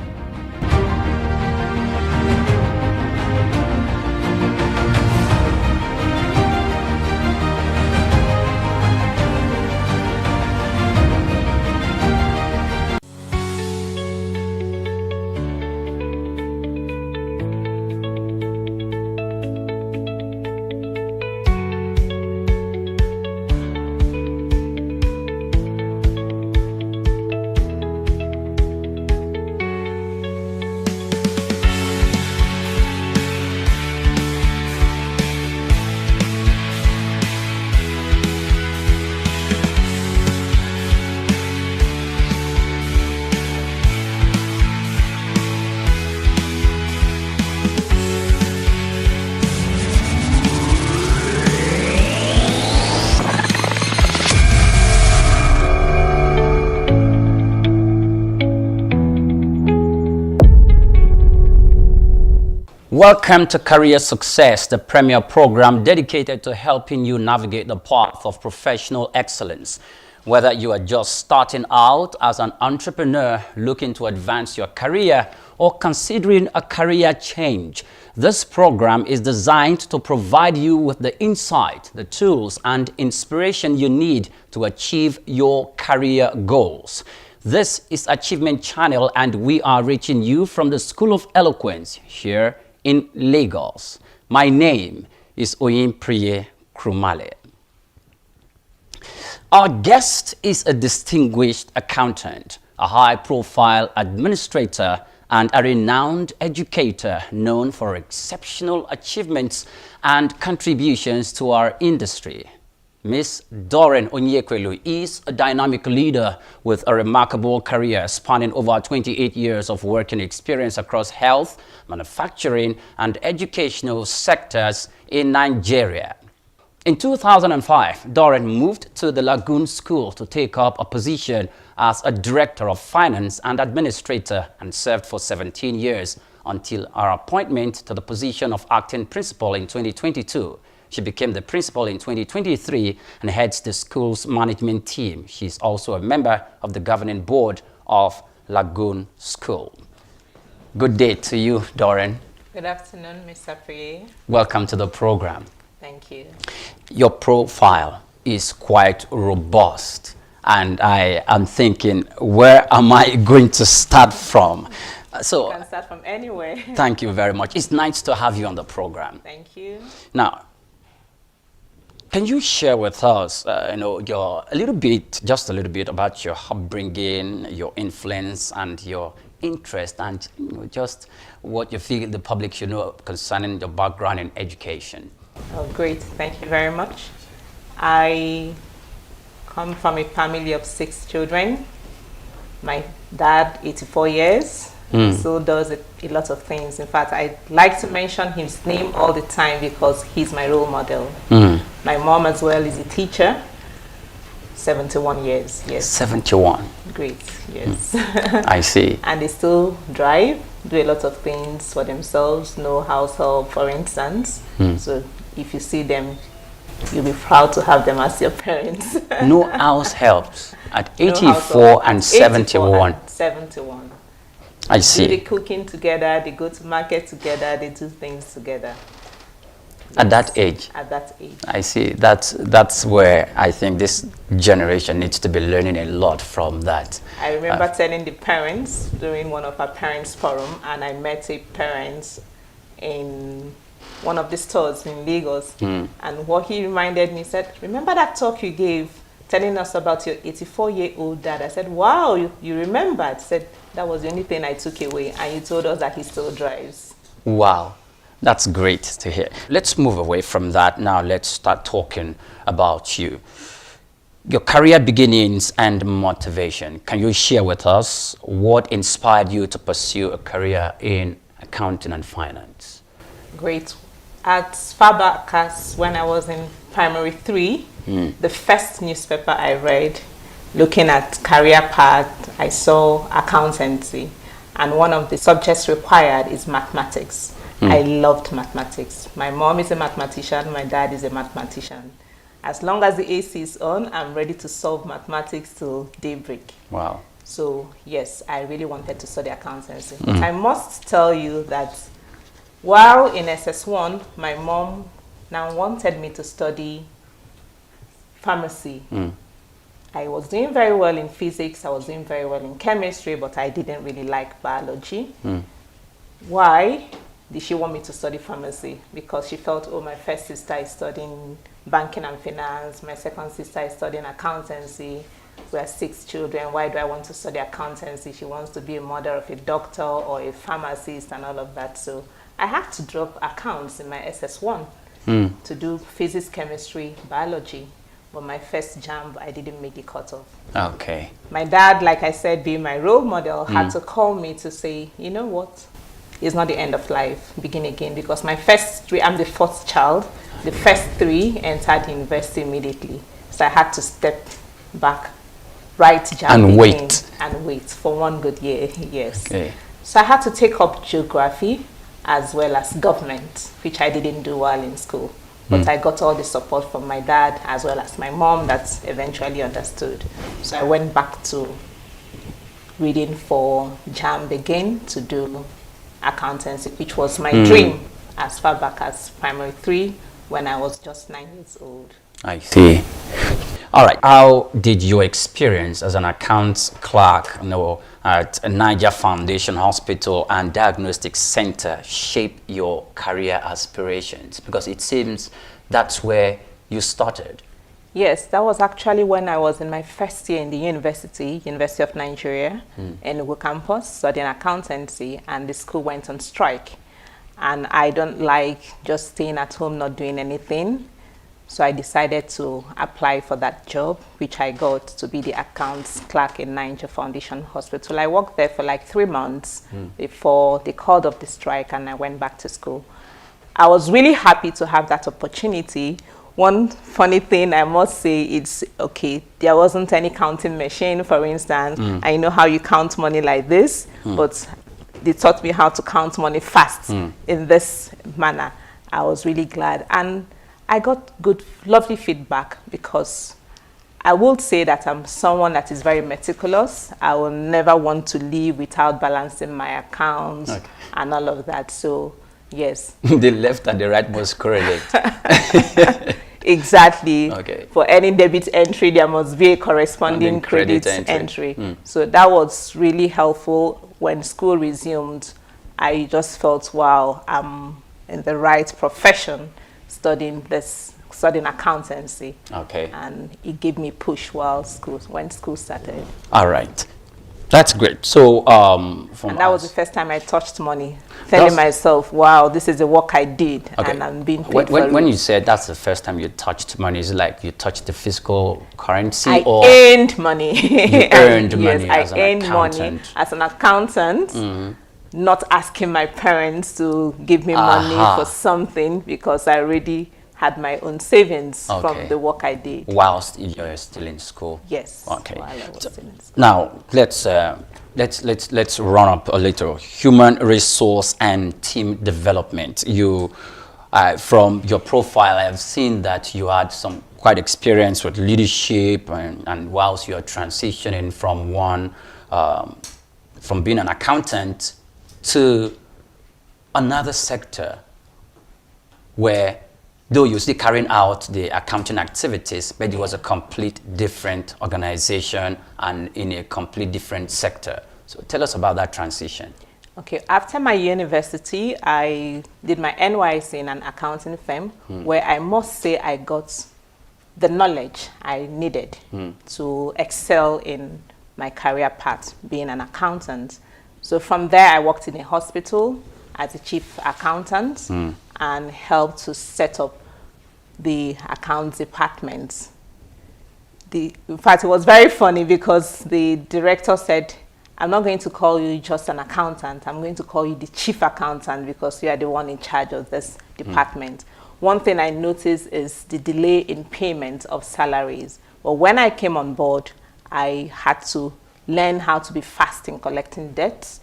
Welcome to Career Success, the premier program dedicated to helping you navigate the path of professional excellence. Whether you are just starting out as an entrepreneur looking to advance your career or considering a career change, this program is designed to provide you with the insight, the tools, and inspiration you need to achieve your career goals. This is Achievement Channel, and we are reaching you from the School of Eloquence here in Lagos. My name is Oyinpriye Krumale. Our guest is a distinguished accountant, a high-profile administrator, and a renowned educator known for exceptional achievements and contributions to our industry. Ms. Doreen Onyekwelu is a dynamic leader with a remarkable career spanning over 28 years of working experience across health, manufacturing, and educational sectors in Nigeria. In 2005, Doreen moved to the Lagoon School to take up a position as a Director of Finance and Administrator and served for 17 years until her appointment to the position of acting principal in 2022. She became the principal in 2023 and heads the school's management team. She's also a member of the governing board of Lagoon School. Good day to you, Doreen. Good afternoon, Mr. Priye. Welcome to the program. Thank you. Your profile is quite robust, and I am thinking, where am I going to start from? So, you can start from anywhere. Thank you very much. It's nice to have you on the program. Thank you. Now, can you share with us, just a little bit about your upbringing, your influence, and your interest, and just what you feel the public should know concerning your background in education? Oh, great. Thank you very much. I come from a family of 6 children. My dad, 84 years, so does a lot of things. In fact, I like to mention his name all the time because he's my role model. My mom as well is a teacher, 71 years, yes. 71. Great, yes. I see. And they still drive, do a lot of things for themselves, no house help, for instance. So if you see them, you'll be proud to have them as your parents. No house helps at 84 and 71. 71. I see. They do the cooking together, they go to market together, they do things together. At that age? At that age. I see. That's where I think this generation needs to be learning a lot from that. I remember telling the parents during one of our parents' forum, and I met a parent in one of the stores in Lagos, and what he reminded me, said, remember that talk you gave telling us about your 84-year-old dad? I said, wow, you remembered. Said, that was the only thing I took away, and you told us that he still drives. Wow, that's great to hear. Let's move away from that now. Let's start talking about you. Your career beginnings and motivation. Can you share with us what inspired you to pursue a career in accounting and finance? Great. At far back as when I was in primary 3, the first newspaper I read, looking at career path, I saw accountancy, and one of the subjects required is mathematics. I loved mathematics. My mom is a mathematician, my dad is a mathematician. As long as the AC is on, I'm ready to solve mathematics till daybreak. Wow. So yes, I really wanted to study accountancy. But I must tell you that while in SS1, my mom now wanted me to study pharmacy. I was doing very well in physics, I was doing very well in chemistry, but I didn't really like biology. Why did she want me to study pharmacy? Because she felt, oh, my first sister is studying banking and finance, my second sister is studying accountancy. We are 6 children, why do I want to study accountancy? She wants to be a mother of a doctor or a pharmacist and all of that. So I had to drop accounts in my SS1 to do physics, chemistry, biology. But my first JAMB, I didn't make the cutoff. Okay. My dad, like I said, being my role model, had to call me to say, you know what? It's not the end of life, begin again. Because my first 3, I'm the 4th child, the first 3 entered university immediately. So I had to step back, write JAMB and wait. And wait for 1 good year, yes. Okay. So I had to take up geography as well as government, which I didn't do well in school. But I got all the support from my dad as well as my mom that eventually understood. So I went back to reading for JAMB again to do accountancy, which was my dream as far back as primary 3 when I was just 9 years old. I see. All right. How did your experience as an accounts clerk, at Niger Foundation Hospital and Diagnostic Center shape your career aspirations? Because it seems that's where you started. Yes, that was actually when I was in my first year in the University of Nigeria, in Ugu campus, studying accountancy, and the school went on strike. And I don't like just staying at home, not doing anything. So I decided to apply for that job, which I got to be the accounts clerk in Niger Foundation Hospital. I worked there for like 3 months before they called off the strike and I went back to school. I was really happy to have that opportunity. One funny thing I must say, it's okay, there wasn't any counting machine, for instance. I know how you count money like this, but they taught me how to count money fast in this manner. I was really glad. And I got good, lovely feedback, because I would say that I'm someone that is very meticulous. I will never want to leave without balancing my accounts and all of that. So, yes. The left and the right must correlate. Exactly. Okay. For any debit entry, there must be a corresponding credit entry. So that was really helpful. When school resumed, I just felt, wow, I'm in the right profession studying accountancy. Okay. And it gave me push when school started. All right. That's great. So, and that was the first time I touched money, telling myself, wow, this is the work I did, and I'm being paid for it. When you said that's the first time you touched money, is it like you touched the physical currency? I or earned money. You earned money yes, as an I earned accountant. money as an accountant, not asking my parents to give me money for something, because I already had my own savings from the work I did. Whilst you're still in school? Yes. Okay. While I was still in school. Now, let's run up a little. Human resource and team development. You, from your profile, I have seen that you had some quite experience with leadership, and whilst you are transitioning from being an accountant to another sector, where though you're still carrying out the accounting activities, but it was a complete different organization and in a complete different sector. So tell us about that transition. Okay, after my university, I did my NYSC in an accounting firm, where I must say I got the knowledge I needed to excel in my career path, being an accountant. So from there, I worked in a hospital as a chief accountant and helped to set up the accounts department. In fact, it was very funny, because the director said, I'm not going to call you just an accountant, I'm going to call you the chief accountant, because you are the one in charge of this department. One thing I noticed is the delay in payment of salaries. But when I came on board, I had to learn how to be fast in collecting debts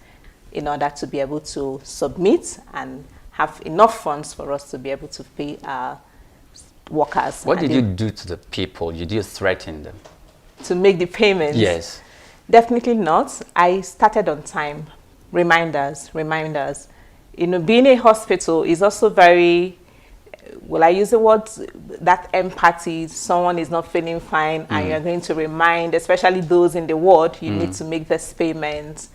in order to be able to submit and have enough funds for us to be able to pay our workers. What did you do to the people? Did you threaten them? To make the payments? Yes. Definitely not. I started on time. Reminders. You know, being a hospital is also very, will I use the word, that empathy. Someone is not feeling fine and you're going to remind, especially those in the ward, you need to make this payment.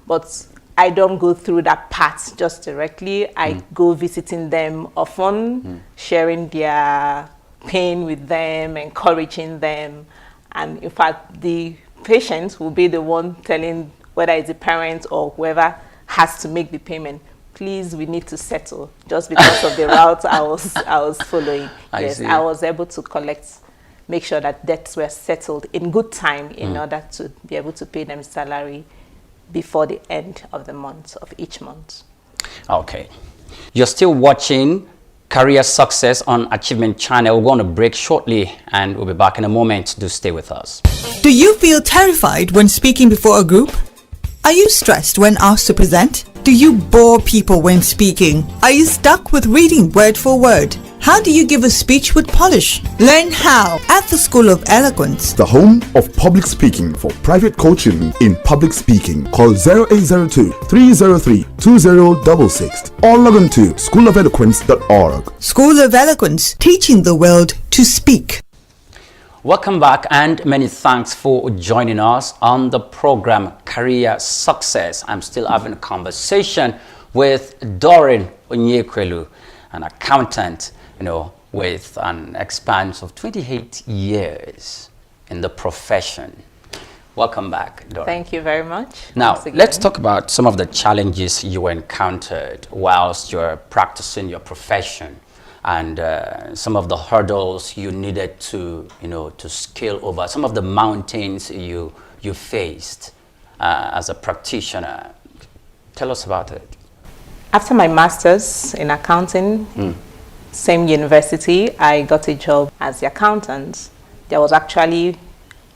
But I don't go through that part just directly. I go visiting them often, sharing their pain with them, encouraging them. And in fact, the patient will be the one telling, whether it's the parent or whoever has to make the payment, please, we need to settle, just because of the route I was following. Yes, I was able to make sure that debts were settled in good time in order to be able to pay them salary before the end of the month, of each month. Okay. You're still watching Career Success on Achievement Channel. We're going to break shortly and we'll be back in a moment. Do stay with us. Do you feel terrified when speaking before a group? Are you stressed when asked to present? Do you bore people when speaking? Are you stuck with reading word for word? How do you give a speech with polish? Learn how at the School of Eloquence, the home of public speaking. For private coaching in public speaking, call 0802 303 2066 or log on to schoolofeloquence.org. School of Eloquence, teaching the world to speak. Welcome back, and many thanks for joining us on the program Career Success. I'm still having a conversation with Doreen Onyekwelu, an accountant, with an expanse of 28 years in the profession. Welcome back, Doreen. Thank you very much. Now, let's talk about some of the challenges you encountered whilst you're practicing your profession, and some of the hurdles you needed to, to scale over, some of the mountains you faced as a practitioner. Tell us about it. After my master's in accounting, same university, I got a job as the accountant. There was actually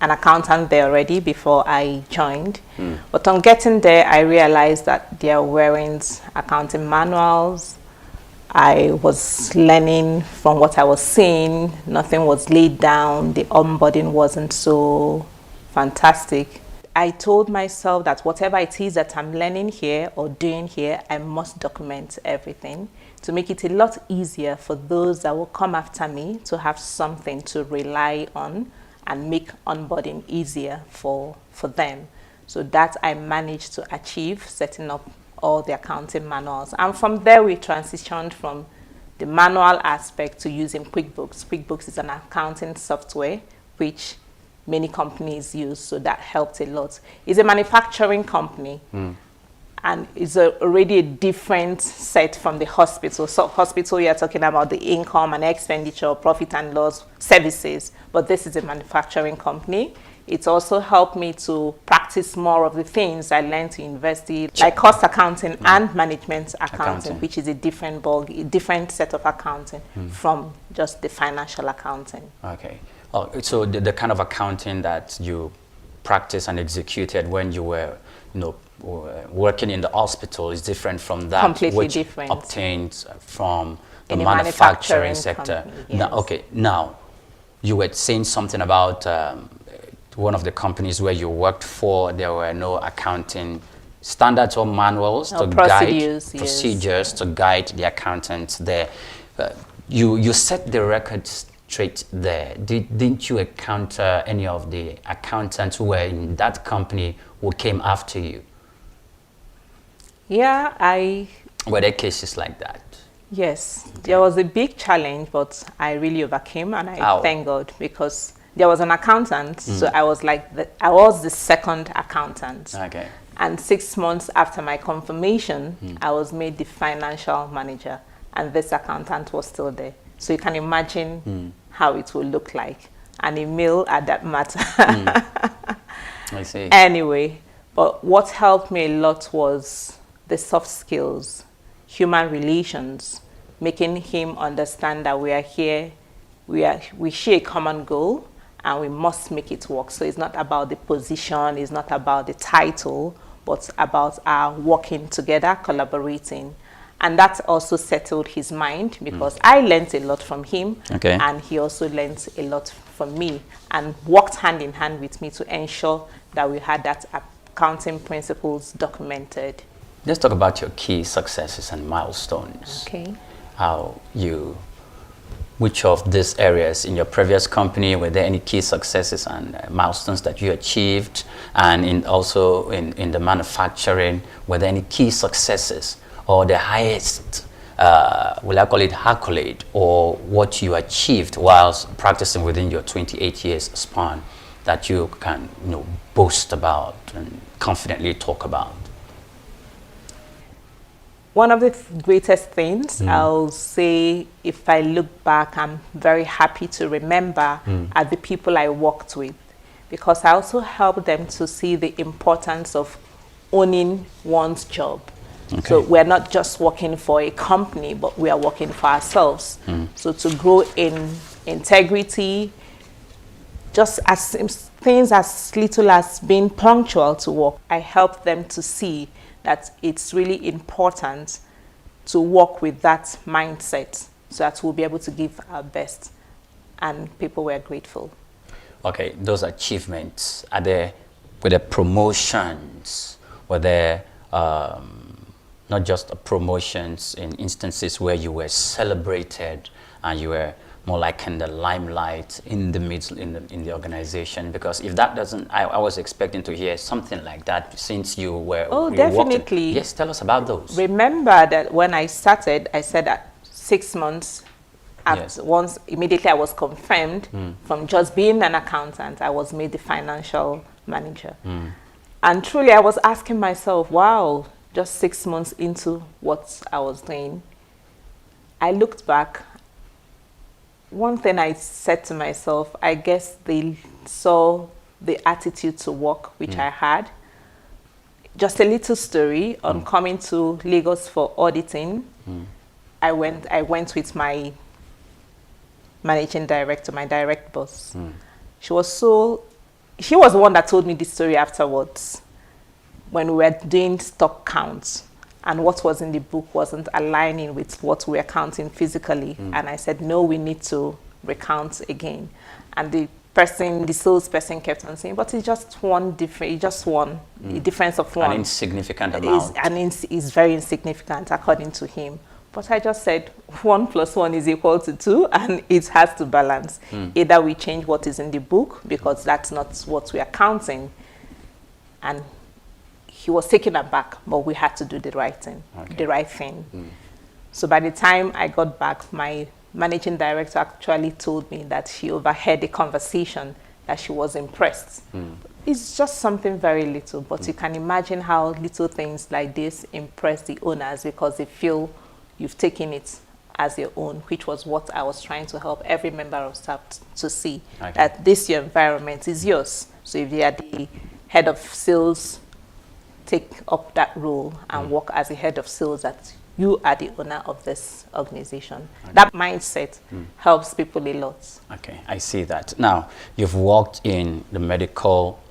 an accountant there already before I joined. But on getting there, I realized that there weren't accounting manuals. I was learning from what I was seeing. Nothing was laid down. The onboarding wasn't so fantastic. I told myself that whatever it is that I'm learning here or doing here, I must document everything to make it a lot easier for those that will come after me to have something to rely on and make onboarding easier for them. So that I managed to achieve, setting up all the accounting manuals. And from there, we transitioned from the manual aspect to using QuickBooks. QuickBooks is an accounting software which many companies use, so that helped a lot. It's a manufacturing company, and it's already a different set from the hospital. So hospital, you're talking about the income and expenditure, profit and loss services, but this is a manufacturing company. It's also helped me to practice more of the things I learned in university, like cost accounting and management accounting, which is a different set of accounting from just the financial accounting. Okay. Oh, so the kind of accounting that you practiced and executed when you were, working in the hospital is different from that Completely which different. obtained from the In a manufacturing manufacturing sector. company, yes. Now you were saying something about one of the companies where you worked for. There were no accounting standards or manuals to guide procedures to guide the accountants there. You set the record straight there. Didn't you encounter any of the accountants who were in that company who came after you? Yeah, Were there cases like that? Yes, there was a big challenge, but I really overcame, and I thank God, because there was an accountant, so I was I was the second accountant. Okay. And 6 months after my confirmation, I was made the financial manager, and this accountant was still there. So you can imagine how it will look like, and a male at that matter. I see. Anyway, but what helped me a lot was the soft skills, human relations, making him understand that we are here, we share a common goal, and we must make it work. So it's not about the position, it's not about the title, but about our working together, collaborating. And that also settled his mind, because I learned a lot from him, and he also learned a lot from me, and worked hand in hand with me to ensure that we had that accounting principles documented. Let's talk about your key successes and milestones. Okay. Which of these areas in your previous company, were there any key successes and milestones that you achieved? And also in the manufacturing, were there any key successes or the highest, will I call it accolade, or what you achieved whilst practicing within your 28 years span that you can boast about and confidently talk about? One of the greatest things, I'll say, if I look back, I'm very happy to remember are the people I worked with, because I also helped them to see the importance of owning one's job. Okay. So we're not just working for a company, but we are working for ourselves. So to grow in integrity, just as things as little as being punctual to work, I helped them to see that it's really important to work with that mindset so that we'll be able to give our best. And people were grateful. Okay, those achievements, were there promotions? Were there not just promotions in instances where you were celebrated and you were more like in the limelight, in the middle, in the organization? Because if that doesn't, I was expecting to hear something like that since you were. Oh, definitely. Yes, tell us about those. Remember that when I started, I said that 6 months after, once immediately I was confirmed from just being an accountant, I was made the financial manager. And truly I was asking myself, wow, just 6 months into what I was doing, I looked back. One thing I said to myself, I guess they saw the attitude to work which I had. Just a little story on coming to Lagos for auditing. I went with my managing director, my direct boss. She was so she was the one that told me the story afterwards when we were doing stock counts and what was in the book wasn't aligning with what we were counting physically. And I said, no, we need to recount again. And the salesperson kept on saying, but it's just one different, it's just one, a difference of one. An insignificant amount. Is very insignificant according to him. But I just said 1 + 1 is equal to 2, and it has to balance. Either we change what is in the book because that's not what we are counting. And he was taken aback, but we had to do the right thing. The right thing. So by the time I got back, my managing director actually told me that she overheard a conversation, that she was impressed. It's just something very little, but you can imagine how little things like this impress the owners because they feel you've taken it as your own, which was what I was trying to help every member of staff to see, that this your environment is yours. So if you are the head of sales, take up that role and work as a head of sales, that you are the owner of this organization. That mindset helps people a lot. Okay, I see that. Now, you've worked in the medical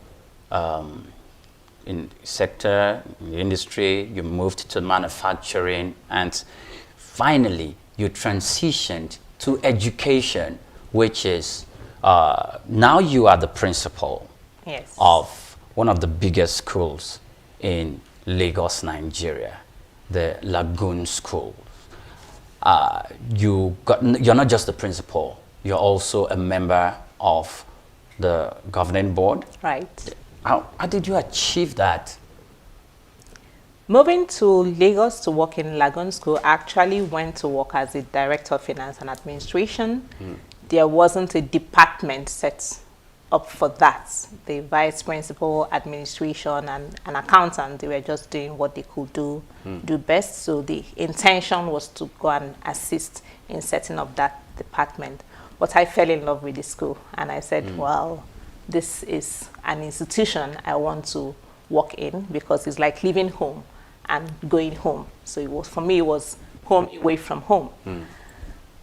sector, in the industry, you moved to manufacturing, and finally, you transitioned to education, which is, now you are the principal of one of the biggest schools in Lagos, Nigeria, the Lagoon School. You're not just the principal, you're also a member of the governing board. Right. How did you achieve that? Moving to Lagos to work in Lagoon School, I actually went to work as a director of finance and administration. There wasn't a department set up for that. The vice principal, administration, and an accountant, they were just doing what they could do best. So the intention was to go and assist in setting up that department. But I fell in love with the school, and I said, well, this is an institution I want to work in because it's like leaving home and going home. So it was, for me, it was home away from home.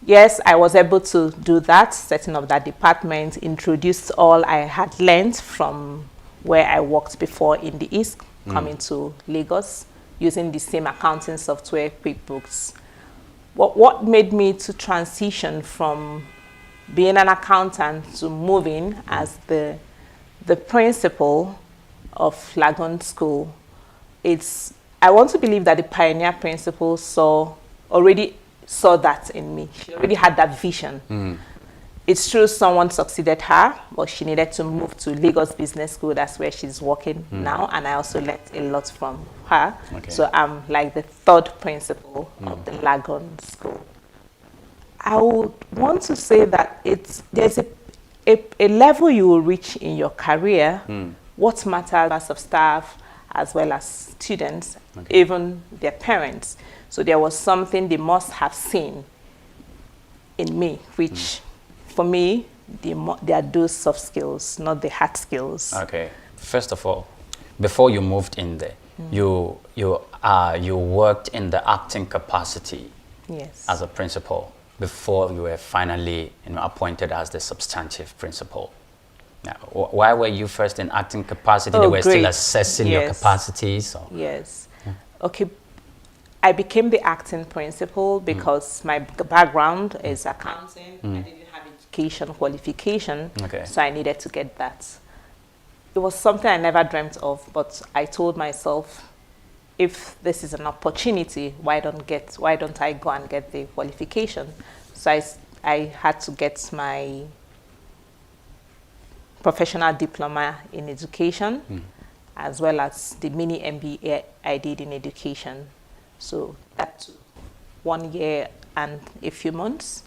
Yes, I was able to do that, setting up that department, introduced all I had learned from where I worked before in the East, coming to Lagos, using the same accounting software, QuickBooks. What made me to transition from being an accountant to moving as the principal of Lagoon School, I want to believe that the pioneer principal already saw that in me. She already had that vision. It's true someone succeeded her, but she needed to move to Lagos Business School. That's where she's working now, and I also learned a lot from her. So I'm like the third principal of the Lagoon School. I would want to say that there's a level you will reach in your career, what matters of staff as well as students, even their parents. So there was something they must have seen in me, which for me, they are those soft skills, not the hard skills. Okay. First of all, before you moved in there, you worked in the acting capacity as a principal before you were finally appointed as the substantive principal. Now, why were you first in acting capacity? They were still assessing your capacities? Or? Yes. Okay. I became the acting principal because my background is accounting. I didn't have education qualification, so I needed to get that. It was something I never dreamt of, but I told myself, if this is an opportunity, why don't I go and get the qualification? So I had to get my professional diploma in education, as well as the mini MBA I did in education. So that took 1 year and a few months.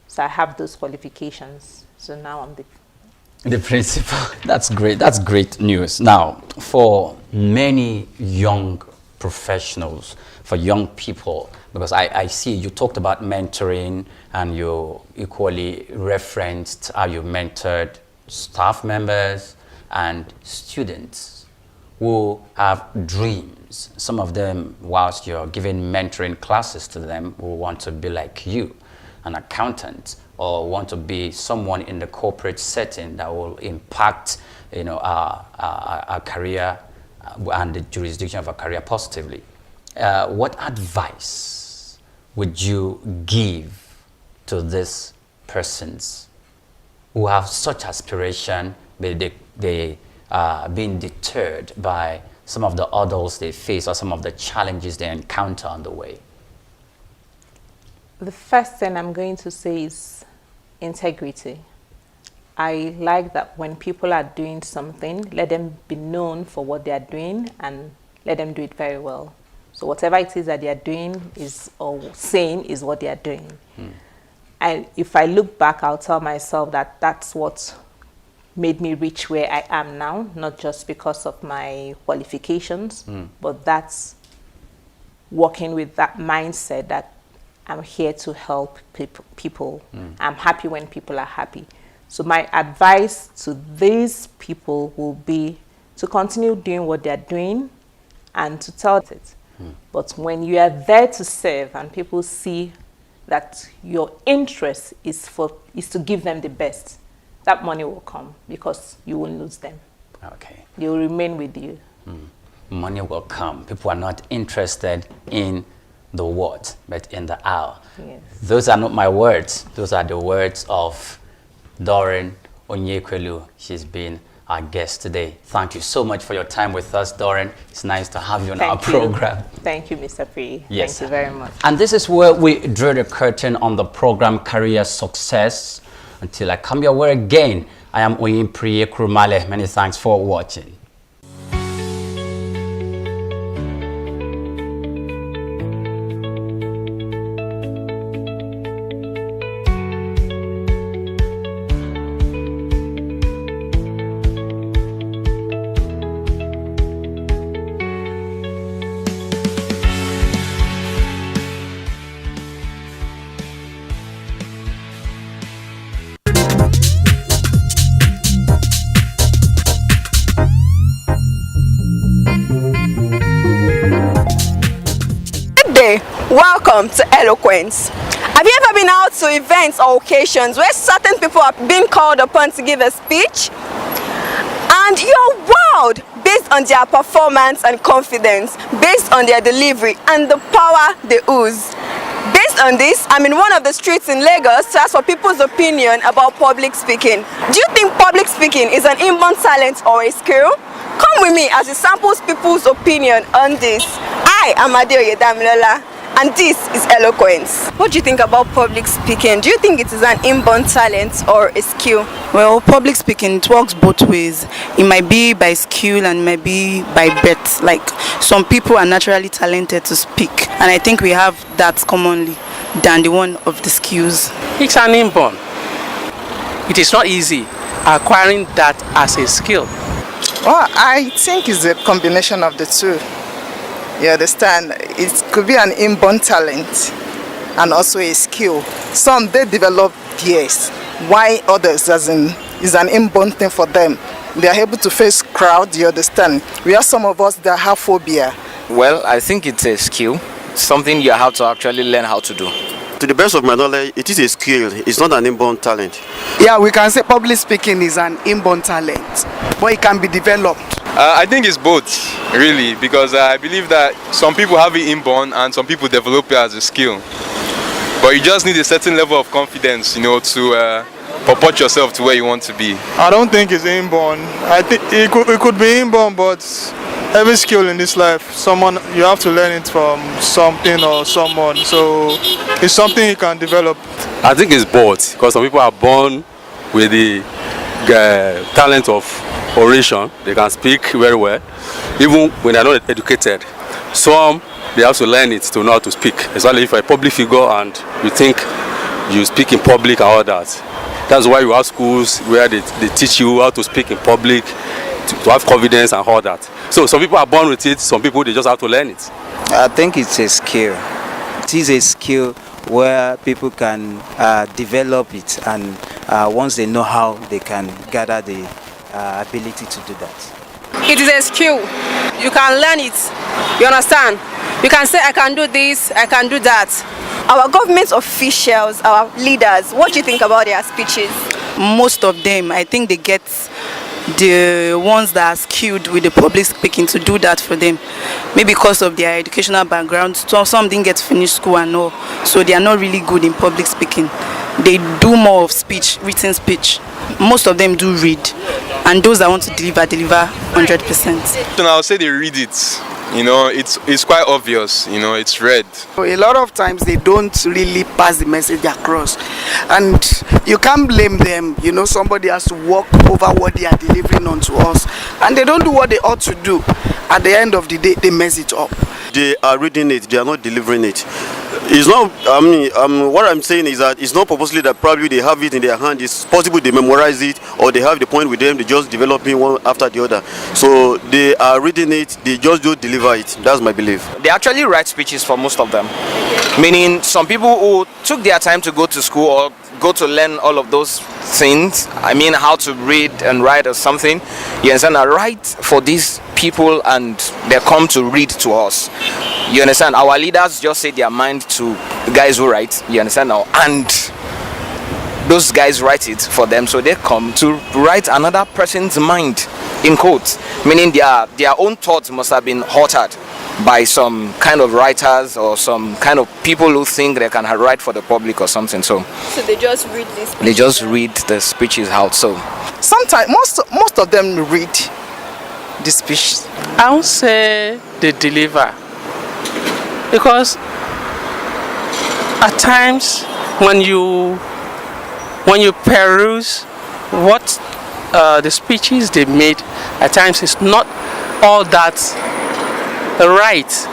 So I have those qualifications. So now I'm the principal. That's great. That's great news. Now, for many young professionals, for young people, because I see you talked about mentoring and you equally referenced how you mentored staff members and students who have dreams. Some of them, whilst you're giving mentoring classes to them, will want to be like you, an accountant or want to be someone in the corporate setting that will impact, our career and the jurisdiction of our career positively. What advice would you give to these persons who have such aspiration, but they are being deterred by some of the hurdles they face or some of the challenges they encounter on the way? The first thing I'm going to say is integrity. I like that when people are doing something, let them be known for what they are doing and let them do it very well. So whatever it is that they are doing or saying is what they are doing. And if I look back, I'll tell myself that that's what made me reach where I am now, not just because of my qualifications, but that's working with that mindset that I'm here to help people. I'm happy when people are happy. So my advice to these people will be to continue doing what they're doing and to tell it. But when you are there to serve and people see that your interest is to give them the best, that money will come because you won't lose them. Okay. They will remain with you. Money will come. People are not interested in the what, but in the how. Yes. Those are not my words. Those are the words of Doreen Onyekwelu. She's been our guest today. Thank you so much for your time with us, Doreen. It's nice to have you on our program. Thank you, Mr. Pri. Yes. Thank you very much. And this is where we drew the curtain on the program Career Success. Until I come your way again, I am Oyin Priye Krumale. Many thanks for watching. Welcome to Eloquence. Have you ever been out to events or occasions where certain people are being called upon to give a speech? And you're wowed based on their performance and confidence, based on their delivery and the power they ooze. Based on this, I'm in one of the streets in Lagos to ask for people's opinion about public speaking. Do you think public speaking is an inborn talent or a skill? Come with me as it samples people's opinion on this. I am Adeoye Damilola, and this is Eloquence. What do you think about public speaking? Do you think it is an inborn talent or a skill? Well, public speaking, it works both ways. It might be by skill and it might be by birth. Like, some people are naturally talented to speak, and I think we have that commonly than the one of the skills. It's an inborn. It is not easy acquiring that as a skill. Well, I think it's a combination of the two. You understand? It could be an inborn talent and also a skill. Some they develop years, why others is an inborn thing for them. They are able to face crowd, you understand? We have some of us that have phobia. Well, I think it's a skill, something you have to actually learn how to do. To the best of my knowledge, it is a skill, it's not an inborn talent. Yeah, we can say public speaking is an inborn talent, but it can be developed. I think it's both, really, because I believe that some people have it inborn and some people develop it as a skill. But you just need a certain level of confidence, to purport yourself to where you want to be. I don't think it's inborn. I think it could be inborn, but every skill in this life, you have to learn it from something or someone. So it's something you can develop. I think it's both, because some people are born with the talent of oration. They can speak very well, even when they're not educated. Some, they have to learn it to know how to speak, especially if you're a public figure and you think you speak in public and all that. That's why you have schools where they teach you how to speak in public, to have confidence and all that. So some people are born with it, some people they just have to learn it. I think it's a skill. It is a skill where people can develop it, and once they know how, they can gather the ability to do that. It is a skill. You can learn it. You understand? You can say, I can do this, I can do that. our government officials, our leaders, what do you think about their speeches? Most of them, I think they get the ones that are skilled with the public speaking to do that for them. Maybe because of their educational background. Some didn't get to finish school and all, so they are not really good in public speaking. They do more of speech, written speech. Most of them do read, and those that want to deliver 100%. So I'll say they read it. You know, it's quite obvious. You know, it's read. A lot of times they don't really pass the message across, and you can't blame them. You know, somebody has to work over what they are delivering onto us, and they don't do what they ought to do. At the end of the day, they mess it up. They are reading it, they are not delivering it. It's not, what I'm saying is that it's not purposely that probably they have it in their hand. It's possible they memorize it, or they have the point with them, they just developing one after the other. So they are reading it, they just don't deliver it. That's my belief. They actually write speeches for most of them. Meaning some people who took their time to go to school or go to learn all of those things, I mean how to read and write or something, you understand, I write for these people and they come to read to us. You understand, our leaders just say their mind to the guys who write, you understand now, and those guys write it for them, so they come to write another person's mind, in quotes, meaning their own thoughts must have been altered by some kind of writers or some kind of people who think they can write for the public or something. So they just read this. They just read the speeches out. So sometimes most of them read the speech. I would say they deliver, because at times when you peruse what the speeches they made, at times it's not all that right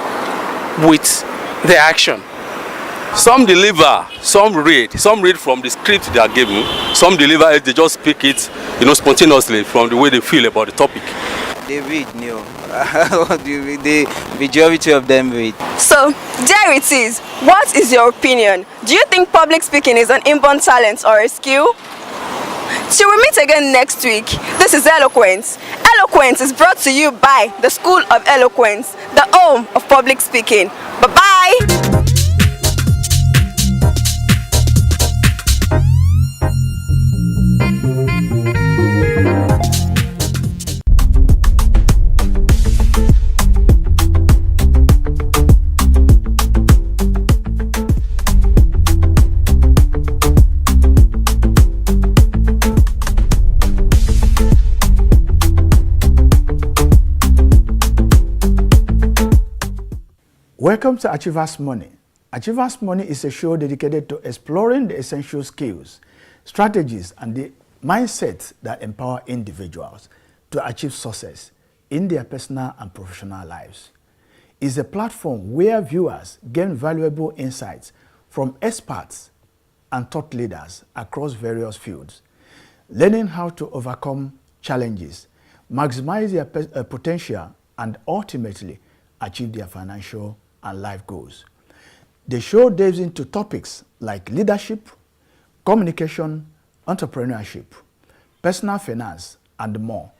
with the action. Some deliver, some read from the script they are given, some deliver it, they just speak it, you know, spontaneously from the way they feel about the topic. They read, Neil. The majority of them read. So, there it is. What is your opinion? Do you think public speaking is an inborn talent or a skill? Till we meet again next week, this is Eloquence. Eloquence is brought to you by the School of Eloquence, the home of public speaking. Bye-bye! Welcome to Achievers Money. Achievers Money is a show dedicated to exploring the essential skills, strategies, and the mindsets that empower individuals to achieve success in their personal and professional lives. It's a platform where viewers gain valuable insights from experts and thought leaders across various fields, learning how to overcome challenges, maximize their potential, and ultimately achieve their financial and life goals. The show delves into topics like leadership, communication, entrepreneurship, personal finance, and more,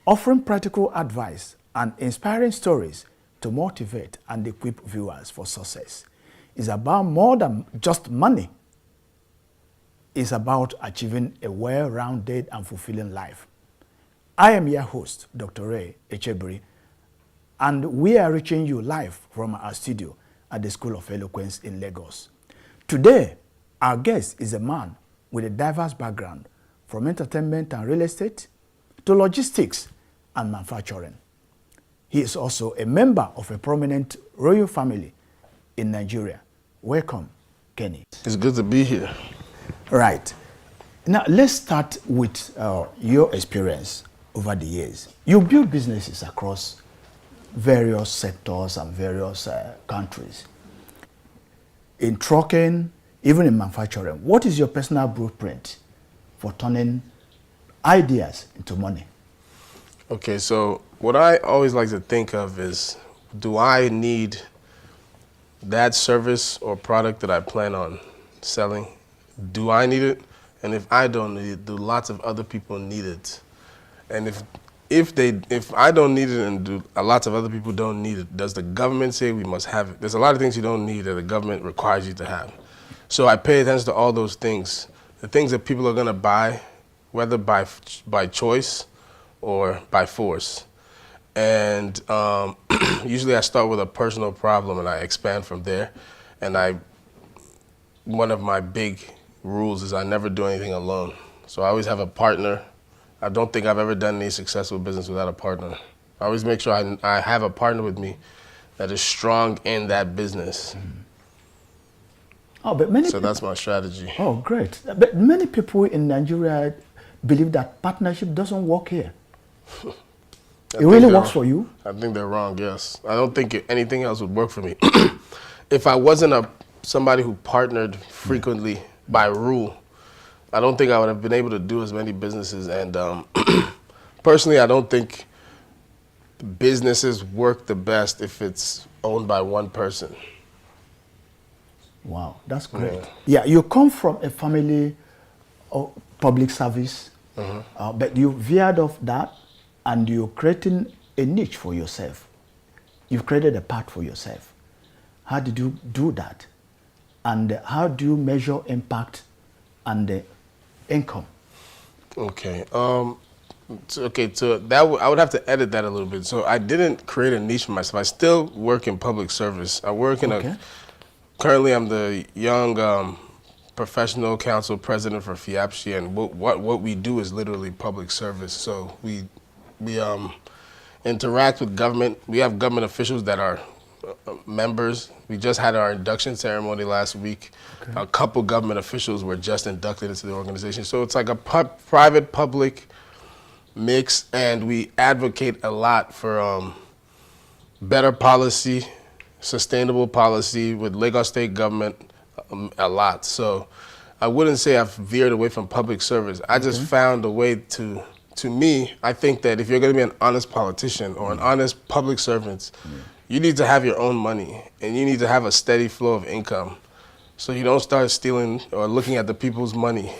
offering practical advice and inspiring stories to motivate and equip viewers for success. It's about more than just money. It's about achieving a well-rounded and fulfilling life. I am your host, Dr. Ray Echebiri, and we are reaching you live from our studio at the School of Eloquence in Lagos. Today, our guest is a man with a diverse background, from entertainment and real estate to logistics and manufacturing. He is also a member of a prominent royal family in Nigeria. Welcome, Kenny. It's good to be here. Right. Now, let's start with your experience over the years. You built businesses across various sectors and various countries. In trucking, even in manufacturing, what is your personal blueprint for turning ideas into money? Okay, so what I always like to think of is, do I need that service or product that I plan on selling? Do I need it? And if I don't need it, do lots of other people need it? And if I don't need it and a lot of other people don't need it, does the government say we must have it? There's a lot of things you don't need that the government requires you to have. So I pay attention to all those things. The things that people are going to buy, whether by choice or by force. And usually I start with a personal problem and I expand from there. And one of my big rules is I never do anything alone. So I always have a partner. I don't think I've ever done any successful business without a partner. I always make sure I have a partner with me that is strong in that business. Oh, but many so that's my strategy. Oh, great. But many people in Nigeria believe that partnership doesn't work here. It really works for you? I think they're wrong, yes. I don't think anything else would work for me. If I wasn't somebody who partnered frequently by rule, I don't think I would have been able to do as many businesses. And personally, I don't think businesses work the best if it's owned by one person. Wow, that's great. Yeah, you come from a family of public service, but you veered off that and you're creating a niche for yourself. You've created a path for yourself. How did you do that? And how do you measure impact and income? Okay. So that I would have to edit that a little bit. So I didn't create a niche for myself. I still work in public service. I work in currently I'm the young professional council president for FIAPSHI, and what we do is literally public service. So we interact with government. We have government officials that are members. We just had our induction ceremony last week. A couple government officials were just inducted into the organization. So it's like a private-public mix, and we advocate a lot for better policy, sustainable policy with Lagos State government a lot. So I wouldn't say I've veered away from public service. I just found a way to me, I think that if you're going to be an honest politician or an honest public servant, you need to have your own money and you need to have a steady flow of income so you don't start stealing or looking at the people's money.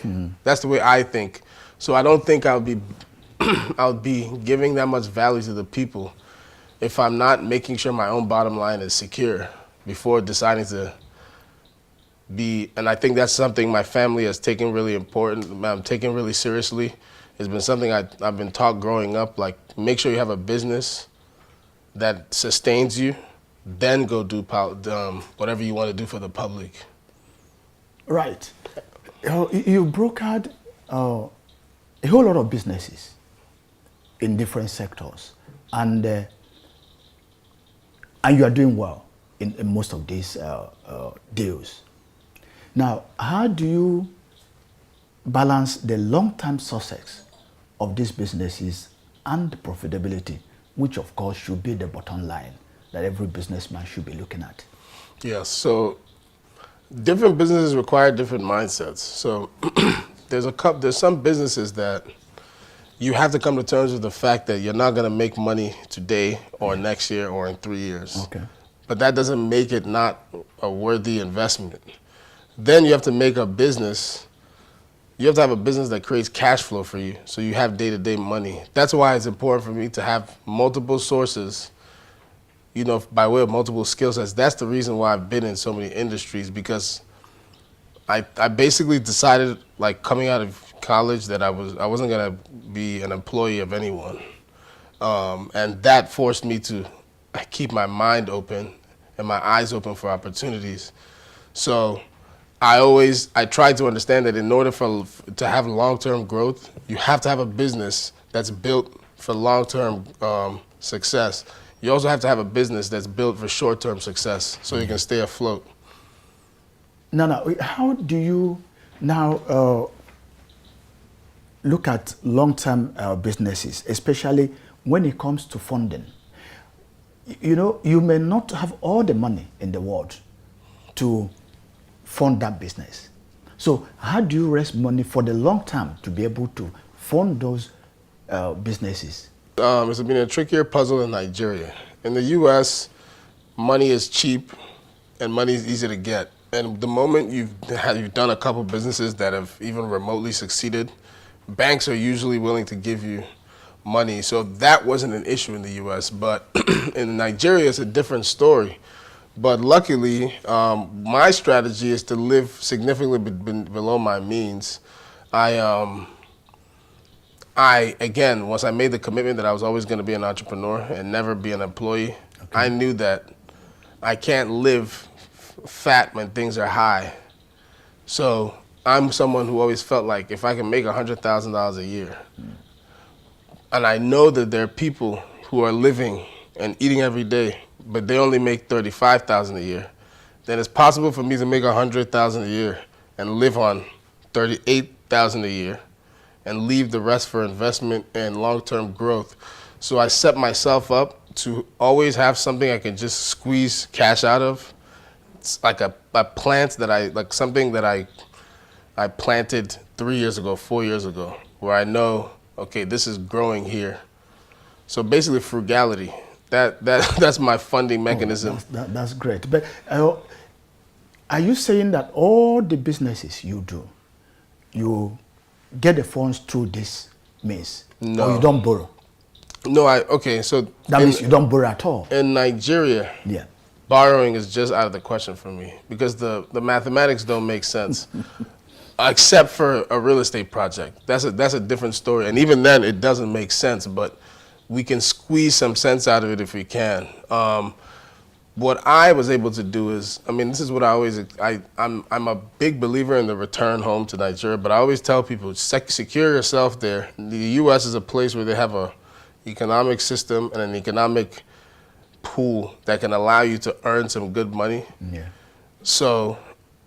That's the way I think. So I don't think I'll be giving that much value to the people if I'm not making sure my own bottom line is secure before deciding to be, and I think that's something my family has taken really important, I'm taking really seriously. It's been something I've been taught growing up, like make sure you have a business that sustains you, then go do whatever you want to do for the public. Right. You brokered a whole lot of businesses in different sectors, and you are doing well in most of these deals. Now, how do you balance the long-term success of these businesses and the profitability, which of course should be the bottom line that every businessman should be looking at? Yes, so different businesses require different mindsets. So there's some businesses that you have to come to terms with the fact that you're not going to make money today or next year or in 3 years. But that doesn't make it not a worthy investment. Then you have to make a business. You have to have a business that creates cash flow for you, so you have day-to-day money. That's why it's important for me to have multiple sources, by way of multiple skill sets. That's the reason why I've been in so many industries, because I basically decided, like coming out of college, that I wasn't gonna be an employee of anyone, and that forced me to keep my mind open and my eyes open for opportunities. So I try to understand that in order to have long-term growth, you have to have a business that's built for long-term success. You also have to have a business that's built for short-term success so you can stay afloat. Now, how do you now look at long-term businesses, especially when it comes to funding? You may not have all the money in the world to fund that business. So how do you raise money for the long term to be able to fund those businesses? It's been a trickier puzzle in Nigeria. In the US, money is cheap and money is easy to get. And the moment you've done a couple businesses that have even remotely succeeded, banks are usually willing to give you money. So that wasn't an issue in the U.S., but in Nigeria, it's a different story. But luckily, my strategy is to live significantly below my means. Again, once I made the commitment that I was always going to be an entrepreneur and never be an employee, I knew that I can't live fat when things are high. So I'm someone who always felt like if I can make $100,000 a year, and I know that there are people who are living and eating every day, but they only make $35,000 a year, then it's possible for me to make $100,000 a year and live on $38,000 a year and leave the rest for investment and long-term growth. So I set myself up to always have something I can just squeeze cash out of. It's like a plant that something that I planted 3 years ago, 4 years ago, where I know, okay, this is growing here. So basically frugality. That's my funding mechanism. That's great. But are you saying that all the businesses you do, you get the funds through this means? No. Or you don't borrow? No, so that means you don't borrow at all. In Nigeria, yeah, borrowing is just out of the question for me because the mathematics don't make sense. Except for a real estate project. That's a different story. And even then it doesn't make sense, but we can squeeze some sense out of it if we can. What I was able to do is, this is what I'm a big believer in the return home to Nigeria, but I always tell people, secure yourself there. The U.S. is a place where they have a economic system and an economic pool that can allow you to earn some good money. Yeah. So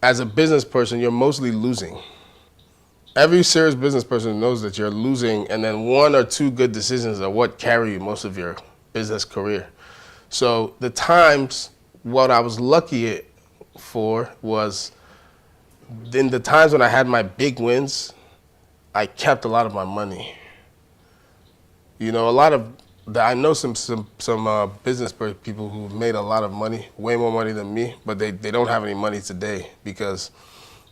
as a business person, you're mostly losing. Every serious business person knows that you're losing, and then 1 or 2 good decisions are what carry you most of your business career. So the times, what I was lucky for was in the times when I had my big wins, I kept a lot of my money. You know, I know some business people who made a lot of money, way more money than me, but they don't have any money today because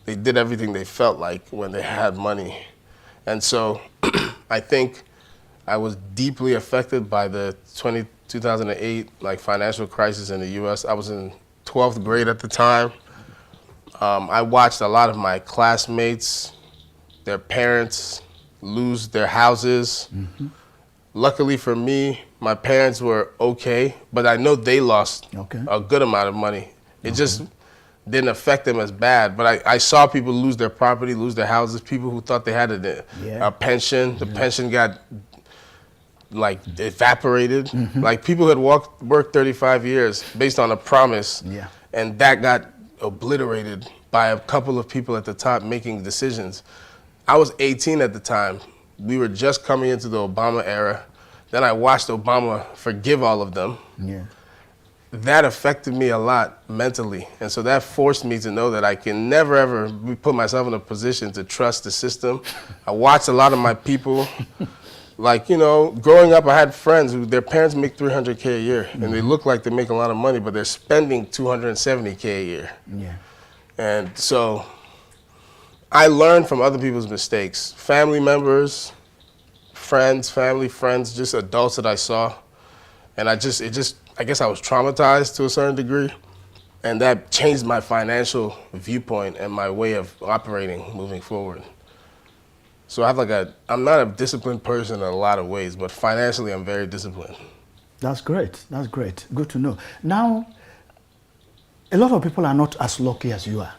they did everything they felt like when they had money. And so I think I was deeply affected by the 2008 financial crisis in the U.S. I was in 12th grade at the time. I watched a lot of my classmates, their parents lose their houses. Mm-hmm. Luckily for me, my parents were okay, but I know they lost a good amount of money. It just didn't affect them as bad. But I saw people lose their property, lose their houses, people who thought they had a pension. The pension got evaporated. Mm-hmm. People had worked 35 years based on a promise, and that got obliterated by a couple of people at the top making decisions. I was 18 at the time. We were just coming into the Obama era. Then I watched Obama forgive all of them. Yeah. That affected me a lot mentally. And so that forced me to know that I can never, ever put myself in a position to trust the system. I watched a lot of my people. Growing up, I had friends who their parents make $300K a year, and they look like they make a lot of money, but they're spending $270K a year. Yeah. And so I learned from other people's mistakes. Family members, friends, just adults that I saw. And I guess I was traumatized to a certain degree. And that changed my financial viewpoint and my way of operating moving forward. So I have I'm not a disciplined person in a lot of ways, but financially I'm very disciplined. That's great. That's great. Good to know. Now, a lot of people are not as lucky as you are.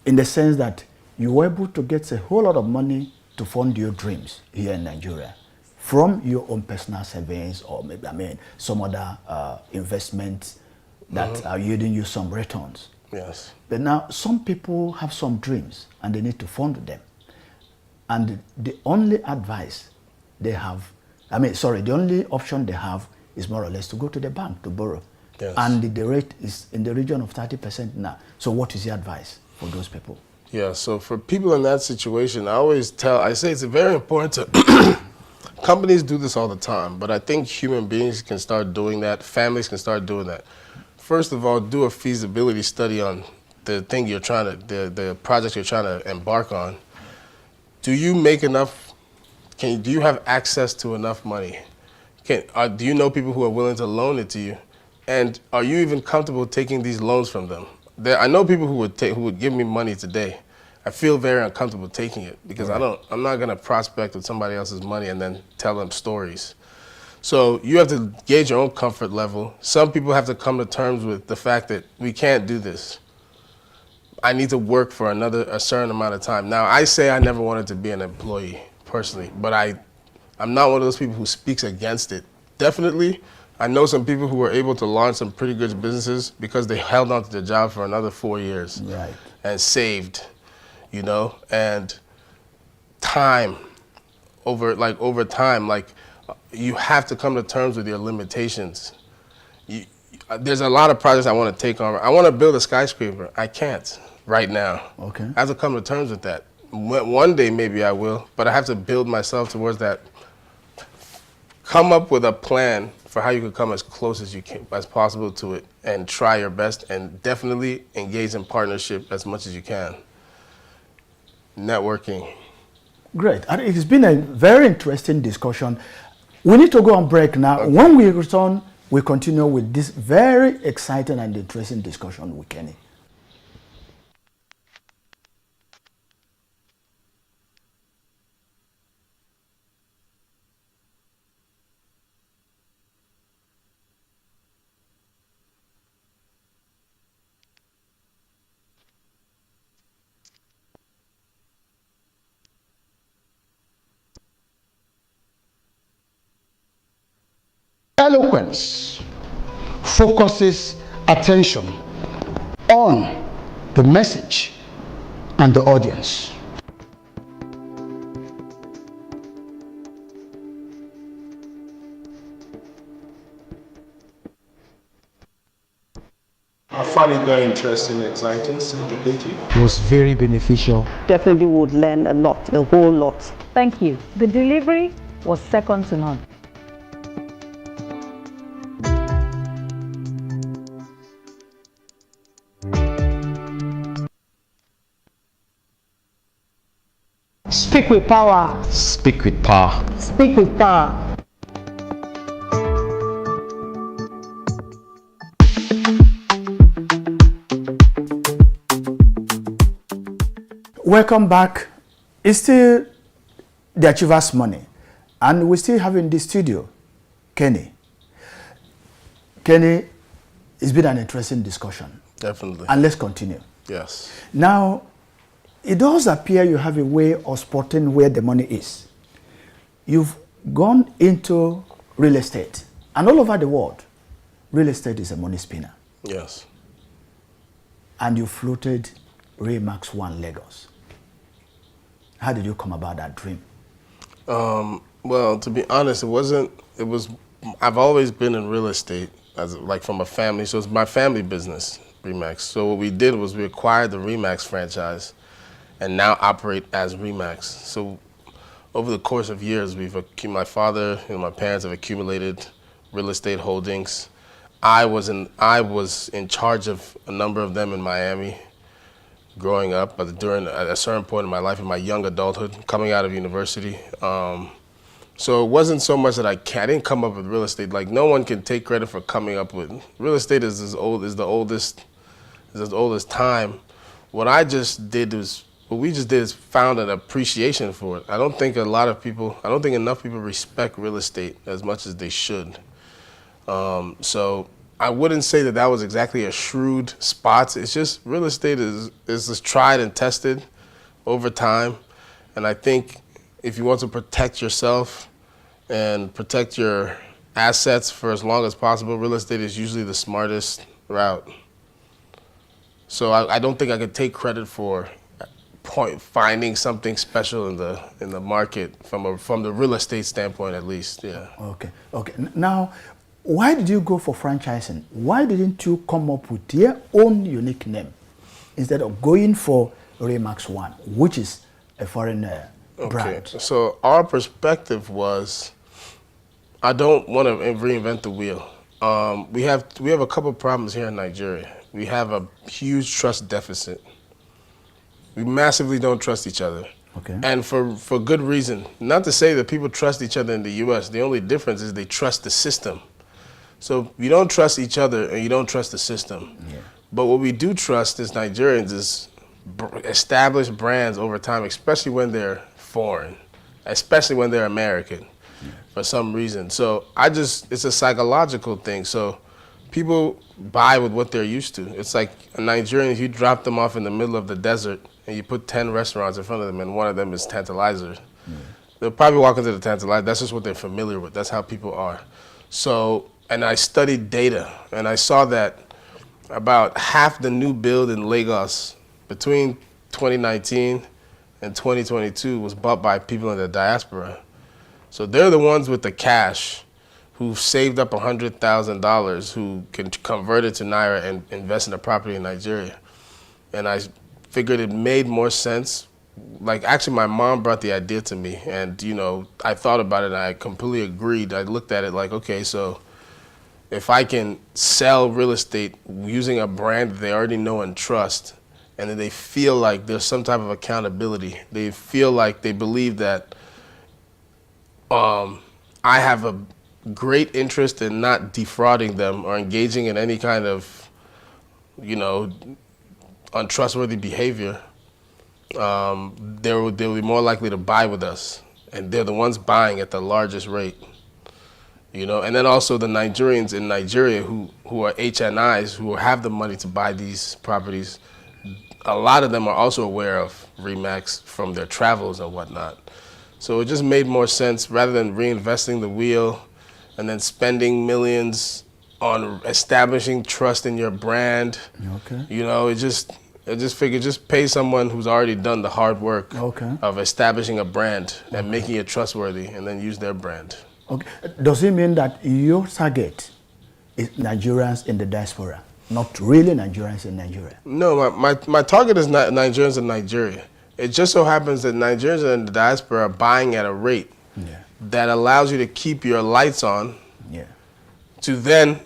In the sense that you were able to get a whole lot of money to fund your dreams here in Nigeria from your own personal savings or maybe, some other investments that are yielding you some returns. Yes. But now some people have some dreams and they need to fund them. And the only advice they have, the only option they have is more or less to go to the bank to borrow. Yes. And the rate is in the region of 30% now. So what is your advice for those people? Yeah, so for people in that situation, I say it's very important to, companies do this all the time, but I think human beings can start doing that, families can start doing that. First of all, do a feasibility study on the thing the project you're trying to embark on. Do you make enough do you have access to enough money? Do you know people who are willing to loan it to you? And are you even comfortable taking these loans from them? I know people who would give me money today. I feel very uncomfortable taking it because I'm not gonna prospect with somebody else's money and then tell them stories. So you have to gauge your own comfort level. Some people have to come to terms with the fact that we can't do this. I need to work for a certain amount of time. Now, I say I never wanted to be an employee personally, but I'm not one of those people who speaks against it. Definitely, I know some people who were able to launch some pretty good businesses because they held on to their job for another 4 years and saved, you know, and over time, you have to come to terms with your limitations. There's a lot of projects I want to take on. I want to build a skyscraper. I can't right now. Okay. I have to come to terms with that. One day maybe I will, but I have to build myself towards that. Come up with a plan for how you can come as close as possible to it and try your best and definitely engage in partnership as much as you can. Networking. Great. And it's been a very interesting discussion. We need to go on break now. Okay. When we return, we continue with this very exciting and interesting discussion with Kenny. Eloquence focuses attention on the message and the audience. I find it very interesting, exciting, educative. It was very beneficial. Definitely would learn a lot, a whole lot. Thank you. The delivery was second to none. Speak with power. Speak with power. Speak with power. Welcome back. It's still the Achievers Money, and we still have in the studio Kenny. Kenny, it's been an interesting discussion. Definitely. And let's continue. Yes. Now, it does appear you have a way of spotting where the money is. You've gone into real estate, and all over the world, real estate is a money spinner. Yes. And you floated Remax One Lagos. How did you come about that dream? Well, to be honest, I've always been in real estate, from a family, so it's my family business, Remax. So what we did was we acquired the Remax franchise and now operate as Remax. So over the course of years, my father and my parents have accumulated real estate holdings. I was in charge of a number of them in Miami growing up, but during a certain point in my life, in my young adulthood, coming out of university. So it wasn't so much that I didn't come up with real estate. Like, no one can take credit for coming up with real estate. Is the oldest time. What we just did is found an appreciation for it. I don't think enough people respect real estate as much as they should. So I wouldn't say that was exactly a shrewd spot. It's just real estate is just tried and tested over time. And I think if you want to protect yourself and protect your assets for as long as possible, real estate is usually the smartest route. So I don't think I could take credit for finding something special in the market from the real estate standpoint, at least. Yeah. Okay. Now, why did you go for franchising? Why didn't you come up with your own unique name instead of going for Remax One, which is a foreign brand? So our perspective was, I don't want to reinvent the wheel. We have a couple of problems here in Nigeria. We have a huge trust deficit. We massively don't trust each other. Okay. And for good reason. Not to say that people trust each other in the U.S. The only difference is they trust the system. So you don't trust each other and you don't trust the system. Yeah. But what we do trust as Nigerians is established brands over time, especially when they're foreign, especially when they're American for some reason. So it's a psychological thing. So people buy with what they're used to. It's like a Nigerian, if you drop them off in the middle of the desert and you put 10 restaurants in front of them and one of them is Tantalizer, they'll probably walk into the Tantalizer. That's just what they're familiar with. That's how people are. So, and I studied data and I saw that about half the new build in Lagos between 2019 and 2022 was bought by people in the diaspora. So they're the ones with the cash who've saved up $100,000 who can convert it to Naira and invest in a property in Nigeria. And I figured it made more sense. Like, actually, my mom brought the idea to me, and, you know, I thought about it, and I completely agreed. I looked at it like, okay, so if I can sell real estate using a brand that they already know and trust, and then they feel like there's some type of accountability, they feel like they believe that I have a great interest in not defrauding them or engaging in any kind of, you know, untrustworthy behavior, they'll be more likely to buy with us. And they're the ones buying at the largest rate. You know, and then also the Nigerians in Nigeria who are HNIs, who have the money to buy these properties, a lot of them are also aware of RE/MAX from their travels and whatnot. So it just made more sense rather than reinvesting the wheel and then spending millions on establishing trust in your brand. Okay. You know, I just figured just pay someone who's already done the hard work of establishing a brand and making it trustworthy, and then use their brand. Okay. Does it mean that your target is Nigerians in the diaspora, not really Nigerians in Nigeria? No, my target is not Nigerians in Nigeria. It just so happens that Nigerians in the diaspora are buying at a rate that allows you to keep your lights on, to then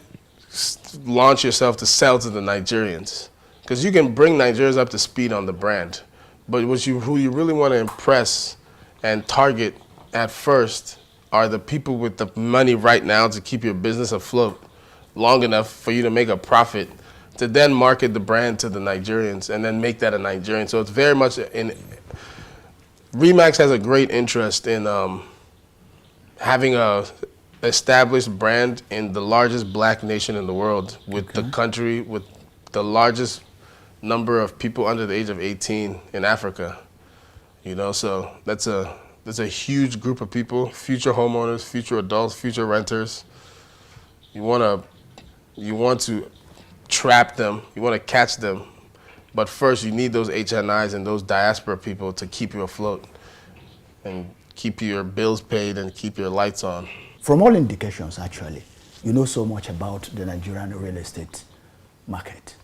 launch yourself to sell to the Nigerians. Because you can bring Nigerians up to speed on the brand, but who you really want to impress and target at first are the people with the money right now to keep your business afloat long enough for you to make a profit, to then market the brand to the Nigerians and then make that a Nigerian. So it's very much RE/MAX has a great interest in having a established brand in the largest black nation in the world, with the country with the largest number of people under the age of 18 in Africa. You know, so that's a huge group of people, future homeowners, future adults, future renters. You want to trap them, you want to catch them, but first you need those HNIs and those diaspora people to keep you afloat and keep your bills paid and keep your lights on. From all indications, actually, you know so much about the Nigerian real estate market.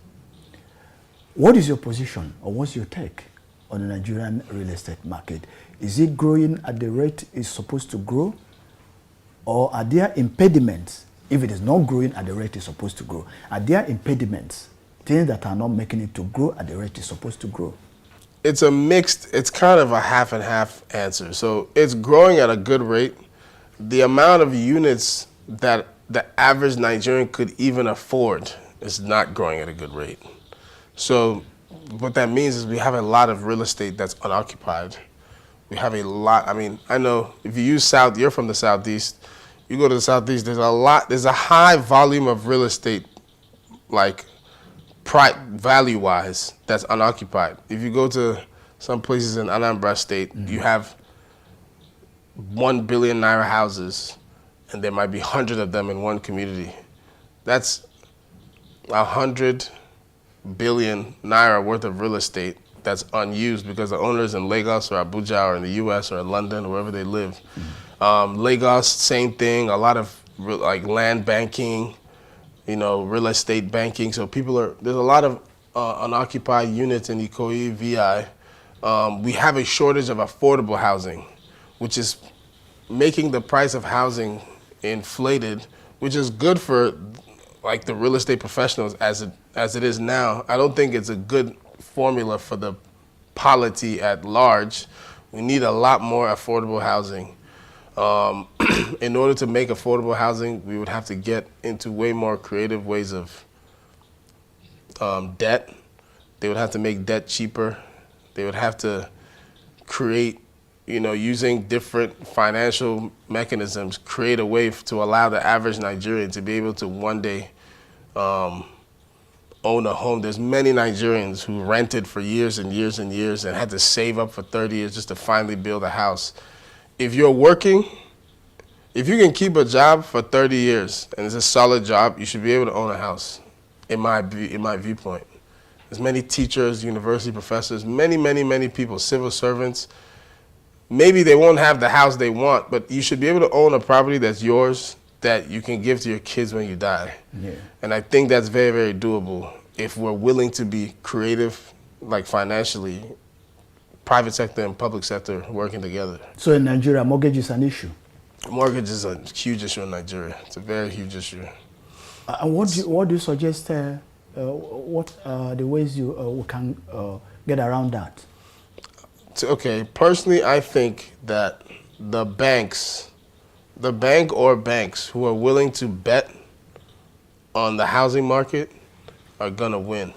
What is your position, or what's your take on the Nigerian real estate market? Is it growing at the rate it's supposed to grow? Or are there impediments, if it is not growing at the rate it's supposed to grow? Are there impediments, things that are not making it to grow at the rate it's supposed to grow? It's kind of a half and half answer. So it's growing at a good rate. The amount of units that the average Nigerian could even afford is not growing at a good rate. So what that means is we have a lot of real estate that's unoccupied. We have a lot. I mean, I know if you use you're from the Southeast, you go to the Southeast, there's a high volume of real estate, like value-wise, that's unoccupied. If you go to some places in Anambra State, you have 1 billion Naira houses, and there might be 100 of them in one community. That's 100 billion Naira worth of real estate that's unused because the owners in Lagos or Abuja or in the US or in London or wherever they live. Lagos, same thing, a lot of like land banking, you know, real estate banking. So there's a lot of unoccupied units in Ikoyi, VI. We have a shortage of affordable housing, which is making the price of housing inflated, which is good for like the real estate professionals as it is now. I don't think it's a good formula for the polity at large, We need a lot more affordable housing. In order to make affordable housing, we would have to get into way more creative ways of debt. They would have to make debt cheaper. They would have to create, using different financial mechanisms, create a way to allow the average Nigerian to be able to one day own a home. There's many Nigerians who rented for years and years and years and had to save up for 30 years just to finally build a house. If you're working, if you can keep a job for 30 years and it's a solid job, you should be able to own a house, in my viewpoint. There's many teachers, university professors, many people, civil servants. Maybe they won't have the house they want, but you should be able to own a property that's yours that you can give to your kids when you die. Yeah. And I think that's very, very doable if we're willing to be creative, like financially, private sector and public sector working together. So in Nigeria, mortgage is an issue? Mortgage is a huge issue in Nigeria. It's a very huge issue. And what do you suggest, what are the ways we can get around that? Okay, personally, I think that the bank or banks who are willing to bet on the housing market are gonna win.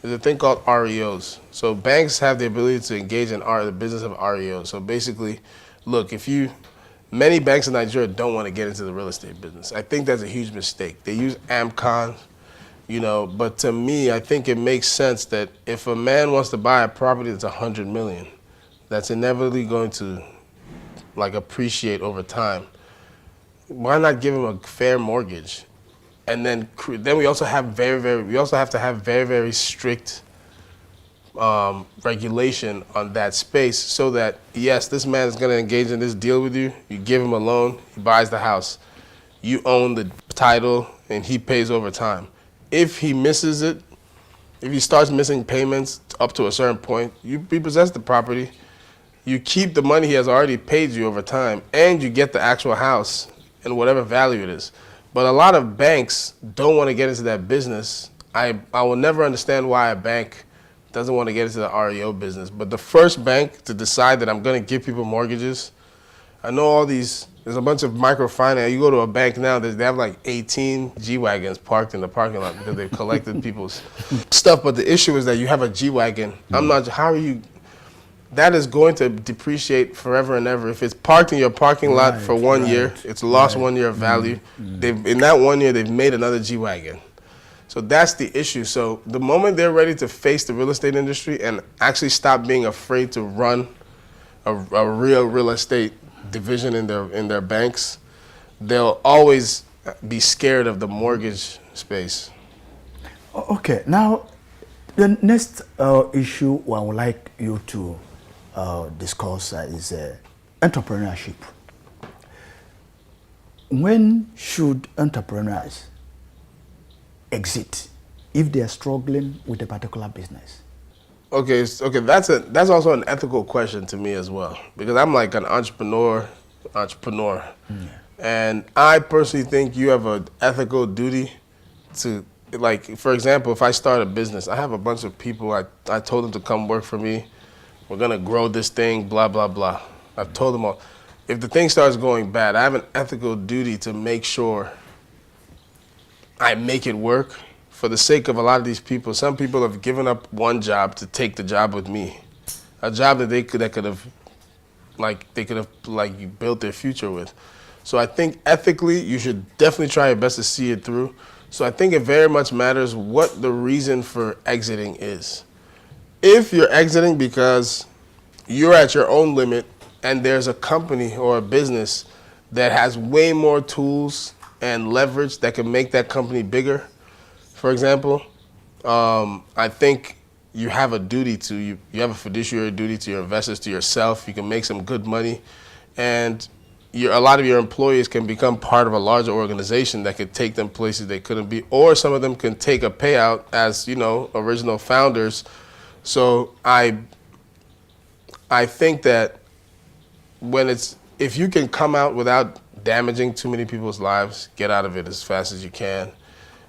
There's a thing called REOs. So banks have the ability to engage in the business of REOs. So basically, look, many banks in Nigeria don't want to get into the real estate business. I think that's a huge mistake. They use AMCON, but to me, I think it makes sense that if a man wants to buy a property that's 100 million, that's inevitably going to appreciate over time, why not give him a fair mortgage? And then we also have to have very, very strict regulation on that space so that, yes, this man is going to engage in this deal with you. You give him a loan, he buys the house. You own the title, and he pays over time. If he misses it, if he starts missing payments up to a certain point, you repossess the property. You keep the money he has already paid you over time, and you get the actual house and whatever value it is. But a lot of banks don't want to get into that business. I will never understand why a bank doesn't want to get into the REO business. But the first bank to decide that I'm going to give people mortgages, I know there's a bunch of microfinance. You go to a bank now, they have like 18 G-Wagons parked in the parking lot because they've collected people's stuff. But the issue is that you have a G-Wagon. That is going to depreciate forever and ever. If it's parked in your parking lot for 1 year, it's lost 1 year of value. In that 1 year, they've made another G-Wagon. So that's the issue. So the moment they're ready to face the real estate industry and actually stop being afraid to run a real estate division in their banks, they'll always be scared of the mortgage space. Okay, now the next issue I would like you to discuss is entrepreneurship. When should entrepreneurs exit if they are struggling with a particular business? Okay, that's also an ethical question to me as well, because I'm like an entrepreneur, and I personally think you have an ethical duty to, like, for example, if I start a business, I have a bunch of people, I told them to come work for me. We're gonna grow this thing, blah, blah, blah. I've told them all. If the thing starts going bad, I have an ethical duty to make sure I make it work for the sake of a lot of these people. Some people have given up one job to take the job with me, a job that they could have built their future with. So I think ethically, you should definitely try your best to see it through. So I think it very much matters what the reason for exiting is. If you're exiting because you're at your own limit and there's a company or a business that has way more tools and leverage that can make that company bigger, for example, I think you have a duty to, you have a fiduciary duty to your investors, to yourself. You can make some good money, and a lot of your employees can become part of a larger organization that could take them places they couldn't be, or some of them can take a payout as, original founders. So I think that if you can come out without damaging too many people's lives, get out of it as fast as you can.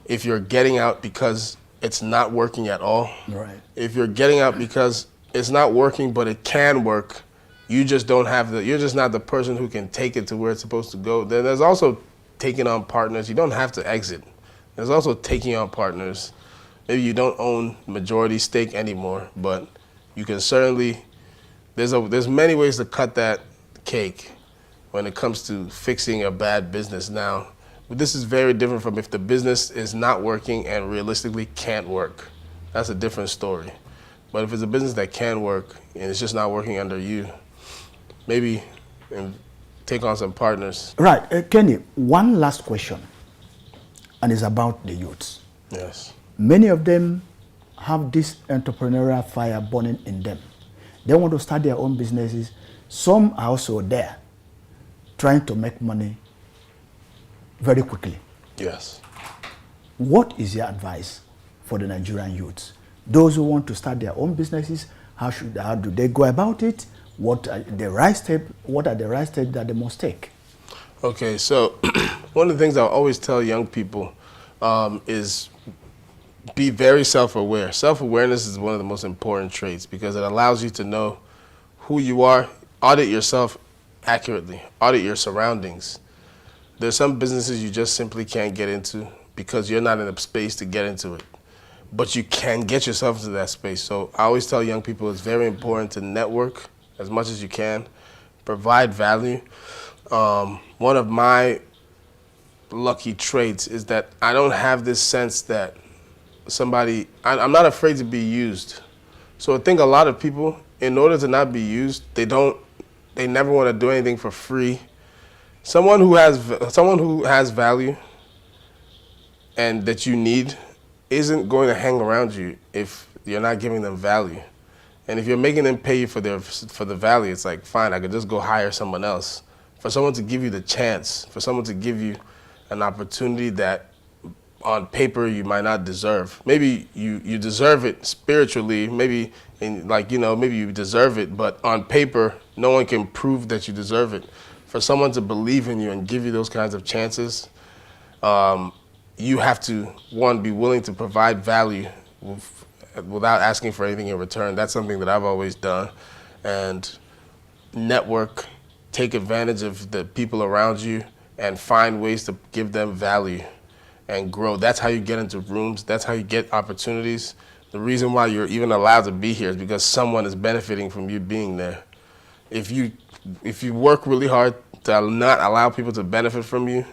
If you're getting out because it's not working at all, right. If you're getting out because it's not working but it can work, you just don't have you're just not the person who can take it to where it's supposed to go. Then there's also taking on partners. You don't have to exit. There's also taking on partners. Maybe you don't own majority stake anymore, but you can certainly, there's many ways to cut that cake when it comes to fixing a bad business. Now, this is very different from if the business is not working and realistically can't work. That's a different story. But if it's a business that can work and it's just not working under you, maybe take on some partners. Right. Kenny, one last question, and it's about the youths. Yes. Many of them have this entrepreneurial fire burning in them. They want to start their own businesses. Some are also there trying to make money very quickly. Yes. What is your advice for the Nigerian youths? Those who want to start their own businesses, how do they go about it? What are the right steps that they must take? Okay, so one of the things I always tell young people is be very self-aware. Self-awareness is one of the most important traits because it allows you to know who you are, audit yourself accurately, audit your surroundings. There's some businesses you just simply can't get into because you're not in a space to get into it. But you can get yourself into that space. So I always tell young people it's very important to network as much as you can, provide value. One of my lucky traits is that I don't have this sense that I'm not afraid to be used. So I think a lot of people, in order to not be used, they never want to do anything for free. Someone who has value and that you need isn't going to hang around you if you're not giving them value. And if you're making them pay you for the value, it's like, fine, I could just go hire someone else. For someone to give you the chance, for someone to give you an opportunity that on paper you might not deserve. Maybe you deserve it spiritually, maybe maybe you deserve it, but on paper, no one can prove that you deserve it. For someone to believe in you and give you those kinds of chances, you have to, one, be willing to provide value without asking for anything in return. That's something that I've always done. And network, take advantage of the people around you and find ways to give them value and grow. That's how you get into rooms. That's how you get opportunities. The reason why you're even allowed to be here is because someone is benefiting from you being there. If you work really hard to not allow people to benefit from you,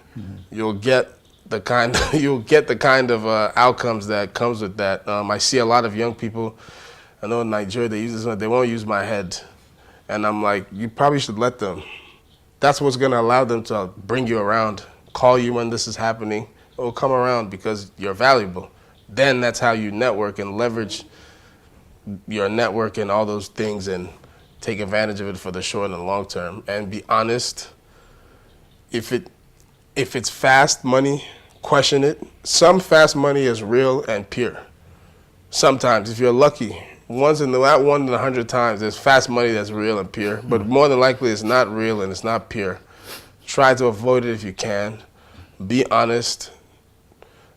you'll get the kind of outcomes that comes with that. I see a lot of young people. I know in Nigeria they won't use my head, and I'm like, you probably should let them. That's what's going to allow them to bring you around, call you when this is happening. Oh, come around because you're valuable. Then that's how you network and leverage your network and all those things and take advantage of it for the short and long term. And be honest. If it's fast money, question it. Some fast money is real and pure. Sometimes, if you're lucky, once in 100 times, there's fast money that's real and pure. But more than likely, it's not real and it's not pure. Try to avoid it if you can. Be honest.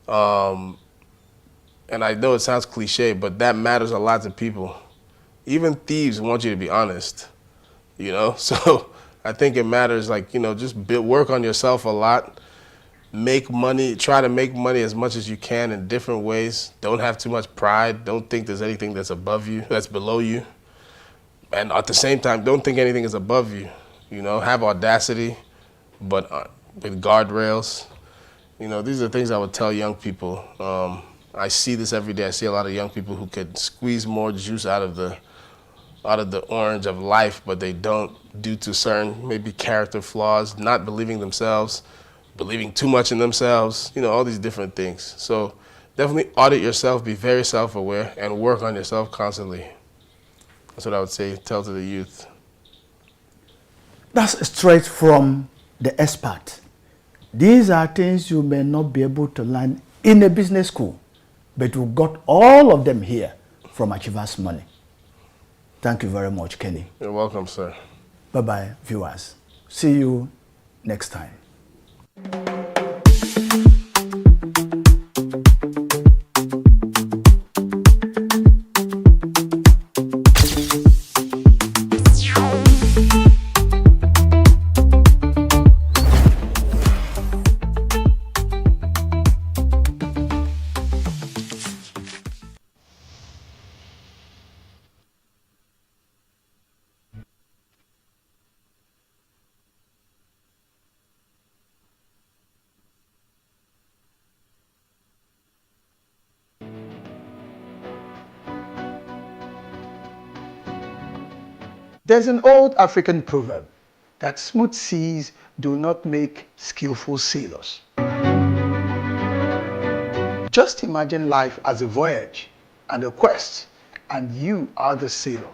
And I know it sounds cliche, but that matters a lot to people. Even thieves want you to be honest, So I think it matters, just work on yourself a lot. Make money, try to make money as much as you can in different ways. Don't have too much pride. Don't think there's anything that's above you, that's below you. And at the same time, don't think anything is above you. Have audacity, but with guardrails. These are things I would tell young people. I see this every day. I see a lot of young people who could squeeze more juice out of the orange of life, but they don't due to certain maybe character flaws, not believing themselves, believing too much in themselves, all these different things. So definitely audit yourself, be very self-aware, and work on yourself constantly. That's what I would say, tell to the youth. That's straight from the expert. These are things you may not be able to learn in a business school, but we got all of them here from Achievers Money. Thank you very much, Kenny. You're welcome, sir. Bye-bye, viewers. See you next time. There's an old African proverb that smooth seas do not make skillful sailors. Just imagine life as a voyage and a quest, and you are the sailor.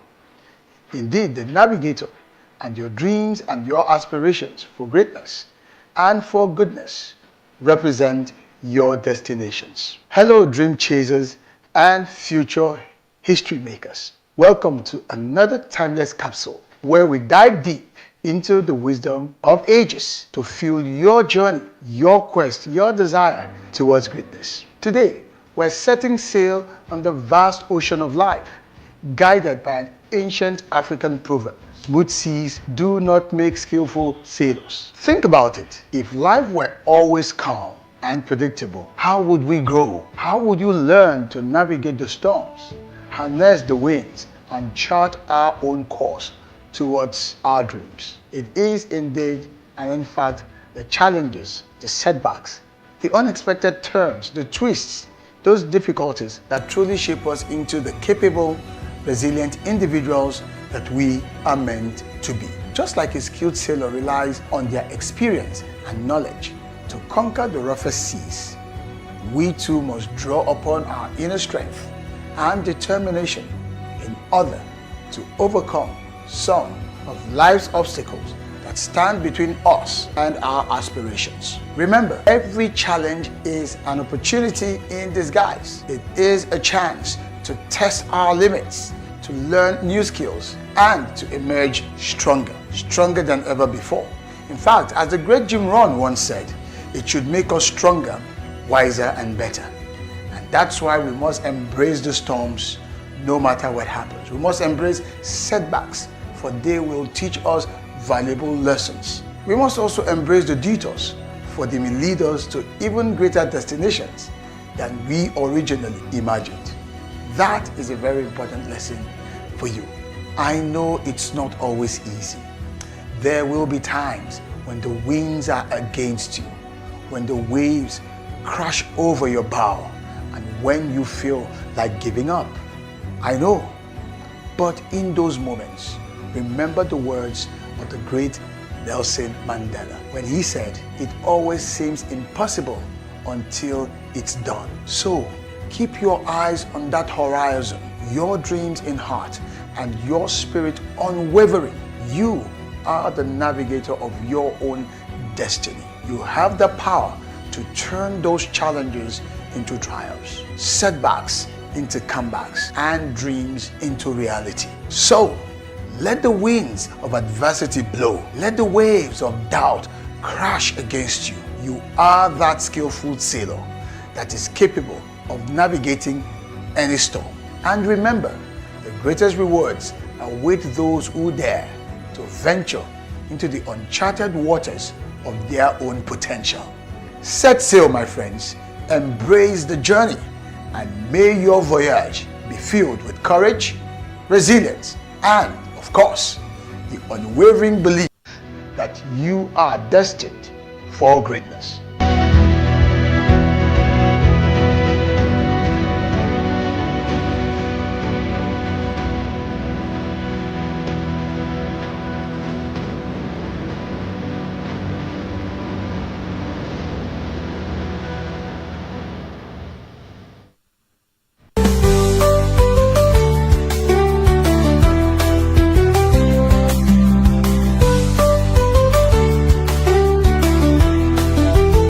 Indeed, the navigator, and your dreams and your aspirations for greatness and for goodness represent your destinations. Hello, dream chasers and future history makers. Welcome to another timeless capsule where we dive deep into the wisdom of ages to fuel your journey, your quest, your desire towards greatness. Today, we're setting sail on the vast ocean of life, guided by an ancient African proverb. Smooth seas do not make skillful sailors. Think about it. If life were always calm and predictable, how would we grow? How would you learn to navigate the storms, harness the winds, and chart our own course towards our dreams? It is indeed, and in fact, the challenges, the setbacks, the unexpected turns, the twists, those difficulties that truly shape us into the capable, resilient individuals that we are meant to be. Just like a skilled sailor relies on their experience and knowledge to conquer the roughest seas, we too must draw upon our inner strength and determination in order to overcome some of life's obstacles that stand between us and our aspirations. Remember, every challenge is an opportunity in disguise. It is a chance to test our limits, to learn new skills, and to emerge stronger than ever before. In fact, as the great Jim Rohn once said, it should make us stronger, wiser, and better. And that's why we must embrace the storms no matter what happens. We must embrace setbacks, for they will teach us valuable lessons. We must also embrace the detours, for they may lead us to even greater destinations than we originally imagined. That is a very important lesson for you. I know it's not always easy. There will be times when the winds are against you, when the waves crash over your bow, and when you feel like giving up. I know. But in those moments, remember the words of the great Nelson Mandela when he said, "It always seems impossible until it's done." So keep your eyes on that horizon, your dreams in heart, and your spirit unwavering. You are the navigator of your own destiny. You have the power to turn those challenges into triumphs, setbacks into comebacks, and dreams into reality. So, let the winds of adversity blow. Let the waves of doubt crash against you. You are that skillful sailor that is capable of navigating any storm. And remember, the greatest rewards await those who dare to venture into the uncharted waters of their own potential. Set sail, my friends. Embrace the journey, and may your voyage be filled with courage, resilience, and, of course, the unwavering belief that you are destined for greatness.